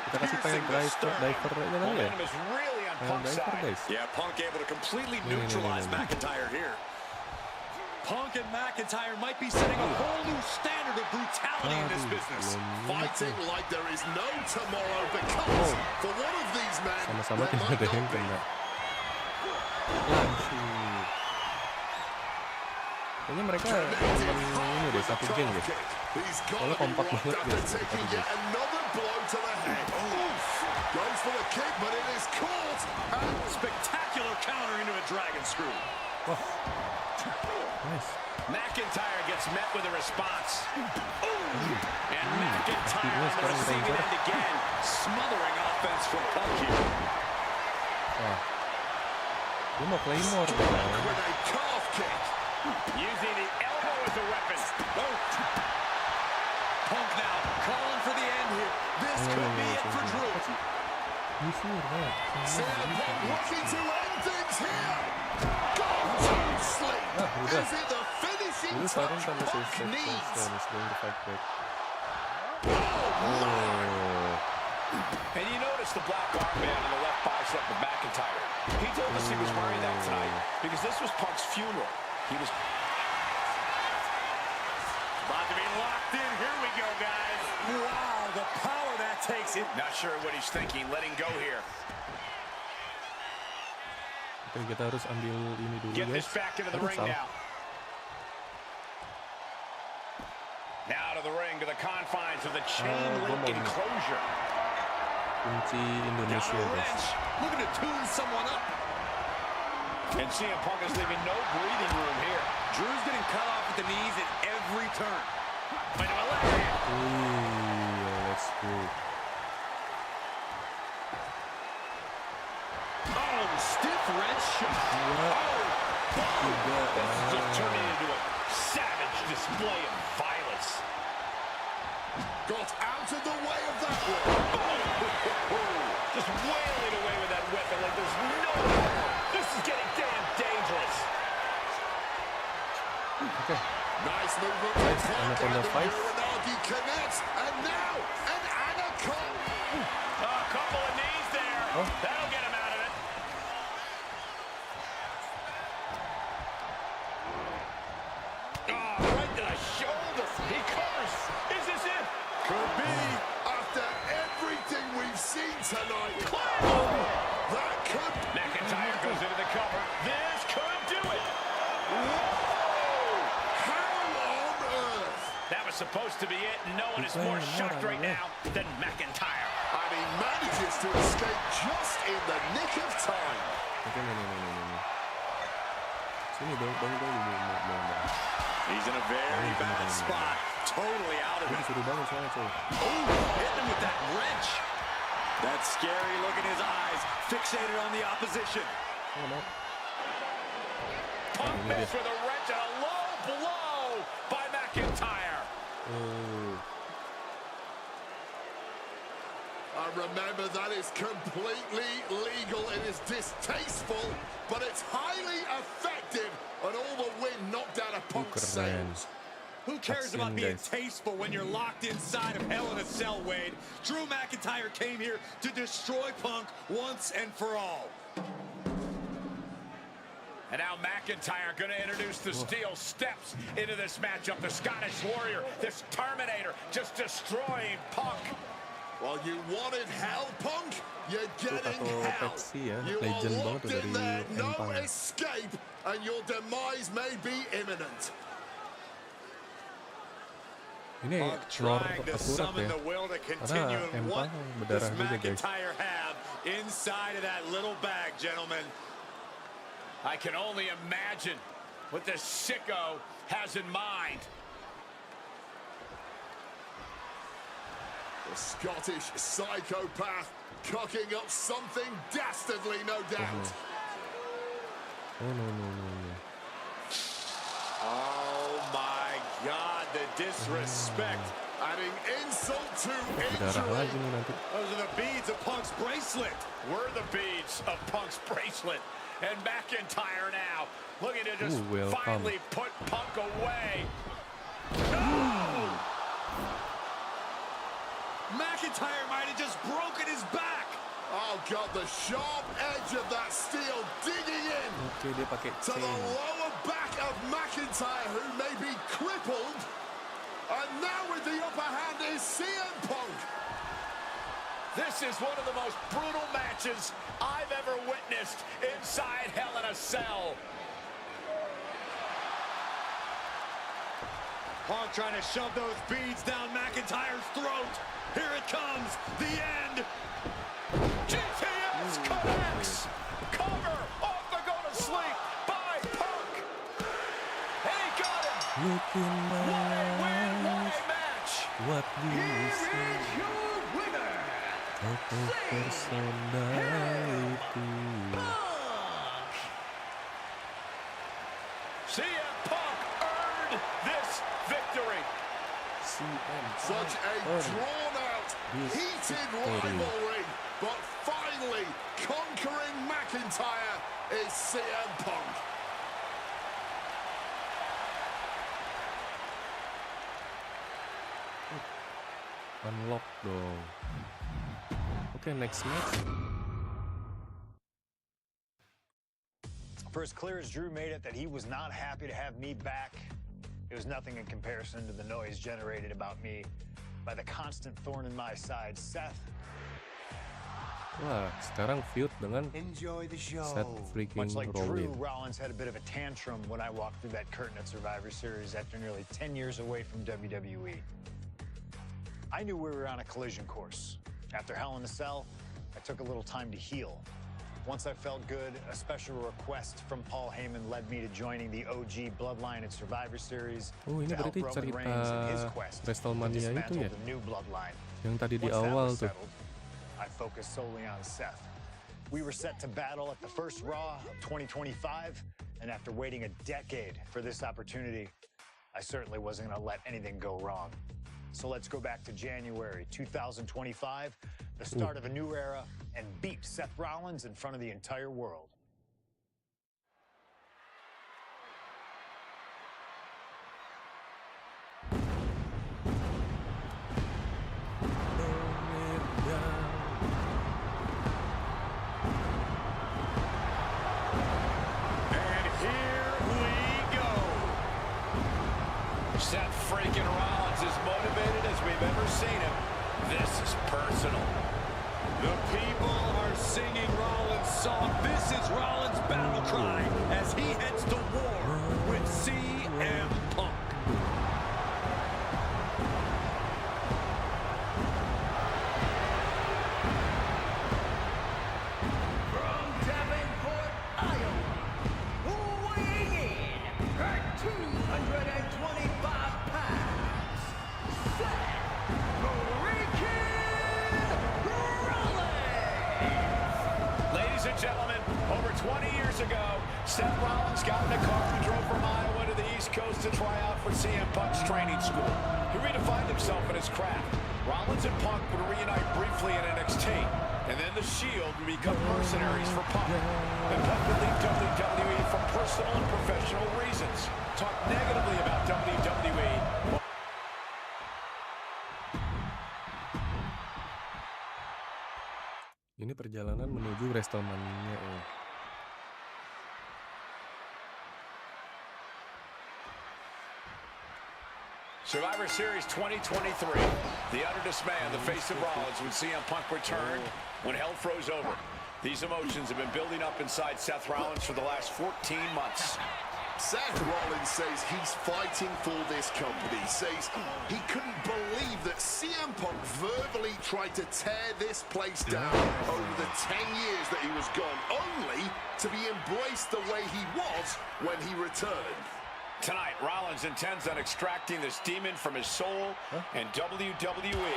Kita kasih pengen divernya kali ya. Momentum is really on Punk's Diver side. guys. Yeah, Punk able to completely neutralize McIntyre here. Punk and McIntyre might be setting a whole new standard of brutality in this business. Fighting like there is no tomorrow because for one of these men, Sama-sama there tidak might ada yang not be. kena. Langsung. Kayaknya mereka cuma ini deh, satu geng deh. Soalnya kompak banget guys. Another blow to the head. Goes for the kick, but it is caught. Spectacular counter into a dragon screw. Wah. Nice. McIntyre gets met with a response. And McIntyre on the receiving end again. Smothering offense from Punk here. Wah. Dia mau Claymore With a calf kick. Using the elbow as a weapon. Punk now calling for the end here. This could be it for Drew. CM Punk looking to end things here. Gone to sleep. Is it the finishing touch Punk needs? And you notice the black armband on the left bicep of McIntyre. He told us he was wearing that tonight because this was Punk's funeral. He was about to be locked in. Here we go, guys. Wow, the power that takes it. not sure what he's thinking, letting go here. Oke, kita harus ambil ini dulu, Get guys. this back into the ring now. Now to the ring, to the confines of the chain link enclosure. Kunci Indonesia, guys. Looking to tune someone up. And CM Punk is leaving no breathing room here. Drew's getting cut off at the knees at every turn. Let's go. Oh, stiff wrench shot. This is just turning into a savage display of violence. Got out of the way of that one. Just wailing away with that weapon like there's no... This is getting damn dangerous. Okay. Nice movement. Anaconda 5. Uranagi connects, and now an anaconda. A couple of knees there. That'll get him out of it. Right to the shoulder. He covers. Is this it? Could be. After everything we've seen tonight. That could. McIntyre goes into the cover. This could do it. How on earth? That was supposed to be it. No one is more shocked right now than McIntyre. And he manages to escape just in the nick of time. Oke, no. Sini dong. He's in a very bad spot. Totally out of it. Disuruh bangun soalnya, coy. Oh, hitting him with that wrench. That scary look in his eyes, fixated on the opposition. Punk missed with a wrench and a low blow by McIntyre. And remember, that is completely legal. It is distasteful, but it's highly effective. And all the wind knocked out of Punk's sails. Who cares about being tasteful when you're locked inside of Hell in a Cell, Wade? Drew McIntyre came here to destroy Punk once and for all. And now McIntyre going to introduce the steel steps into this matchup. The Scottish Warrior, this Terminator, just destroying Punk. Well, you wanted hell, Punk? You're getting hell. You are locked in there, no escape, and your demise may be imminent. Ini Trying to akurat summon ya. the will to continue Karena and what empang does berdarah juga, guys. McIntyre have inside of that little bag, gentlemen? I can only imagine what this sicko has in mind. The Scottish psychopath cocking up something dastardly, no doubt. No. Oh my God, the disrespect. Adding insult to Berdarah injury. lagi nih nanti. Those are the beads of Punk's bracelet. We're the beads of Punk's bracelet. And McIntyre now looking to just finally put Punk away. No! McIntyre might have just broken his back. Oh, God, the sharp edge of that steel digging in Oke, dia pakai to the chain. lower back of McIntyre, who may be crippled. And now with the upper hand is CM Punk. This is one of the most brutal matches I've ever witnessed inside Hell in a Cell. Punk trying to shove those beads down McIntyre's throat. Here it comes, the end. GTS connects. Cover off the go to sleep by Punk. And he got him. Looking What a win, what nice. a match. What do you say? Your winner, Total personality. CM Punk earned this victory. Such a drawn-out, heated rivalry, but finally conquering McIntyre is CM Punk. Unlock dong. Oke, next match. For as clear as Drew made it that he was not happy to have me back, it was nothing in comparison to the noise generated about me by the constant thorn in my side, Seth. Wah, sekarang feud dengan Seth freaking Much like Drew, Rollins. Rollins had a bit of a tantrum when I walked through that curtain at Survivor Series after nearly 10 years away from WWE. I knew we were on a collision course. After Hell in a Cell, I took a little time to heal. Once I felt good, a special request from Paul Heyman led me to joining the OG Bloodline at Survivor Series Oh, ini to help berarti Roman cerita Reigns in his quest to WrestleMania itu dismantle ya? the new Bloodline. Yang tadi di Once that awal was tuh. settled, I focused solely on Seth. We were set to battle at the first Raw of 2025, and after waiting a decade for this opportunity, I certainly wasn't going to let anything go wrong. So let's go back to January 2025, the start of a new era, and beat Seth Rollins in front of the entire world. And here we go. Seth freaking Rollins as motivated as we've ever seen him. This is personal. The people are singing Rollins' song. This is Rollins' battle cry as he heads to war with CM Punk. From Davenport, Iowa, weighing in at 225 pounds, Seth freaking Rollins! Ladies and gentlemen, over 20 years ago, Seth Rollins got in a car and drove from Iowa to the East Coast to try out for CM Punk's training school. He redefined himself in his craft. Rollins and Punk would reunite briefly in NXT, and then the Shield would become mercenaries for Punk. And Punk would leave WWE for personal and professional reasons. Talk negatively about WWE. Ini perjalanan menuju WrestleMania. Survivor Series 2023. The undismayed, the face of Rollins when CM Punk returned when hell froze over. These emotions have been building up inside Seth Rollins for the last 14 months. Seth Rollins says he's fighting for this company, says he couldn't believe that CM Punk verbally tried to tear this place down over the 10 years that he was gone, only to be embraced the way he was when he returned. Tonight, Rollins intends on extracting this demon from his soul and WWE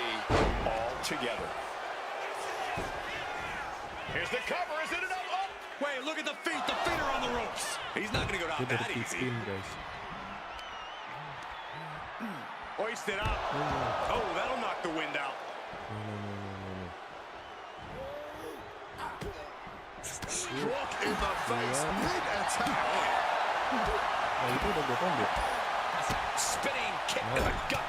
all together. Here's the cover, is it enough? Oh! Wait, look at the feet. The feet are on the ropes. He's not going to go down Dia that dari easy. pin, guys. Hoist it up. Oh, that'll knock the wind out. No. Struck in the face mid-attack. Nah, itu udah gue combat. Spinning kick to the gut.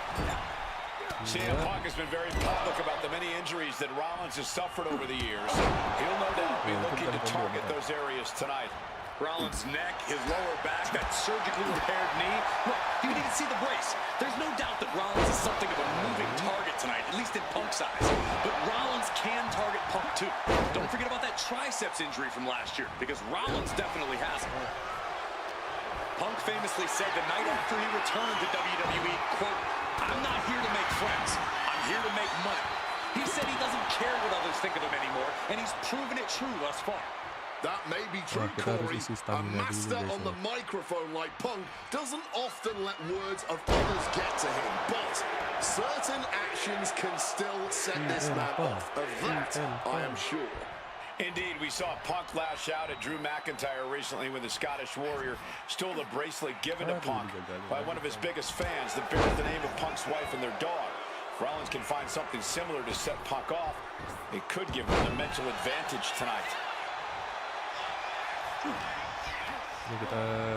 CM Punk has been very public about the many injuries that Rollins has suffered over the years. He'll no doubt be looking to target those areas tonight. Rollins' neck, his lower back, that surgically repaired knee. Look, you can even see the brace. There's no doubt that Rollins is something of a moving target tonight, at least in Punk's eyes. But Rollins can target Punk too. Don't forget about that triceps injury from last year, because Rollins definitely has it. Punk famously said the night after he returned to WWE, quote, "I'm not here to make friends. I'm here to make money." He said he doesn't care what others think of him anymore, and he's proven it true thus far. That may be true, kita harus Corey. isi A stamina master dulu, guys, on the microphone like Punk doesn't often let words of others get to him, but certain actions can still set this man off. Of that, I am sure. Indeed, we saw Punk lash out at Drew McIntyre recently when the Scottish Warrior stole the bracelet given to Punk by one of his biggest fans that bears the name of Punk's wife and their dog. If Rollins can find something similar to set Punk off, it could give him the mental advantage tonight.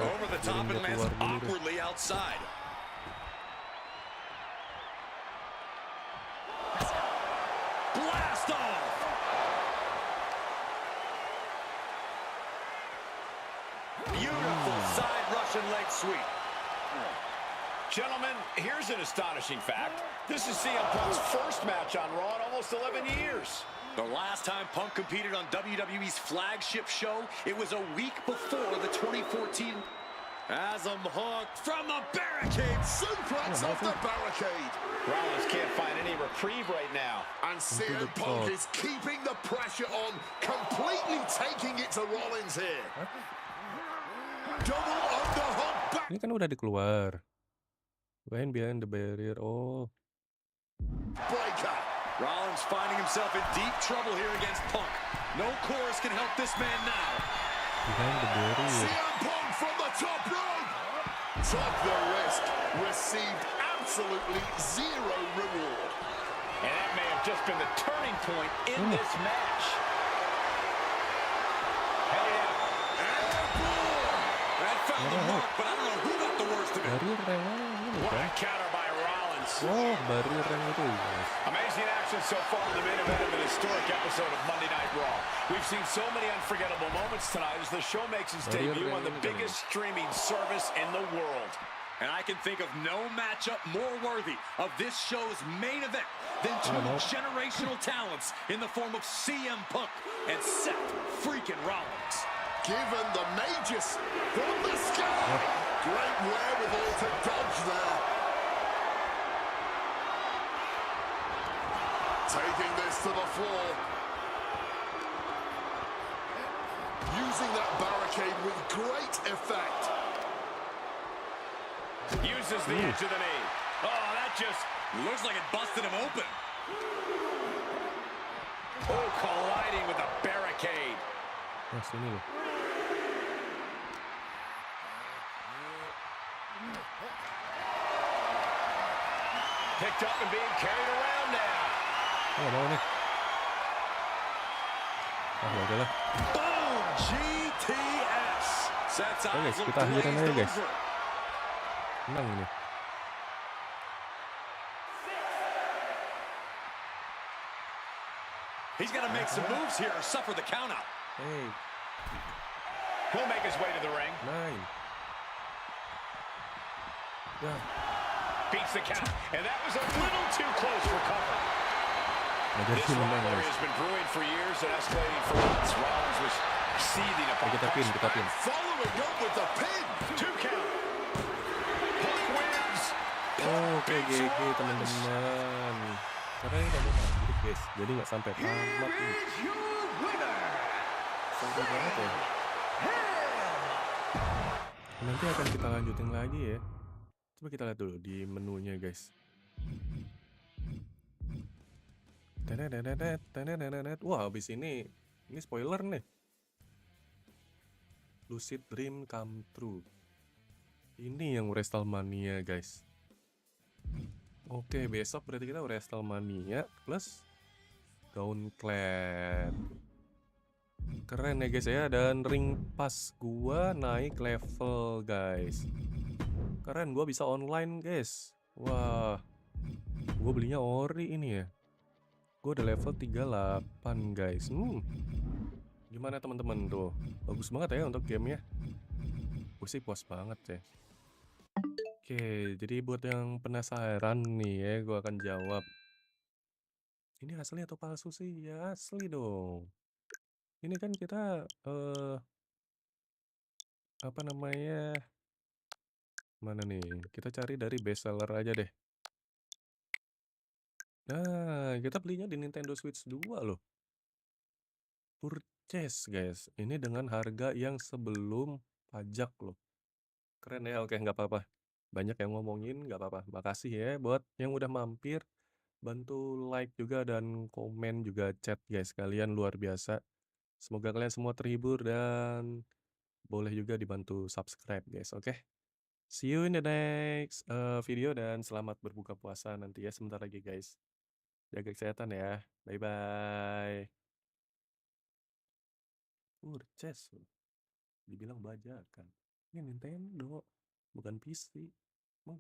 Over the top and lands awkwardly outside. Blast off! Beautiful side Russian leg sweep. Gentlemen, here's an astonishing fact. This is CM Punk's first match on Raw in almost 11 years. The last time Punk competed on WWE's flagship show, it was a week before the 2014 Asm Hawk from the barricade. Suplex off the barricade. Rollins can't find any reprieve right now. And CM Punk is keeping the pressure on, completely taking it to Rollins here. Double underhook back. Ini kan udah dikeluar. Behind the barrier. Oh. Breaker. Rollins finding himself in deep trouble here against Punk. No chorus can help this man now. Behind the barrier. CM Punk from the top rope. Took the risk. Received absolutely zero reward. And that may have just been the turning point in this match. Headed out. That found the mark, but I don't know who got the worst of it. Barrier yang mana ini What kan? a counter by Rollins. Oh, barrier yang itu. Guys. Amazing action so far in the main event of an historic episode of Monday Night Raw. We've seen so many unforgettable moments tonight as the show makes its debut on the biggest streaming service in the world. And I can think of no matchup more worthy of this show's main event than two generational talents in the form of CM Punk and Seth freaking Rollins. Given the majors from the sky. Great wherewithal to dodge there. Taking this to the floor. Using that barricade with great effect. Uses the edge of the knee. Oh, that just Looks like it busted him open. oh, colliding with the barricade. Nah, sini loh. Picked up and being carried around now. Oh, mau nih. Ah, ya udahlah. Boom! GTS. Seth's Oke, eyes guys, look kita akhirin glazed aja, guys. over. Menang ini. He's got to make some moves here or suffer the count out. Hey, He'll make his way to the ring. 9. Ya, Beats the count. And that was a little too close for cover. ajar This sih menang, rivalry guys. has been brewing for years and escalating for months. Rollins was seething Ayo upon kita pin, kita pin. Following up with the pin. 2 count. Punk wins. Oke, GG teman-teman. Karena ini udah mau guys, jadi nggak sampai tamat ini. Sampai banget ya. Nanti akan kita lanjutin lagi ya. Coba kita lihat dulu di menunya guys. Wah, habis ini spoiler nih. Lucid Dream Come True. Ini yang WrestleMania guys. Oke, besok berarti kita WrestleMania plus Gauntlet. Keren ya guys ya, dan ring pass gua naik level guys. Keren, gua bisa online guys. Wah, gua belinya ori ini ya. Gua udah level 38 guys. Gimana teman-teman tuh? Bagus banget ya untuk gamenya. Gue sih puas banget ya. Oke, jadi buat yang penasaran nih ya, gue akan jawab. Ini asli atau palsu sih? Ya asli dong. Ini kan kita apa namanya? Mana nih? Kita cari dari bestseller aja deh. Nah, kita belinya di Nintendo Switch 2 loh. Purchase guys. Ini dengan harga yang sebelum pajak loh. Keren ya, oke nggak apa-apa. Banyak yang ngomongin, nggak apa-apa. Makasih ya buat yang udah mampir. Bantu like juga dan komen juga chat guys. Kalian luar biasa. Semoga kalian semua terhibur dan boleh juga dibantu subscribe guys, oke? See you in the next video dan selamat berbuka puasa nanti ya sebentar lagi guys. Jaga kesehatan ya. Bye-bye. Urces. Dibilang bajakan. Ini Nintendo, bukan PC. Emang